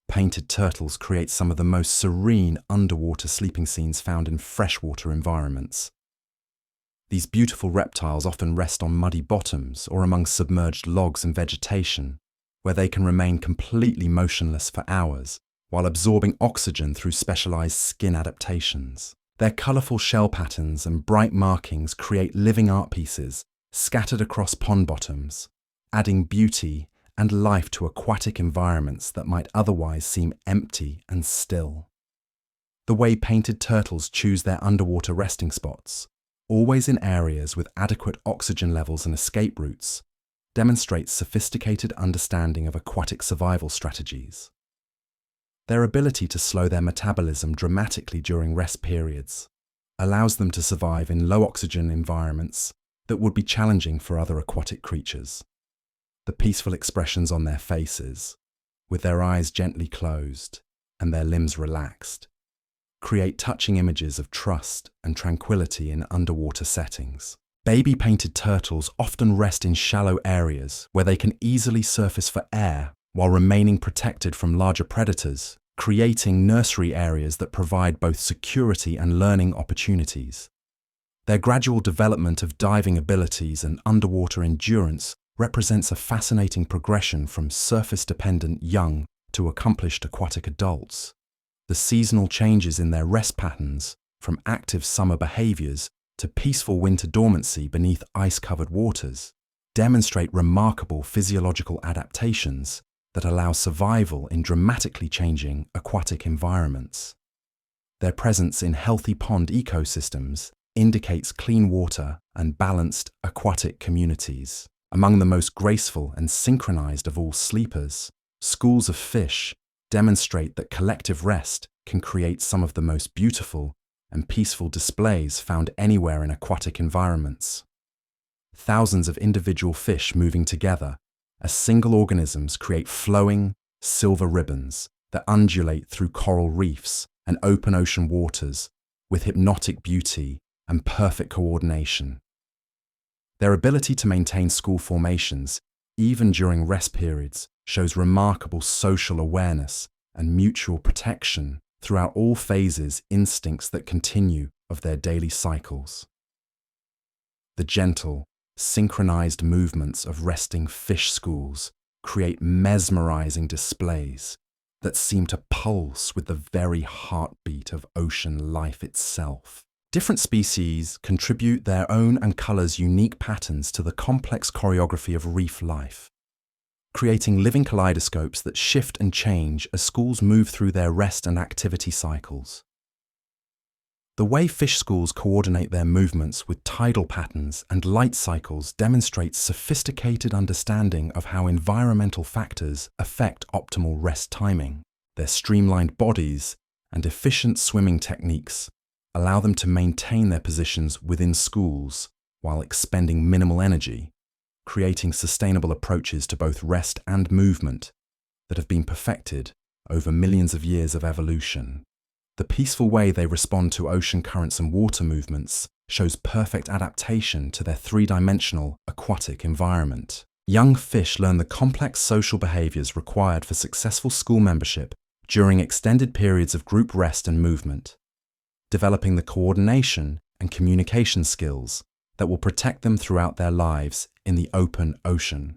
A: painted turtles create some of the most serene underwater sleeping scenes found in freshwater environments. These beautiful reptiles often rest on muddy bottoms or among submerged logs and vegetation, where they can remain completely motionless for hours, while absorbing oxygen through specialized skin adaptations. Their colorful shell patterns and bright markings create living art pieces scattered across pond bottoms, adding beauty and life to aquatic environments that might otherwise seem empty and still. The way painted turtles choose their underwater resting spots, always in areas with adequate oxygen levels and escape routes, demonstrates sophisticated understanding of aquatic survival strategies. Their ability to slow their metabolism dramatically during rest periods allows them to survive in low-oxygen environments that would be challenging for other aquatic creatures. The peaceful expressions on their faces, with their eyes gently closed and their limbs relaxed, create touching images of trust and tranquility in underwater settings. Baby painted turtles often rest in shallow areas where they can easily surface for air while remaining protected from larger predators, creating nursery areas that provide both security and learning opportunities. Their gradual development of diving abilities and underwater endurance represents a fascinating progression from surface-dependent young to accomplished aquatic adults. The seasonal changes in their rest patterns, from active summer behaviors to peaceful winter dormancy beneath ice-covered waters, demonstrate remarkable physiological adaptations that allow survival in dramatically changing aquatic environments. Their presence in healthy pond ecosystems indicates clean water and balanced aquatic communities. Among the most graceful and synchronized of all sleepers, schools of fish demonstrate that collective rest can create some of the most beautiful and peaceful displays found anywhere in aquatic environments. Thousands of individual fish moving together as single organisms create flowing, silver ribbons that undulate through coral reefs and open ocean waters with hypnotic beauty and perfect coordination. Their ability to maintain school formations, even during rest periods, shows remarkable social awareness and mutual protection throughout all phases, instincts that continue of their daily cycles. The gentle, synchronized movements of resting fish schools create mesmerizing displays that seem to pulse with the very heartbeat of ocean life itself. Different species contribute their own and colors unique patterns to the complex choreography of reef life, creating living kaleidoscopes that shift and change as schools move through their rest and activity cycles. The way fish schools coordinate their movements with tidal patterns and light cycles demonstrates sophisticated understanding of how environmental factors affect optimal rest timing. Their streamlined bodies and efficient swimming techniques allow them to maintain their positions within schools while expending minimal energy, creating sustainable approaches to both rest and movement that have been perfected over millions of years of evolution. The peaceful way they respond to ocean currents and water movements shows perfect adaptation to their three-dimensional aquatic environment. Young fish learn the complex social behaviors required for successful school membership during extended periods of group rest and movement, developing the coordination and communication skills that will protect them throughout their lives in the open ocean.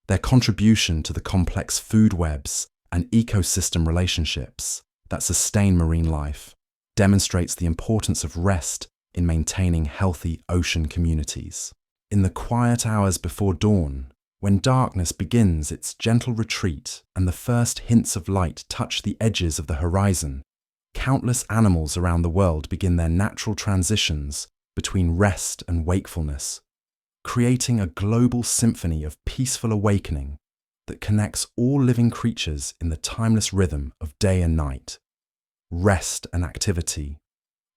A: Their contribution to the complex food webs and ecosystem relationships that sustain marine life demonstrates the importance of rest in maintaining healthy ocean communities. In the quiet hours before dawn, when darkness begins its gentle retreat and the first hints of light touch the edges of the horizon, countless animals around the world begin their natural transitions between rest and wakefulness, creating a global symphony of peaceful awakening that connects all living creatures in the timeless rhythm of day and night, rest and activity,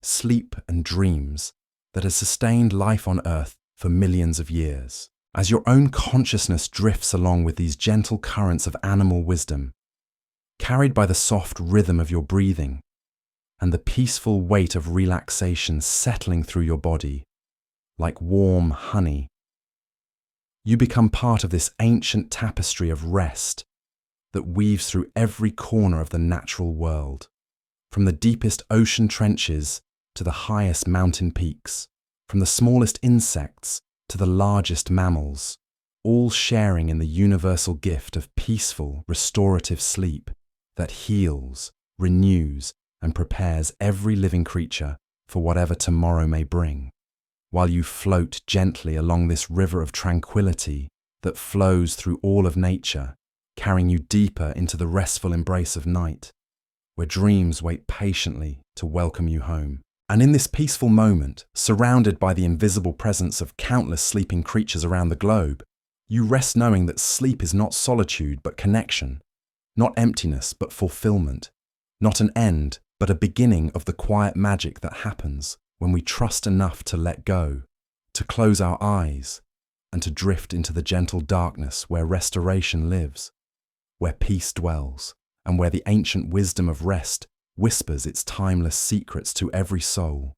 A: sleep and dreams that has sustained life on Earth for millions of years. As your own consciousness drifts along with these gentle currents of animal wisdom, carried by the soft rhythm of your breathing and the peaceful weight of relaxation settling through your body like warm honey, you become part of this ancient tapestry of rest that weaves through every corner of the natural world, from the deepest ocean trenches to the highest mountain peaks, from the smallest insects to the largest mammals, all sharing in the universal gift of peaceful, restorative sleep that heals, renews, and prepares every living creature for whatever tomorrow may bring. While you float gently along this river of tranquility that flows through all of nature, carrying you deeper into the restful embrace of night, where dreams wait patiently to welcome you home. And in this peaceful moment, surrounded by the invisible presence of countless sleeping creatures around the globe, you rest knowing that sleep is not solitude but connection, not emptiness but fulfillment, not an end but a beginning of the quiet magic that happens when we trust enough to let go, to close our eyes, and to drift into the gentle darkness where restoration lives, where peace dwells, and where the ancient wisdom of rest whispers its timeless secrets to every soul,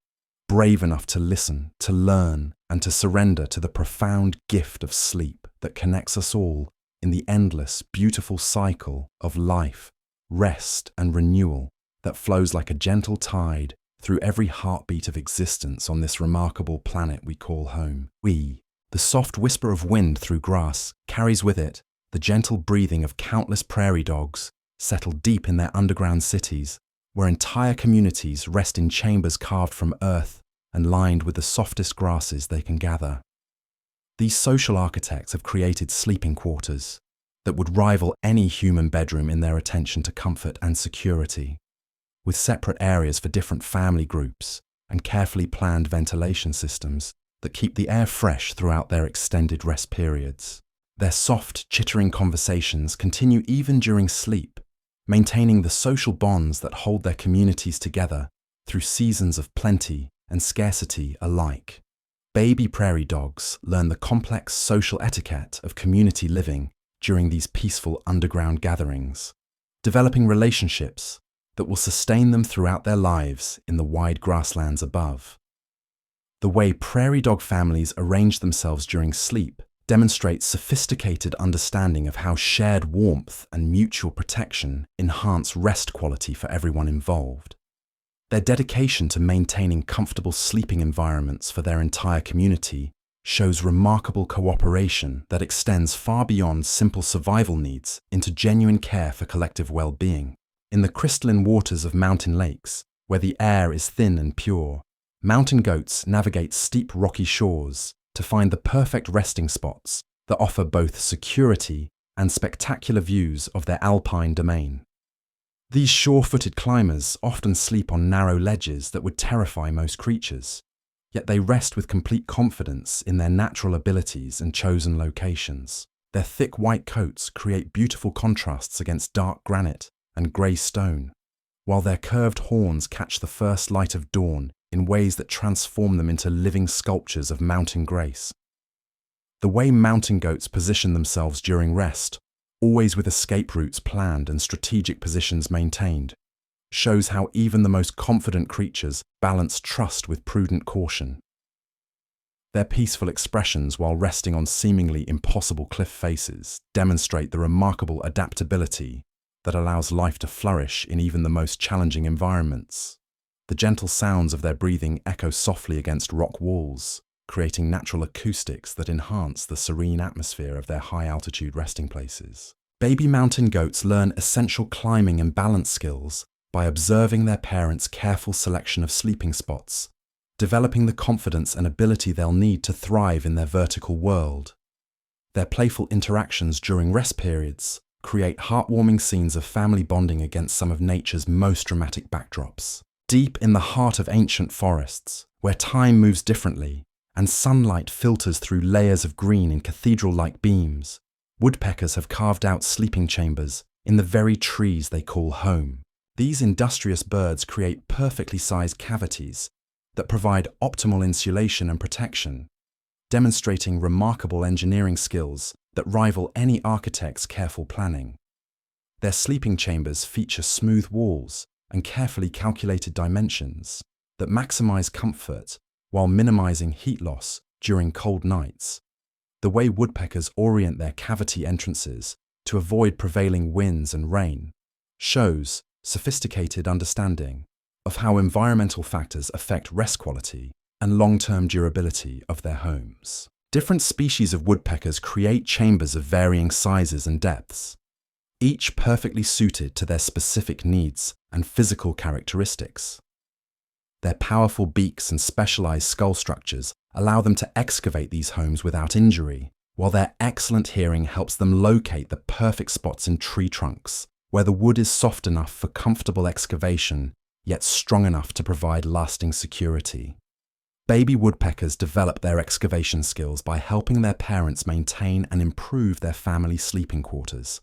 A: brave enough to listen, to learn, and to surrender to the profound gift of sleep that connects us all in the endless, beautiful cycle of life, rest, and renewal that flows like a gentle tide through every heartbeat of existence on this remarkable planet we call home. The soft whisper of wind through grass, carries with it the gentle breathing of countless prairie dogs settled deep in their underground cities, where entire communities rest in chambers carved from earth and lined with the softest grasses they can gather. These social architects have created sleeping quarters that would rival any human bedroom in their attention to comfort and security, with separate areas for different family groups and carefully planned ventilation systems that keep the air fresh throughout their extended rest periods. Their soft, chittering conversations continue even during sleep, maintaining the social bonds that hold their communities together through seasons of plenty and scarcity alike. Baby prairie dogs learn the complex social etiquette of community living during these peaceful underground gatherings, developing relationships that will sustain them throughout their lives in the wide grasslands above. The way prairie dog families arrange themselves during sleep demonstrates sophisticated understanding of how shared warmth and mutual protection enhance rest quality for everyone involved. Their dedication to maintaining comfortable sleeping environments for their entire community shows remarkable cooperation that extends far beyond simple survival needs into genuine care for collective well-being. In the crystalline waters of mountain lakes, where the air is thin and pure, mountain goats navigate steep rocky shores to find the perfect resting spots that offer both security and spectacular views of their alpine domain. These sure-footed climbers often sleep on narrow ledges that would terrify most creatures, yet they rest with complete confidence in their natural abilities and chosen locations. Their thick white coats create beautiful contrasts against dark granite and grey stone, while their curved horns catch the first light of dawn in ways that transform them into living sculptures of mountain grace. The way mountain goats position themselves during rest, always with escape routes planned and strategic positions maintained, shows how even the most confident creatures balance trust with prudent caution. Their peaceful expressions while resting on seemingly impossible cliff faces demonstrate the remarkable adaptability that allows life to flourish in even the most challenging environments. The gentle sounds of their breathing echo softly against rock walls, creating natural acoustics that enhance the serene atmosphere of their high-altitude resting places. Baby mountain goats learn essential climbing and balance skills by observing their parents' careful selection of sleeping spots, developing the confidence and ability they'll need to thrive in their vertical world. Their playful interactions during rest periods create heartwarming scenes of family bonding against some of nature's most dramatic backdrops. Deep in the heart of ancient forests, where time moves differently and sunlight filters through layers of green in cathedral-like beams, woodpeckers have carved out sleeping chambers in the very trees they call home. These industrious birds create perfectly sized cavities that provide optimal insulation and protection, demonstrating remarkable engineering skills that rival any architect's careful planning. Their sleeping chambers feature smooth walls and carefully calculated dimensions that maximize comfort while minimizing heat loss during cold nights. The way woodpeckers orient their cavity entrances to avoid prevailing winds and rain shows sophisticated understanding of how environmental factors affect rest quality and long-term durability of their homes. Different species of woodpeckers create chambers of varying sizes and depths, each perfectly suited to their specific needs and physical characteristics. Their powerful beaks and specialized skull structures allow them to excavate these homes without injury, while their excellent hearing helps them locate the perfect spots in tree trunks, where the wood is soft enough for comfortable excavation, yet strong enough to provide lasting security. Baby woodpeckers develop their excavation skills by helping their parents maintain and improve their family sleeping quarters,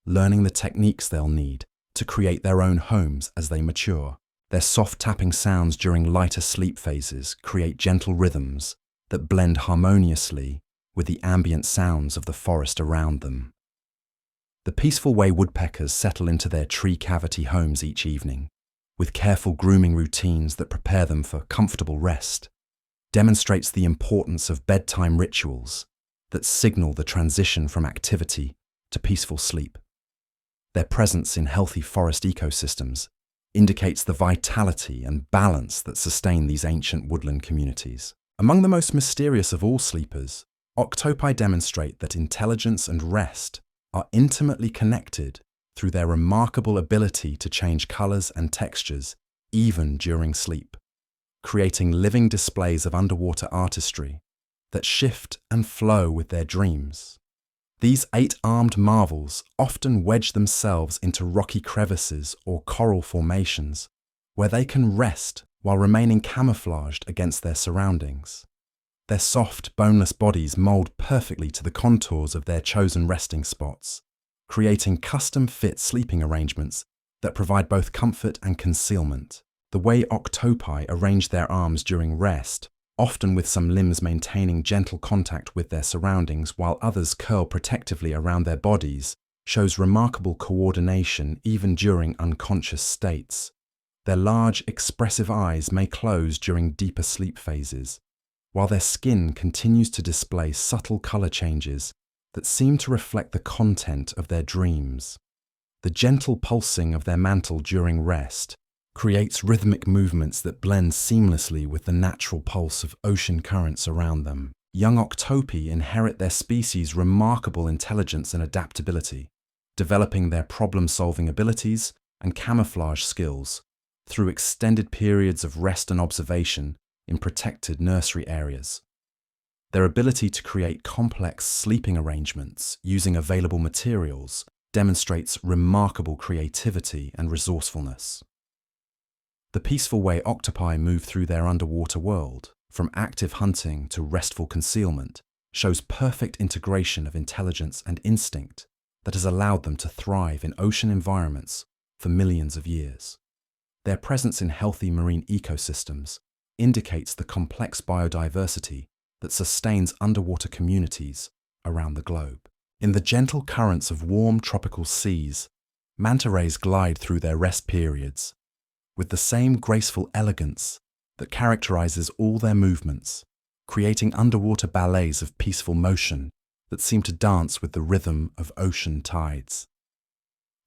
A: learning the techniques they'll need to create their own homes as they mature. Their soft tapping sounds during lighter sleep phases create gentle rhythms that blend harmoniously with the ambient sounds of the forest around them. The peaceful way woodpeckers settle into their tree cavity homes each evening, with careful grooming routines that prepare them for comfortable rest, demonstrates the importance of bedtime rituals that signal the transition from activity to peaceful sleep. Their presence in healthy forest ecosystems indicates the vitality and balance that sustain these ancient woodland communities. Among the most mysterious of all sleepers, octopi demonstrate that intelligence and rest are intimately connected through their remarkable ability to change colors and textures even during sleep, creating living displays of underwater artistry that shift and flow with their dreams. These eight-armed marvels often wedge themselves into rocky crevices or coral formations, where they can rest while remaining camouflaged against their surroundings. Their soft, boneless bodies mold perfectly to the contours of their chosen resting spots, creating custom-fit sleeping arrangements that provide both comfort and concealment. The way octopi arrange their arms during rest, often with some limbs maintaining gentle contact with their surroundings while others curl protectively around their bodies, shows remarkable coordination even during unconscious states. Their large, expressive eyes may close during deeper sleep phases, while their skin continues to display subtle color changes that seem to reflect the content of their dreams. The gentle pulsing of their mantle during rest creates rhythmic movements that blend seamlessly with the natural pulse of ocean currents around them. Young octopi inherit their species' remarkable intelligence and adaptability, developing their problem-solving abilities and camouflage skills through extended periods of rest and observation in protected nursery areas. Their ability to create complex sleeping arrangements using available materials demonstrates remarkable creativity and resourcefulness. The peaceful way octopi move through their underwater world, from active hunting to restful concealment, shows perfect integration of intelligence and instinct that has allowed them to thrive in ocean environments for millions of years. Their presence in healthy marine ecosystems indicates the complex biodiversity that sustains underwater communities around the globe. In the gentle currents of warm tropical seas, manta rays glide through their rest periods with the same graceful elegance that characterizes all their movements, creating underwater ballets of peaceful motion that seem to dance with the rhythm of ocean tides.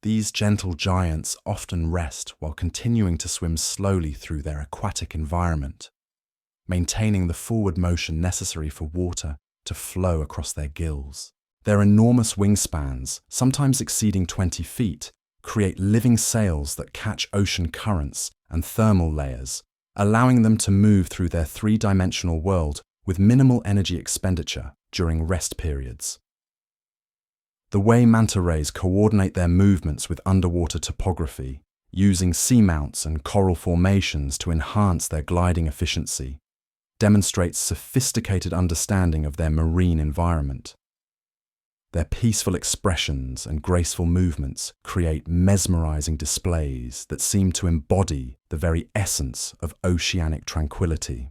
A: These gentle giants often rest while continuing to swim slowly through their aquatic environment, maintaining the forward motion necessary for water to flow across their gills. Their enormous wingspans, sometimes exceeding 20 feet, create living sails that catch ocean currents and thermal layers, allowing them to move through their three-dimensional world with minimal energy expenditure during rest periods. The way manta rays coordinate their movements with underwater topography, using seamounts and coral formations to enhance their gliding efficiency, demonstrates sophisticated understanding of their marine environment. Their peaceful expressions and graceful movements create mesmerizing displays that seem to embody the very essence of oceanic tranquility.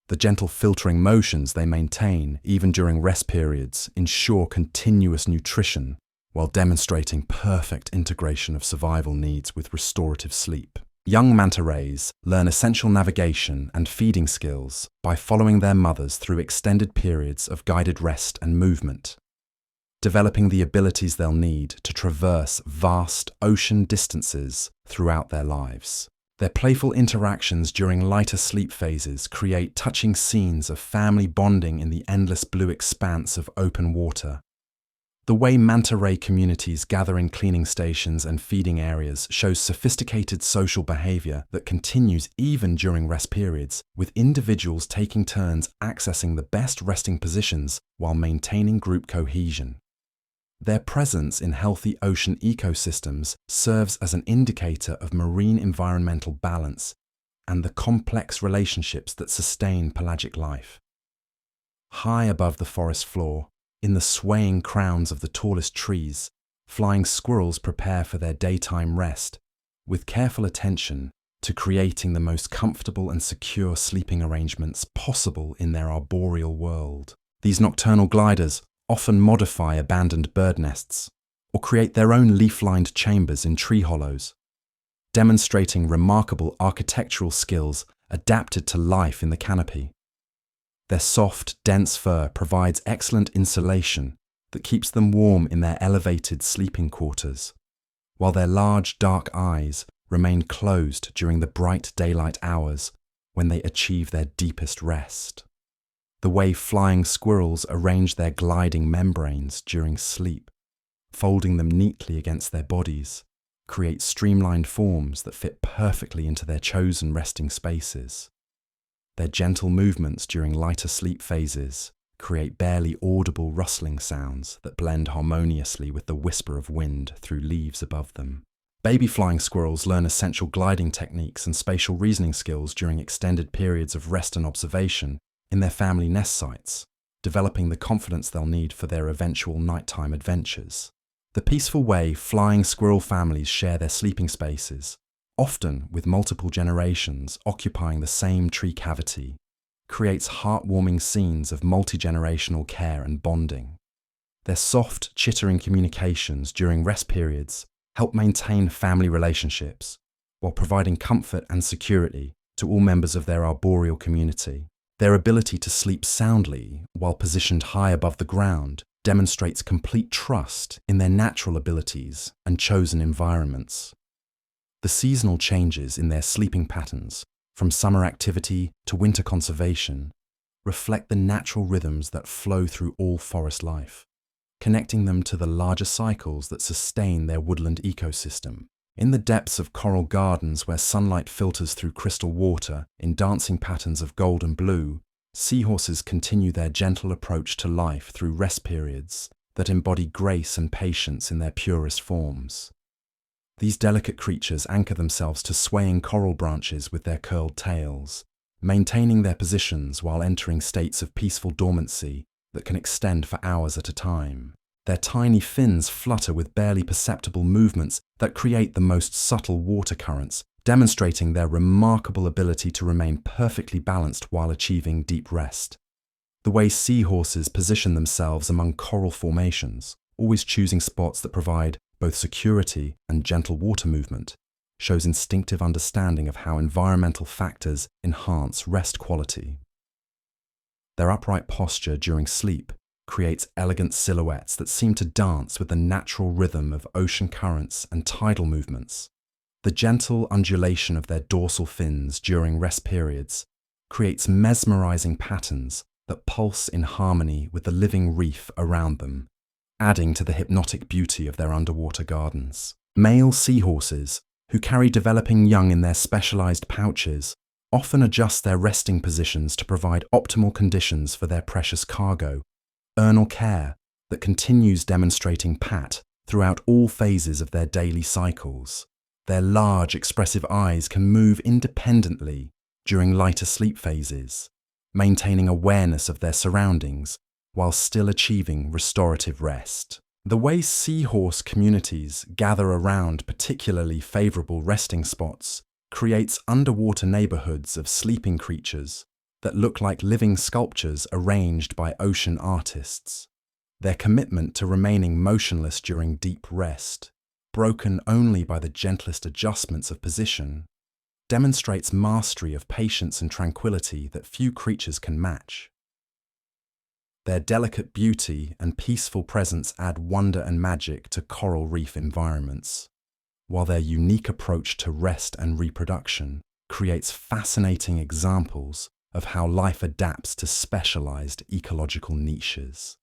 A: The gentle filtering motions they maintain, even during rest periods, ensure continuous nutrition while demonstrating perfect integration of survival needs with restorative sleep. Young manta rays learn essential navigation and feeding skills by following their mothers through extended periods of guided rest and movement, developing the abilities they'll need to traverse vast ocean distances throughout their lives. Their playful interactions during lighter sleep phases create touching scenes of family bonding in the endless blue expanse of open water. The way manta ray communities gather in cleaning stations and feeding areas shows sophisticated social behavior that continues even during rest periods, with individuals taking turns accessing the best resting positions while maintaining group cohesion. Their presence in healthy ocean ecosystems serves as an indicator of marine environmental balance and the complex relationships that sustain pelagic life. High above the forest floor, in the swaying crowns of the tallest trees, flying squirrels prepare for their daytime rest, with careful attention to creating the most comfortable and secure sleeping arrangements possible in their arboreal world. These nocturnal gliders often modify abandoned bird nests or create their own leaf-lined chambers in tree hollows, demonstrating remarkable architectural skills adapted to life in the canopy. Their soft, dense fur provides excellent insulation that keeps them warm in their elevated sleeping quarters, while their large, dark eyes remain closed during the bright daylight hours when they achieve their deepest rest. The way flying squirrels arrange their gliding membranes during sleep, folding them neatly against their bodies, create streamlined forms that fit perfectly into their chosen resting spaces. Their gentle movements during lighter sleep phases create barely audible rustling sounds that blend harmoniously with the whisper of wind through leaves above them. Baby flying squirrels learn essential gliding techniques and spatial reasoning skills during extended periods of rest and observation in their family nest sites, developing the confidence they'll need for their eventual nighttime adventures. The peaceful way flying squirrel families share their sleeping spaces, often with multiple generations occupying the same tree cavity, creates heartwarming scenes of multi-generational care and bonding. Their soft, chittering communications during rest periods help maintain family relationships while providing comfort and security to all members of their arboreal community. Their ability to sleep soundly while positioned high above the ground demonstrates complete trust in their natural abilities and chosen environments. The seasonal changes in their sleeping patterns, from summer activity to winter conservation, reflect the natural rhythms that flow through all forest life, connecting them to the larger cycles that sustain their woodland ecosystem. In the depths of coral gardens where sunlight filters through crystal water in dancing patterns of gold and blue, seahorses continue their gentle approach to life through rest periods that embody grace and patience in their purest forms. These delicate creatures anchor themselves to swaying coral branches with their curled tails, maintaining their positions while entering states of peaceful dormancy that can extend for hours at a time. Their tiny fins flutter with barely perceptible movements that create the most subtle water currents, demonstrating their remarkable ability to remain perfectly balanced while achieving deep rest. The way seahorses position themselves among coral formations, always choosing spots that provide both security and gentle water movement, shows instinctive understanding of how environmental factors enhance rest quality. Their upright posture during sleep creates elegant silhouettes that seem to dance with the natural rhythm of ocean currents and tidal movements. The gentle undulation of their dorsal fins during rest periods creates mesmerizing patterns that pulse in harmony with the living reef around them, adding to the hypnotic beauty of their underwater gardens. Male seahorses, who carry developing young in their specialized pouches, often adjust their resting positions to provide optimal conditions for their precious cargo, vernal care that continues demonstrating pat throughout all phases of their daily cycles. Their large, expressive eyes can move independently during lighter sleep phases, maintaining awareness of their surroundings while still achieving restorative rest. The way seahorse communities gather around particularly favorable resting spots creates underwater neighborhoods of sleeping creatures that look like living sculptures arranged by ocean artists. Their commitment to remaining motionless during deep rest, broken only by the gentlest adjustments of position, demonstrates mastery of patience and tranquility that few creatures can match. Their delicate beauty and peaceful presence add wonder and magic to coral reef environments, while their unique approach to rest and reproduction creates fascinating examples of how life adapts to specialized ecological niches.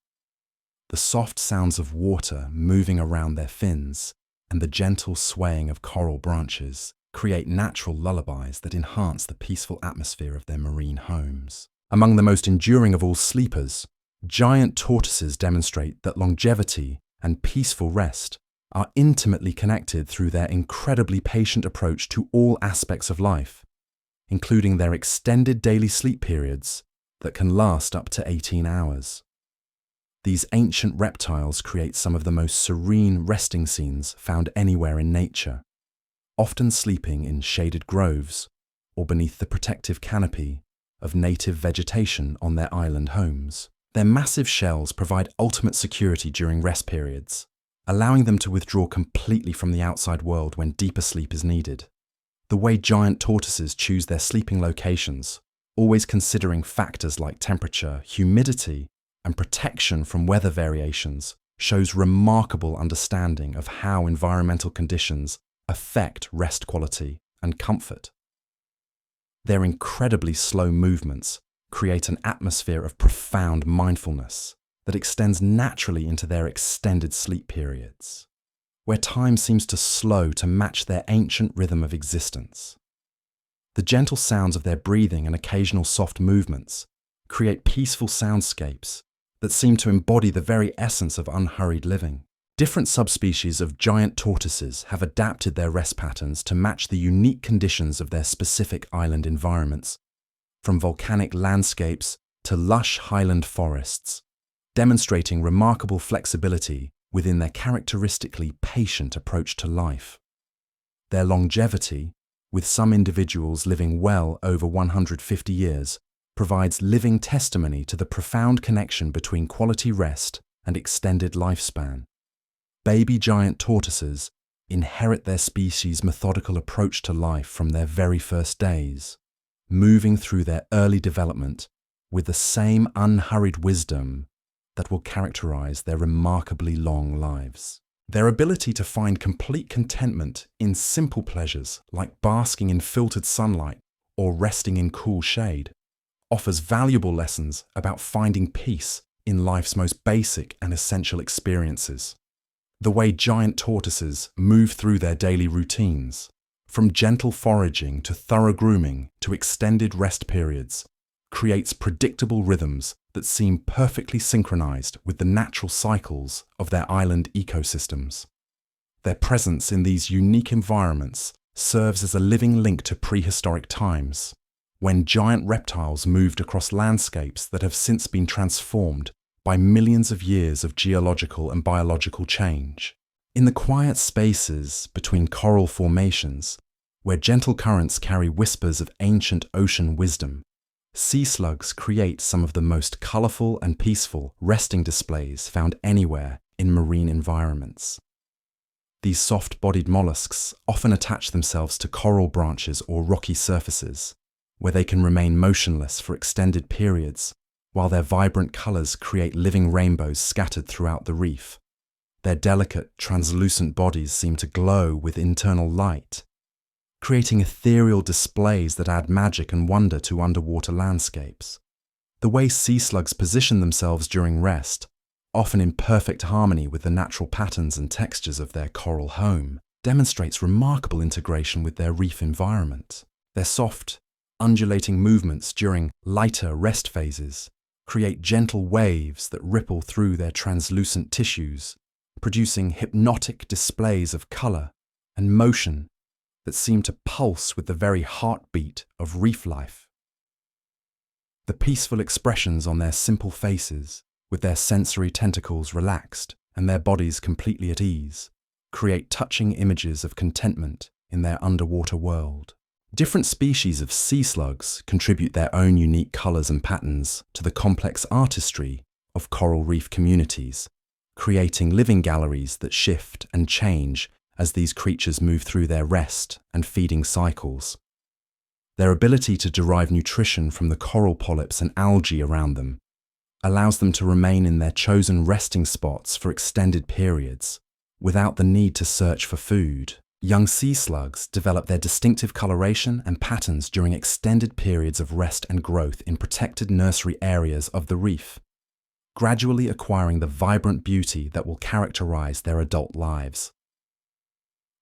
A: The soft sounds of water moving around their fins and the gentle swaying of coral branches create natural lullabies that enhance the peaceful atmosphere of their marine homes. Among the most enduring of all sleepers, giant tortoises demonstrate that longevity and peaceful rest are intimately connected through their incredibly patient approach to all aspects of life, including their extended daily sleep periods that can last up to 18 hours. These ancient reptiles create some of the most serene resting scenes found anywhere in nature, often sleeping in shaded groves or beneath the protective canopy of native vegetation on their island homes. Their massive shells provide ultimate security during rest periods, allowing them to withdraw completely from the outside world when deeper sleep is needed. The way giant tortoises choose their sleeping locations, always considering factors like temperature, humidity, and protection from weather variations, shows remarkable understanding of how environmental conditions affect rest quality and comfort. Their incredibly slow movements create an atmosphere of profound mindfulness that extends naturally into their extended sleep periods, where time seems to slow to match their ancient rhythm of existence. The gentle sounds of their breathing and occasional soft movements create peaceful soundscapes that seem to embody the very essence of unhurried living. Different subspecies of giant tortoises have adapted their rest patterns to match the unique conditions of their specific island environments, from volcanic landscapes to lush highland forests, demonstrating remarkable flexibility within their characteristically patient approach to life. Their longevity, with some individuals living well over 150 years, provides living testimony to the profound connection between quality rest and extended lifespan. Baby giant tortoises inherit their species' methodical approach to life from their very first days, moving through their early development with the same unhurried wisdom that will characterize their remarkably long lives. Their ability to find complete contentment in simple pleasures like basking in filtered sunlight or resting in cool shade offers valuable lessons about finding peace in life's most basic and essential experiences. The way giant tortoises move through their daily routines, from gentle foraging to thorough grooming to extended rest periods, creates predictable rhythms that seem perfectly synchronized with the natural cycles of their island ecosystems. Their presence in these unique environments serves as a living link to prehistoric times, when giant reptiles moved across landscapes that have since been transformed by millions of years of geological and biological change. In the quiet spaces between coral formations, where gentle currents carry whispers of ancient ocean wisdom, sea slugs create some of the most colorful and peaceful resting displays found anywhere in marine environments. These soft-bodied mollusks often attach themselves to coral branches or rocky surfaces, where they can remain motionless for extended periods, while their vibrant colors create living rainbows scattered throughout the reef. Their delicate, translucent bodies seem to glow with internal light, creating ethereal displays that add magic and wonder to underwater landscapes. The way sea slugs position themselves during rest, often in perfect harmony with the natural patterns and textures of their coral home, demonstrates remarkable integration with their reef environment. Their soft, undulating movements during lighter rest phases create gentle waves that ripple through their translucent tissues, producing hypnotic displays of color and motion that seem to pulse with the very heartbeat of reef life. The peaceful expressions on their simple faces, with their sensory tentacles relaxed and their bodies completely at ease, create touching images of contentment in their underwater world. Different species of sea slugs contribute their own unique colors and patterns to the complex artistry of coral reef communities, creating living galleries that shift and change as these creatures move through their rest and feeding cycles. Their ability to derive nutrition from the coral polyps and algae around them allows them to remain in their chosen resting spots for extended periods, without the need to search for food. Young sea slugs develop their distinctive coloration and patterns during extended periods of rest and growth in protected nursery areas of the reef, gradually acquiring the vibrant beauty that will characterize their adult lives.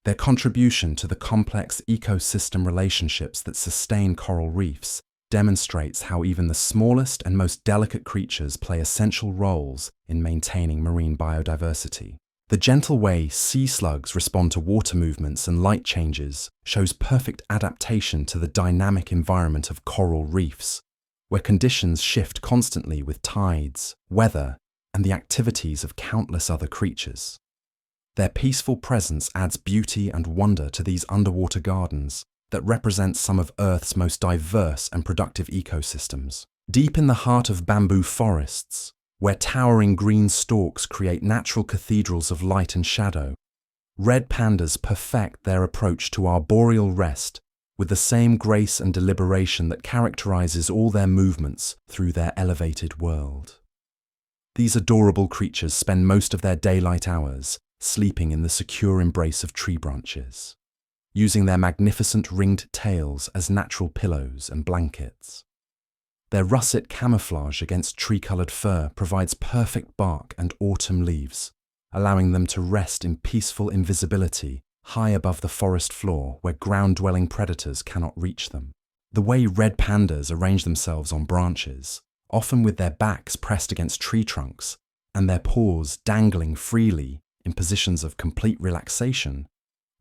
A: Their contribution to the complex ecosystem relationships that sustain coral reefs demonstrates how even the smallest and most delicate creatures play essential roles in maintaining marine biodiversity. The gentle way sea slugs respond to water movements and light changes shows perfect adaptation to the dynamic environment of coral reefs, where conditions shift constantly with tides, weather, and the activities of countless other creatures. Their peaceful presence adds beauty and wonder to these underwater gardens that represent some of Earth's most diverse and productive ecosystems. Deep in the heart of bamboo forests, where towering green stalks create natural cathedrals of light and shadow, red pandas perfect their approach to arboreal rest with the same grace and deliberation that characterizes all their movements through their elevated world. These adorable creatures spend most of their daylight hours sleeping in the secure embrace of tree branches, using their magnificent ringed tails as natural pillows and blankets. Their russet camouflage against tree-colored fur provides perfect bark and autumn leaves, allowing them to rest in peaceful invisibility high above the forest floor where ground-dwelling predators cannot reach them. The way red pandas arrange themselves on branches, often with their backs pressed against tree trunks and their paws dangling freely in positions of complete relaxation,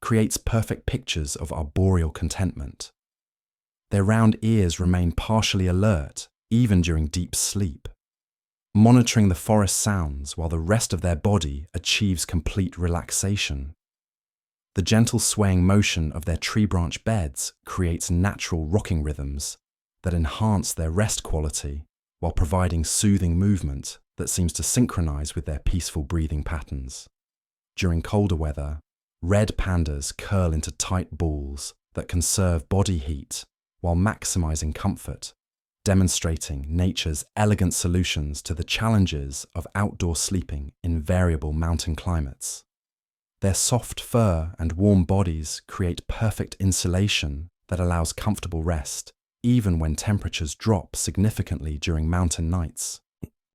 A: creates perfect pictures of arboreal contentment. Their round ears remain partially alert, even during deep sleep, monitoring the forest sounds while the rest of their body achieves complete relaxation. The gentle swaying motion of their tree branch beds creates natural rocking rhythms that enhance their rest quality while providing soothing movement that seems to synchronize with their peaceful breathing patterns. During colder weather, red pandas curl into tight balls that conserve body heat while maximizing comfort, demonstrating nature's elegant solutions to the challenges of outdoor sleeping in variable mountain climates. Their soft fur and warm bodies create perfect insulation that allows comfortable rest, even when temperatures drop significantly during mountain nights.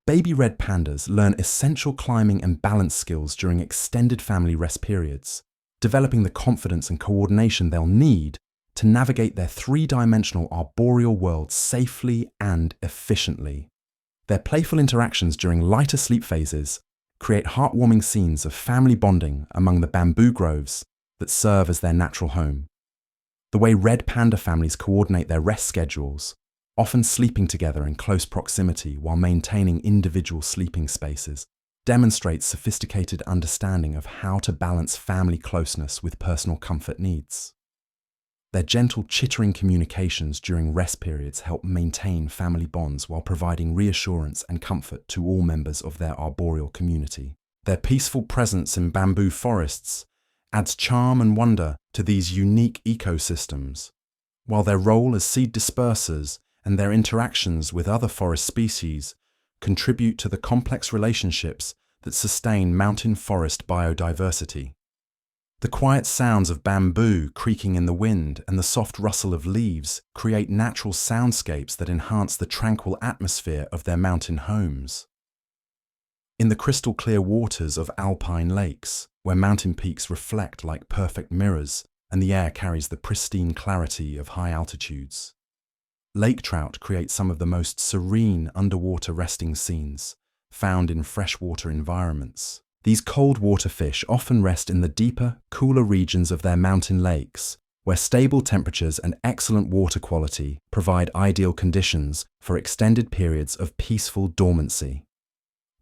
A: Baby red pandas learn essential climbing and balance skills during extended family rest periods, developing the confidence and coordination they'll need to navigate their three-dimensional arboreal world safely and efficiently. Their playful interactions during lighter sleep phases create heartwarming scenes of family bonding among the bamboo groves that serve as their natural home. The way red panda families coordinate their rest schedules, often sleeping together in close proximity while maintaining individual sleeping spaces, demonstrates sophisticated understanding of how to balance family closeness with personal comfort needs. Their gentle, chittering communications during rest periods help maintain family bonds while providing reassurance and comfort to all members of their arboreal community. Their peaceful presence in bamboo forests adds charm and wonder to these unique ecosystems, while their role as seed dispersers and their interactions with other forest species contribute to the complex relationships that sustain mountain forest biodiversity. The quiet sounds of bamboo creaking in the wind and the soft rustle of leaves create natural soundscapes that enhance the tranquil atmosphere of their mountain homes. In the crystal clear waters of alpine lakes, where mountain peaks reflect like perfect mirrors and the air carries the pristine clarity of high altitudes, lake trout create some of the most serene underwater resting scenes found in freshwater environments. These cold water fish often rest in the deeper, cooler regions of their mountain lakes, where stable temperatures and excellent water quality provide ideal conditions for extended periods of peaceful dormancy.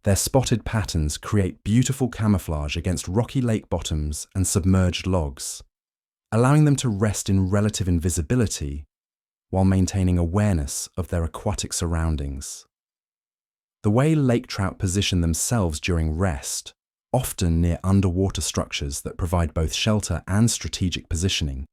A: Their spotted patterns create beautiful camouflage against rocky lake bottoms and submerged logs, allowing them to rest in relative invisibility while maintaining awareness of their aquatic surroundings. The way lake trout position themselves during rest, often near underwater structures that provide both shelter and strategic positioning,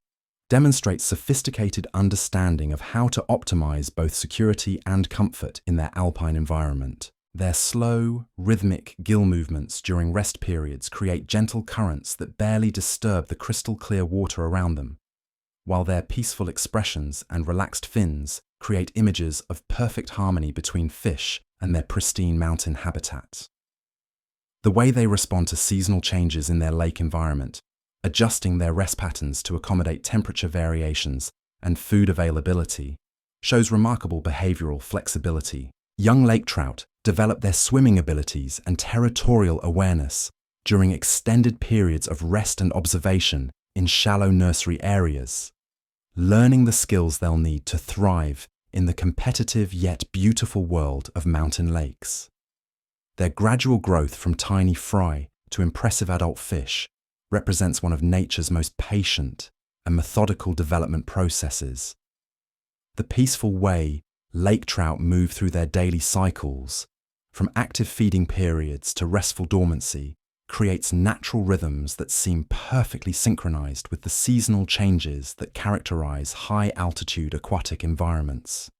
A: demonstrates sophisticated understanding of how to optimize both security and comfort in their alpine environment. Their slow, rhythmic gill movements during rest periods create gentle currents that barely disturb the crystal clear water around them, while their peaceful expressions and relaxed fins create images of perfect harmony between fish and their pristine mountain habitat. The way they respond to seasonal changes in their lake environment, adjusting their rest patterns to accommodate temperature variations and food availability, shows remarkable behavioral flexibility. Young lake trout develop their swimming abilities and territorial awareness during extended periods of rest and observation in shallow nursery areas, learning the skills they'll need to thrive in the competitive yet beautiful world of mountain lakes. Their gradual growth from tiny fry to impressive adult fish represents one of nature's most patient and methodical development processes. The peaceful way lake trout move through their daily cycles, from active feeding periods to restful dormancy, creates natural rhythms that seem perfectly synchronized with the seasonal changes that characterize high-altitude aquatic environments.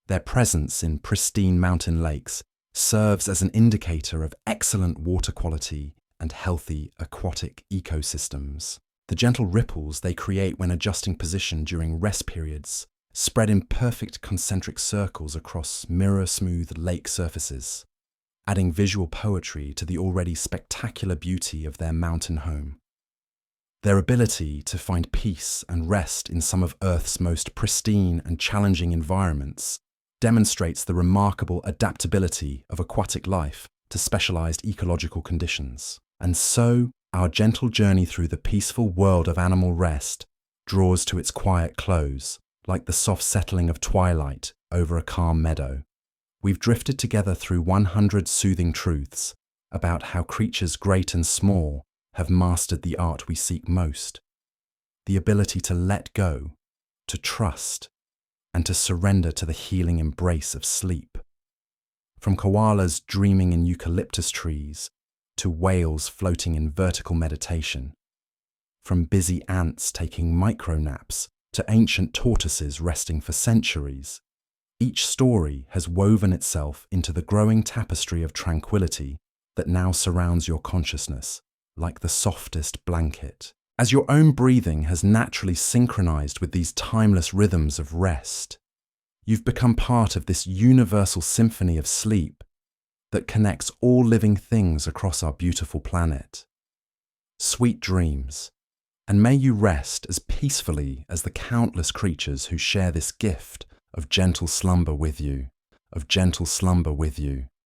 A: Their presence in pristine mountain lakes serves as an indicator of excellent water quality and healthy aquatic ecosystems. The gentle ripples they create when adjusting position during rest periods spread in perfect concentric circles across mirror-smooth lake surfaces, adding visual poetry to the already spectacular beauty of their mountain home. Their ability to find peace and rest in some of Earth's most pristine and challenging environments demonstrates the remarkable adaptability of aquatic life to specialized ecological conditions. And so, our gentle journey through the peaceful world of animal rest draws to its quiet close, like the soft settling of twilight over a calm meadow. We've drifted together through 100 soothing truths about how creatures great and small have mastered the art we seek most, the ability to let go, to trust, and to surrender to the healing embrace of sleep. From koalas dreaming in eucalyptus trees to whales floating in vertical meditation, from busy ants taking micro-naps to ancient tortoises resting for centuries, each story has woven itself into the growing tapestry of tranquility that now surrounds your consciousness like the softest blanket. As your own breathing has naturally synchronized with these timeless rhythms of rest, You've become part of this universal symphony of sleep that connects all living things across our beautiful planet. Sweet dreams, and may you rest as peacefully as the countless creatures who share this gift of gentle slumber with you, of gentle slumber with you.